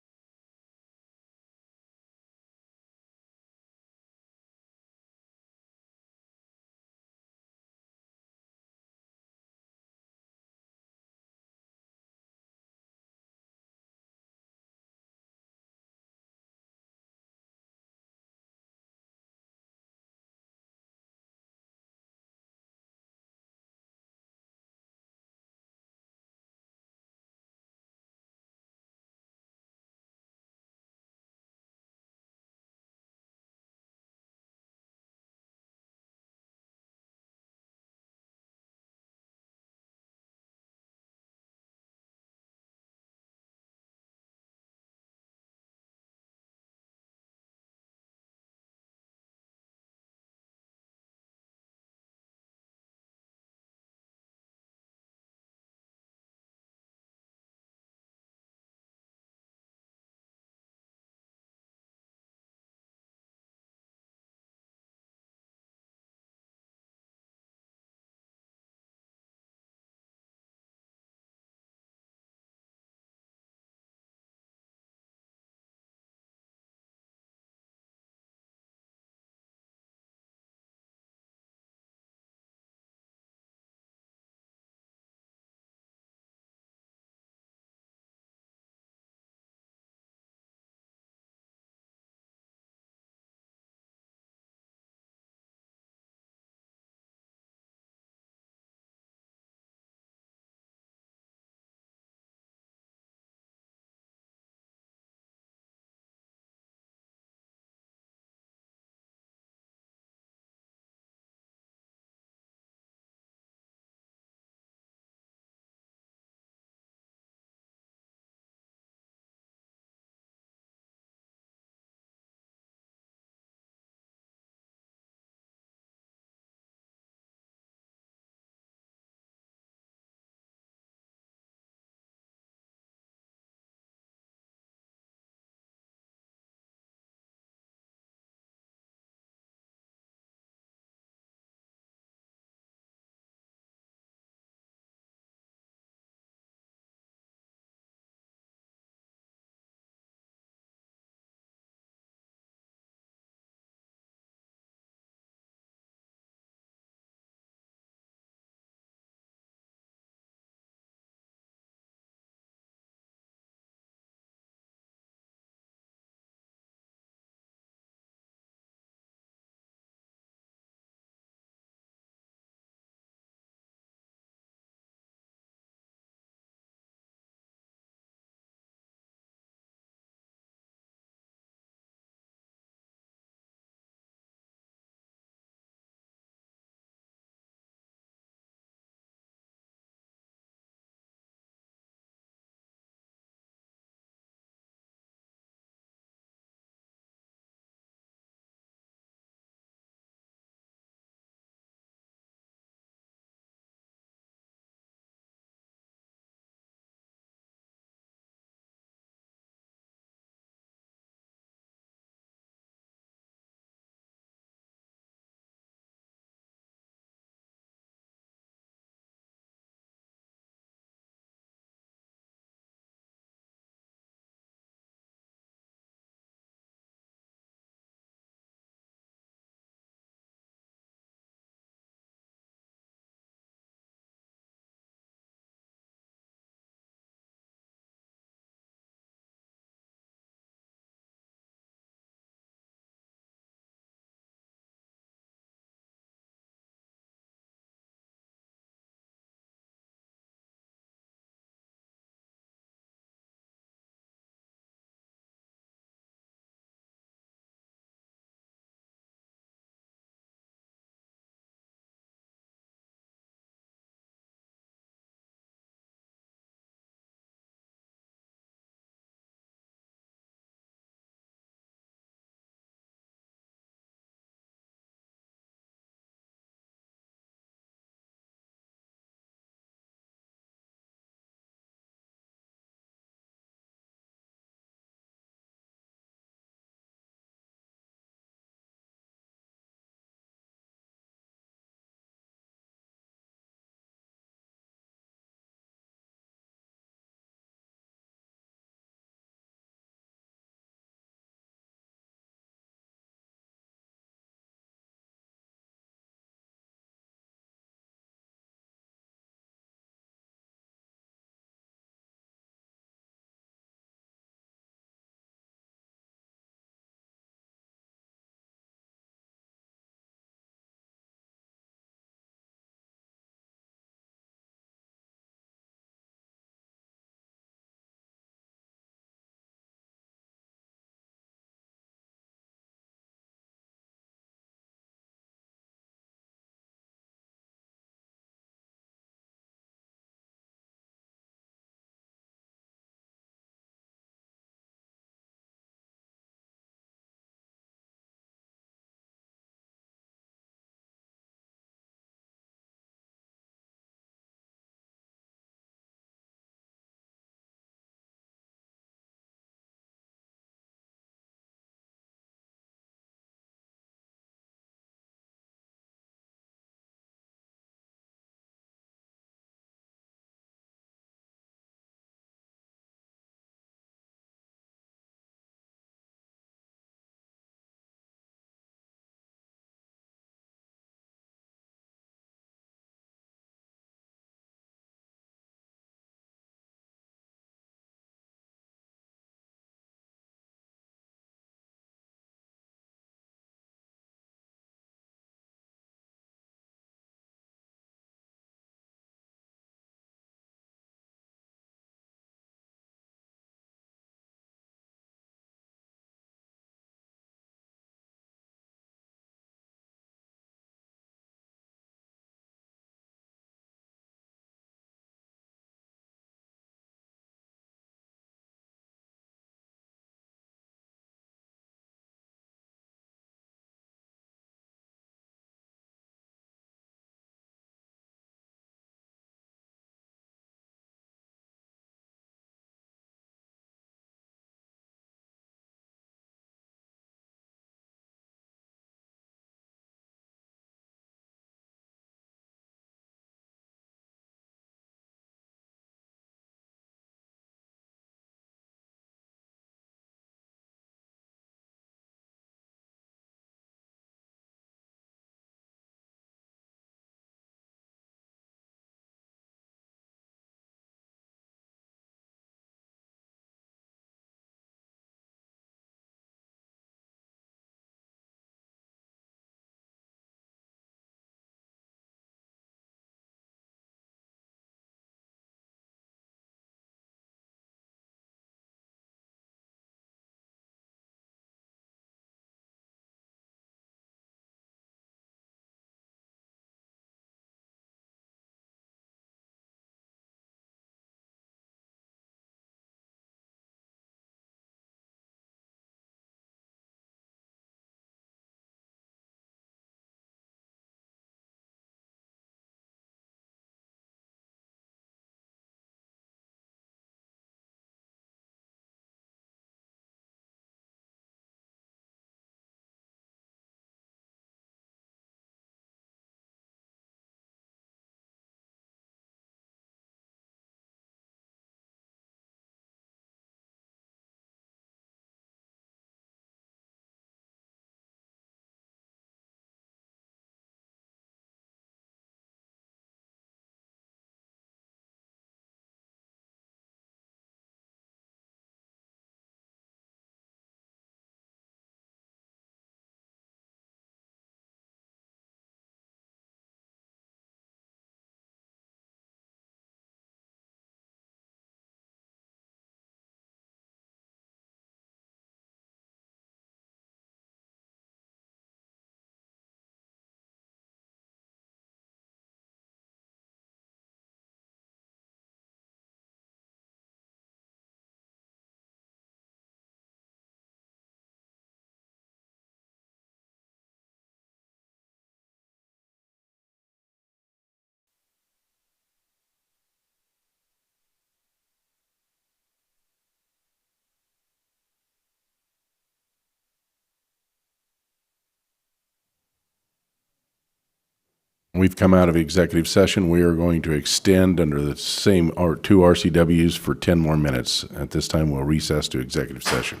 We've come out of executive session. We are going to extend under the same two RCWs for 10 more minutes. At this time, we'll recess to executive session.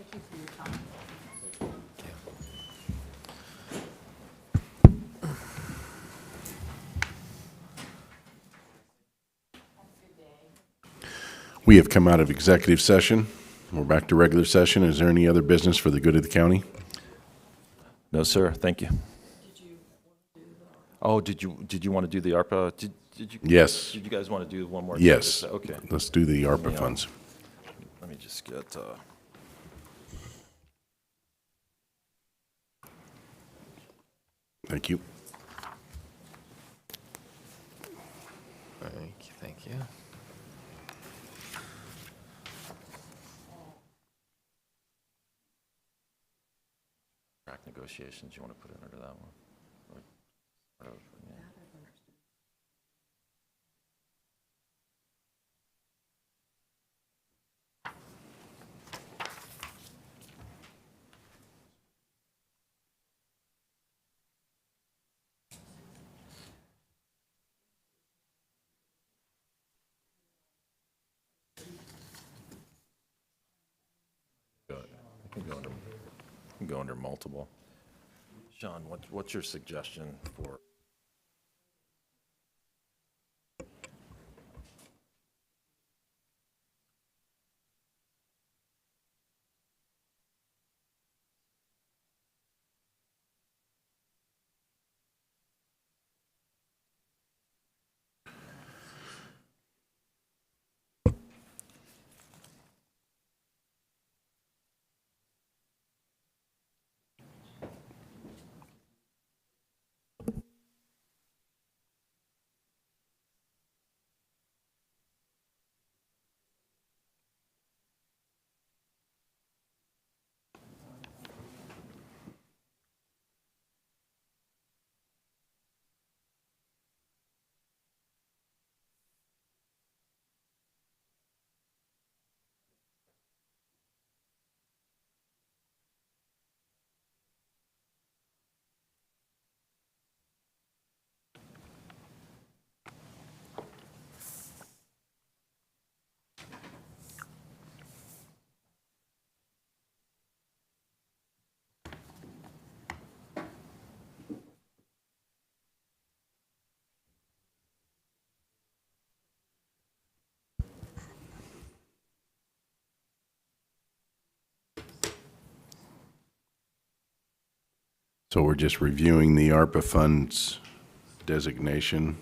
Thank you for your time. We have come out of executive session. We're back to regular session. Is there any other business for the good of the county? No, sir. Thank you. Oh, did you want to do the ARPA? Did you? Yes. Did you guys want to do one more? Yes. Okay. Let's do the ARPA funds. Let me just get. Thank you. Thank you. Track negotiations. You want to put it under that one? Go under multiple. Sean, what's your suggestion for? So we're just reviewing the ARPA funds designation.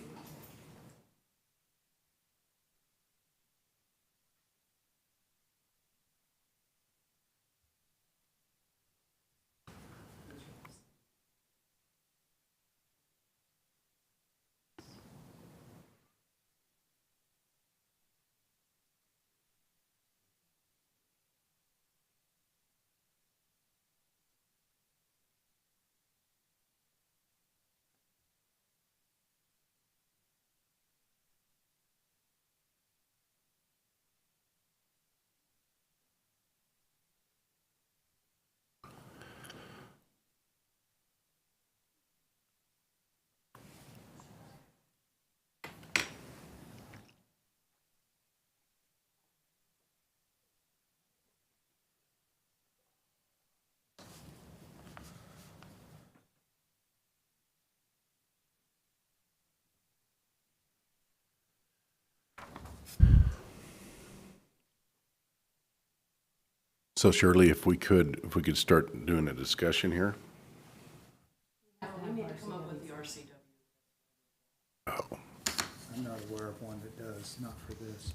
So Shirley, if we could start doing a discussion here. We need to come up with the RCW. Oh. I'm not aware of one that does, not for this.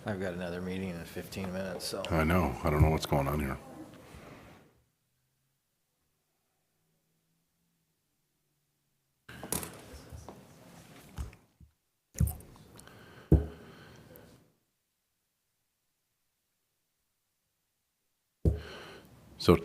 I've got another meeting in 15 minutes, so. I know. I don't know what's going on here. So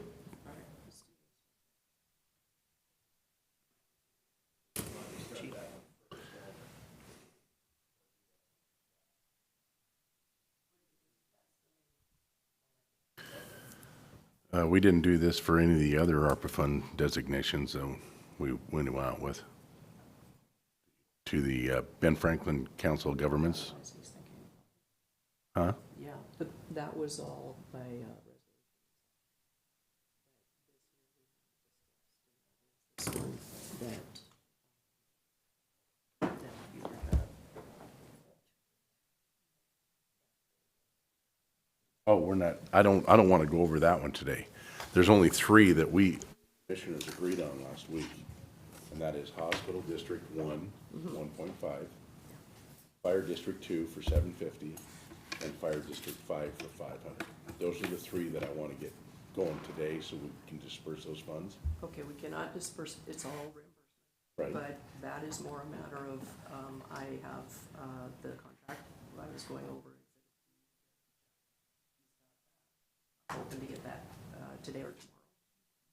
we didn't do this for any of the other ARPA fund designations that we went out with. To the Ben Franklin Council of Governments. Huh? Yeah, but that was all by, Oh, we're not, I don't want to go over that one today. There's only three that we commissioners agreed on last week. And that is Hospital District 1, 1.5, Fire District 2 for $750, and Fire District 5 for $500. Those are the three that I want to get going today so we can disperse those funds. okay, we cannot disperse, it's all reimbursement. Right. But that is more a matter of, I have the contract I was going over. I'm hoping to get that today or tomorrow.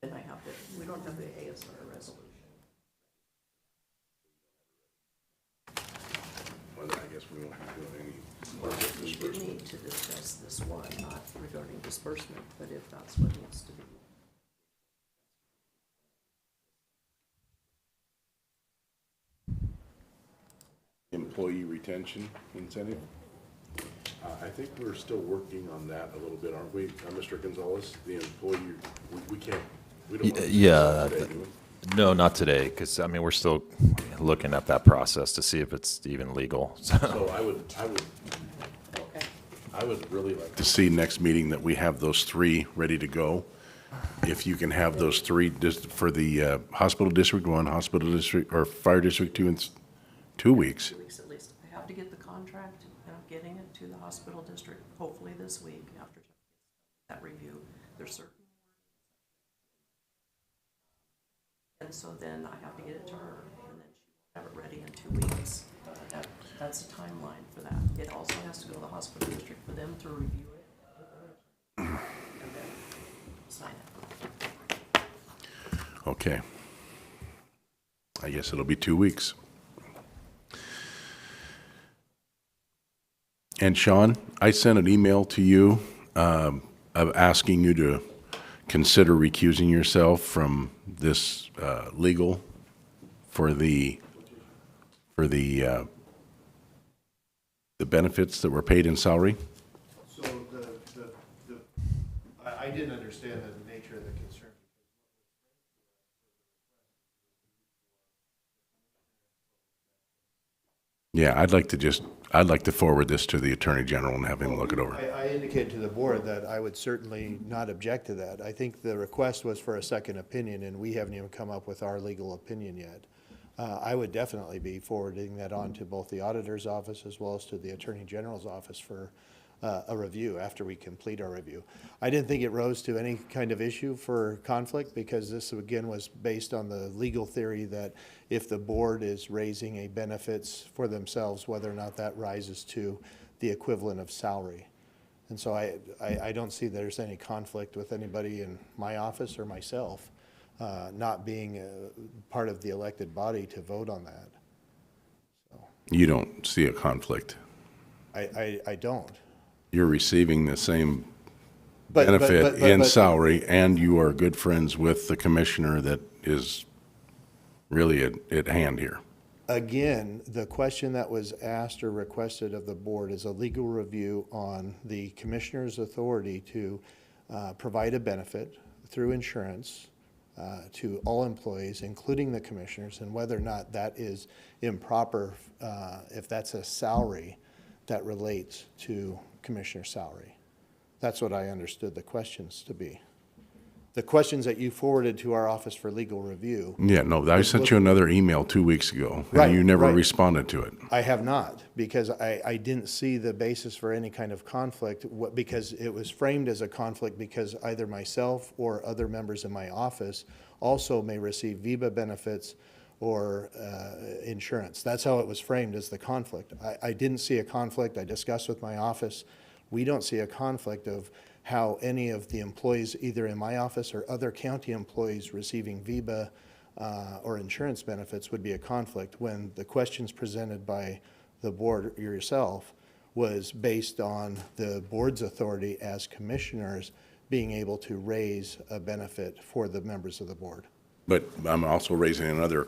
Then I have to, we don't have the ASR resolution. Well, I guess we won't be doing any We do disbursement. need to discuss this one, not regarding disbursement, but if that's what needs to be. Employee retention incentive. I think we're still working on that a little bit, aren't we, Mr. Gonzalez? The employee, we can't, we don't want to. Yeah, Today, do we? no, not today, because, I mean, we're still looking at that process to see if it's even legal. So I would really like to see next meeting that we have those three ready to go. If you can have those three just for the Hospital District 1, Hospital District, or Fire District 2 in 2 weeks. 2 weeks at least. I have to get the contract, and I'm getting it to the hospital district, hopefully this week after that review. There's certain. And so then I have to get it to her, and then she'll have it ready in 2 weeks. That's a timeline for that. It also has to go to the hospital district for them to review it. And then sign it. Okay. I guess it'll be 2 weeks. And Sean, I sent an email to you of asking you to consider recusing yourself from this legal for the benefits that were paid in salary. So I didn't understand the nature of the concern. Yeah, I'd like to forward this to the Attorney General and have him look it over. I indicated to the board that I would certainly not object to that. I think the request was for a second opinion, and we haven't even come up with our legal opinion yet. I would definitely be forwarding that on to both the auditor's office as well as to the Attorney General's office for a review after we complete our review. I didn't think it rose to any kind of issue for conflict because this, again, was based on the legal theory that if the board is raising a benefits for themselves, whether or not that rises to the equivalent of salary. And so I don't see there's any conflict with anybody in my office or myself not being part of the elected body to vote on that. So You don't see a conflict. I don't. You're receiving the same But- benefit but- in but- salary, and you are good friends with the commissioner that is really at hand here. Again, the question that was asked or requested of the board is a legal review on the commissioner's authority to provide a benefit through insurance to all employees, including the commissioners, and whether or not that is improper, if that's a salary that relates to commissioner salary. That's what I understood the questions to be. the questions that you forwarded to our Office for Legal Review. Yeah, no, I sent you another email 2 weeks ago, Right, and you never right. responded to it. I have not, because I didn't see the basis for any kind of conflict, because it was framed as a conflict because either myself or other members in my office also may receive VIBA benefits or insurance. That's how it was framed, as the conflict. I didn't see a conflict. I discussed with my office. We don't see a conflict of how any of the employees, either in my office or other county employees receiving VIBA or insurance benefits, would be a conflict, when the questions presented by the board or yourself was based on the board's authority as commissioners being able to raise a benefit for the members of the board. But I'm also raising another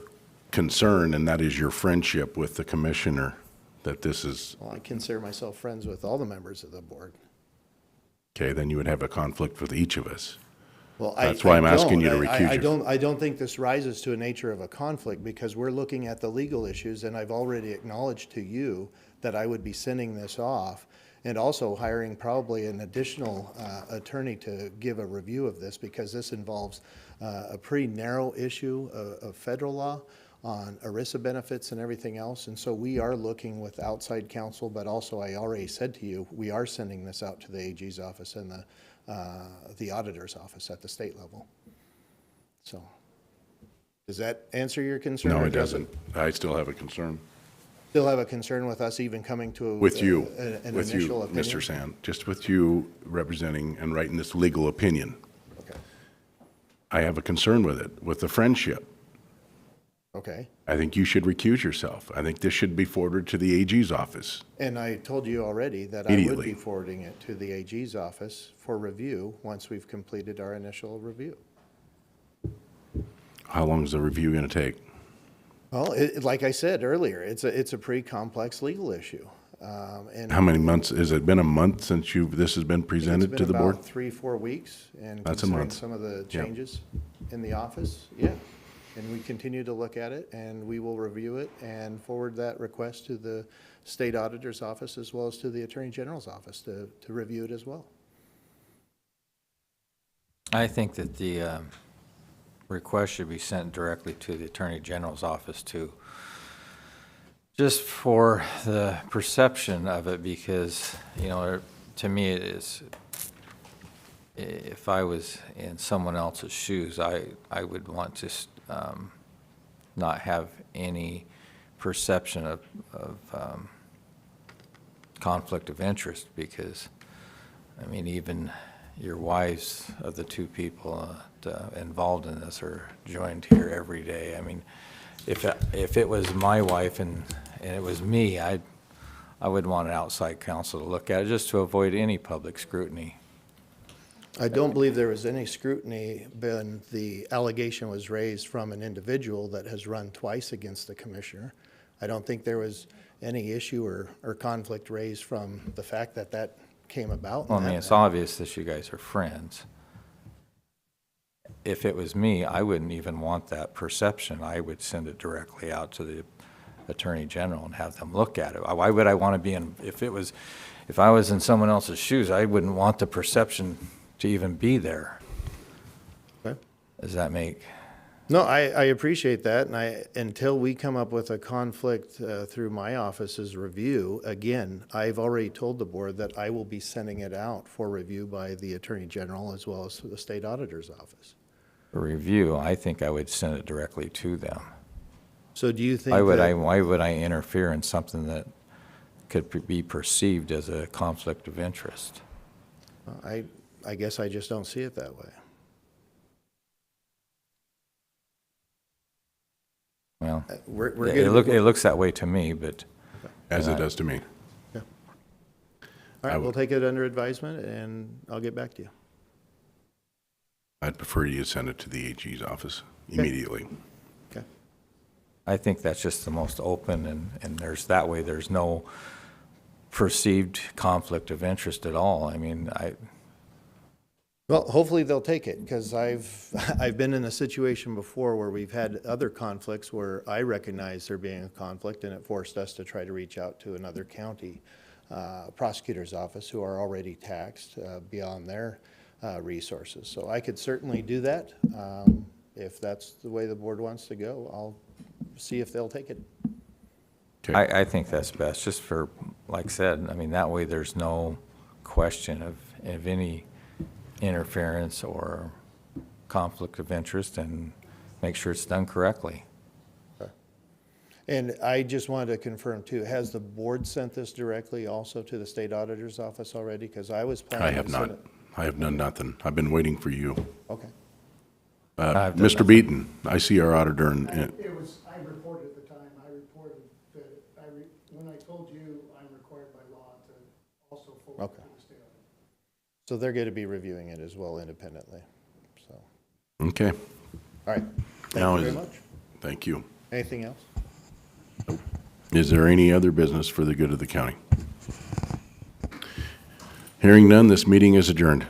concern, and that is your friendship with the commissioner, that this is, Well, I consider myself friends with all the members of the board. okay, then you would have a conflict with each of us. Well, That's why I'm asking you to recuse yourself. I don't think this rises to a nature of a conflict, because we're looking at the legal issues, and I've already acknowledged to you that I would be sending this off, and also hiring probably an additional attorney to give a review of this, because this involves a pretty narrow issue of federal law on ERISA benefits and everything else. And so we are looking with outside counsel, but also I already said to you, we are sending this out to the AG's office and the auditor's office at the state level. So, does that answer your concern? No, or it doesn't. I still have a concern. Still have a concern with us even coming to With you, an with you, initial opinion? Mr. Sand, just with you representing and writing this legal opinion. Okay. I have a concern with it, with the friendship. Okay. I think you should recuse yourself. I think this should be forwarded to the AG's office. And I told you already that I would Immediately. be forwarding it to the AG's office for review once we've completed our initial review. How long is the review going to take? Well, like I said earlier, it's a pretty complex legal issue. And How many months, has it been a month since this has been presented to the board? It's been about 3-4 weeks, and That's a considering month. some of the Yeah. changes in the office, yeah. And we continue to look at it, and we will review it and forward that request to the state auditor's office as well as to the attorney general's office to review it as well. I think that the request should be sent directly to the Attorney General's office too, just for the perception of it, because, you know, to me it is, if I was in someone else's shoes, I would want to not have any perception of conflict of interest, because, I mean, even your wives of the two people involved in this are joined here every day. I mean, if it was my wife and it was me, I would want an outside counsel to look at it, just to avoid any public scrutiny. I don't believe there was any scrutiny when the allegation was raised from an individual that has run twice against the commissioner. I don't think there was any issue or conflict raised from the fact that that came about. Well, I mean, it's obvious that you guys are friends. If it was me, I wouldn't even want that perception. I would send it directly out to the Attorney General and have them look at it. Why would I want to be in, if I was in someone else's shoes, I wouldn't want the perception to even be there. Okay. Does that make? No, I appreciate that, and until we come up with a conflict through my office's review, again, I've already told the board that I will be sending it out for review by the Attorney General as well as the State Auditor's Office. A review, I think I would send it directly to them. So do you think Why that, would I interfere in something that could be perceived as a conflict of interest? I guess I just don't see it that way. Well, We're it getting- looks that way to me, but. As it does to me. Yeah. All right, we'll take it under advisement, and I'll get back to you. I'd prefer you to send it to the AG's office immediately. Okay. I think that's just the most open, and there's no perceived conflict of interest at all. I mean, Well, hopefully they'll take it, because I've been in a situation before where we've had other conflicts where I recognize there being a conflict, and it forced us to try to reach out to another county prosecutor's office who are already taxed beyond their resources. So I could certainly do that. If that's the way the board wants to go, I'll see if they'll take it. I think that's best, just for, like I said, I mean, that way there's no question of any interference or conflict of interest, and make sure it's done correctly. And I just wanted to confirm too, has the board sent this directly also to the state auditor's office already? Because I was planning. I have to send not. it. I have done nothing. I've been waiting for you. Okay. I've done Mr. nothing. Beaton, I see our auditor and, It was, I reported at the time, I reported that, when I told you, I'm required by law to also forward Okay. to the state auditor. So they're going to be reviewing it as well independently, so. okay. All right. Now Thank you is- very much. Thank you. Anything else? Is there any other business for the good of the county? Hearing none, this meeting is adjourned.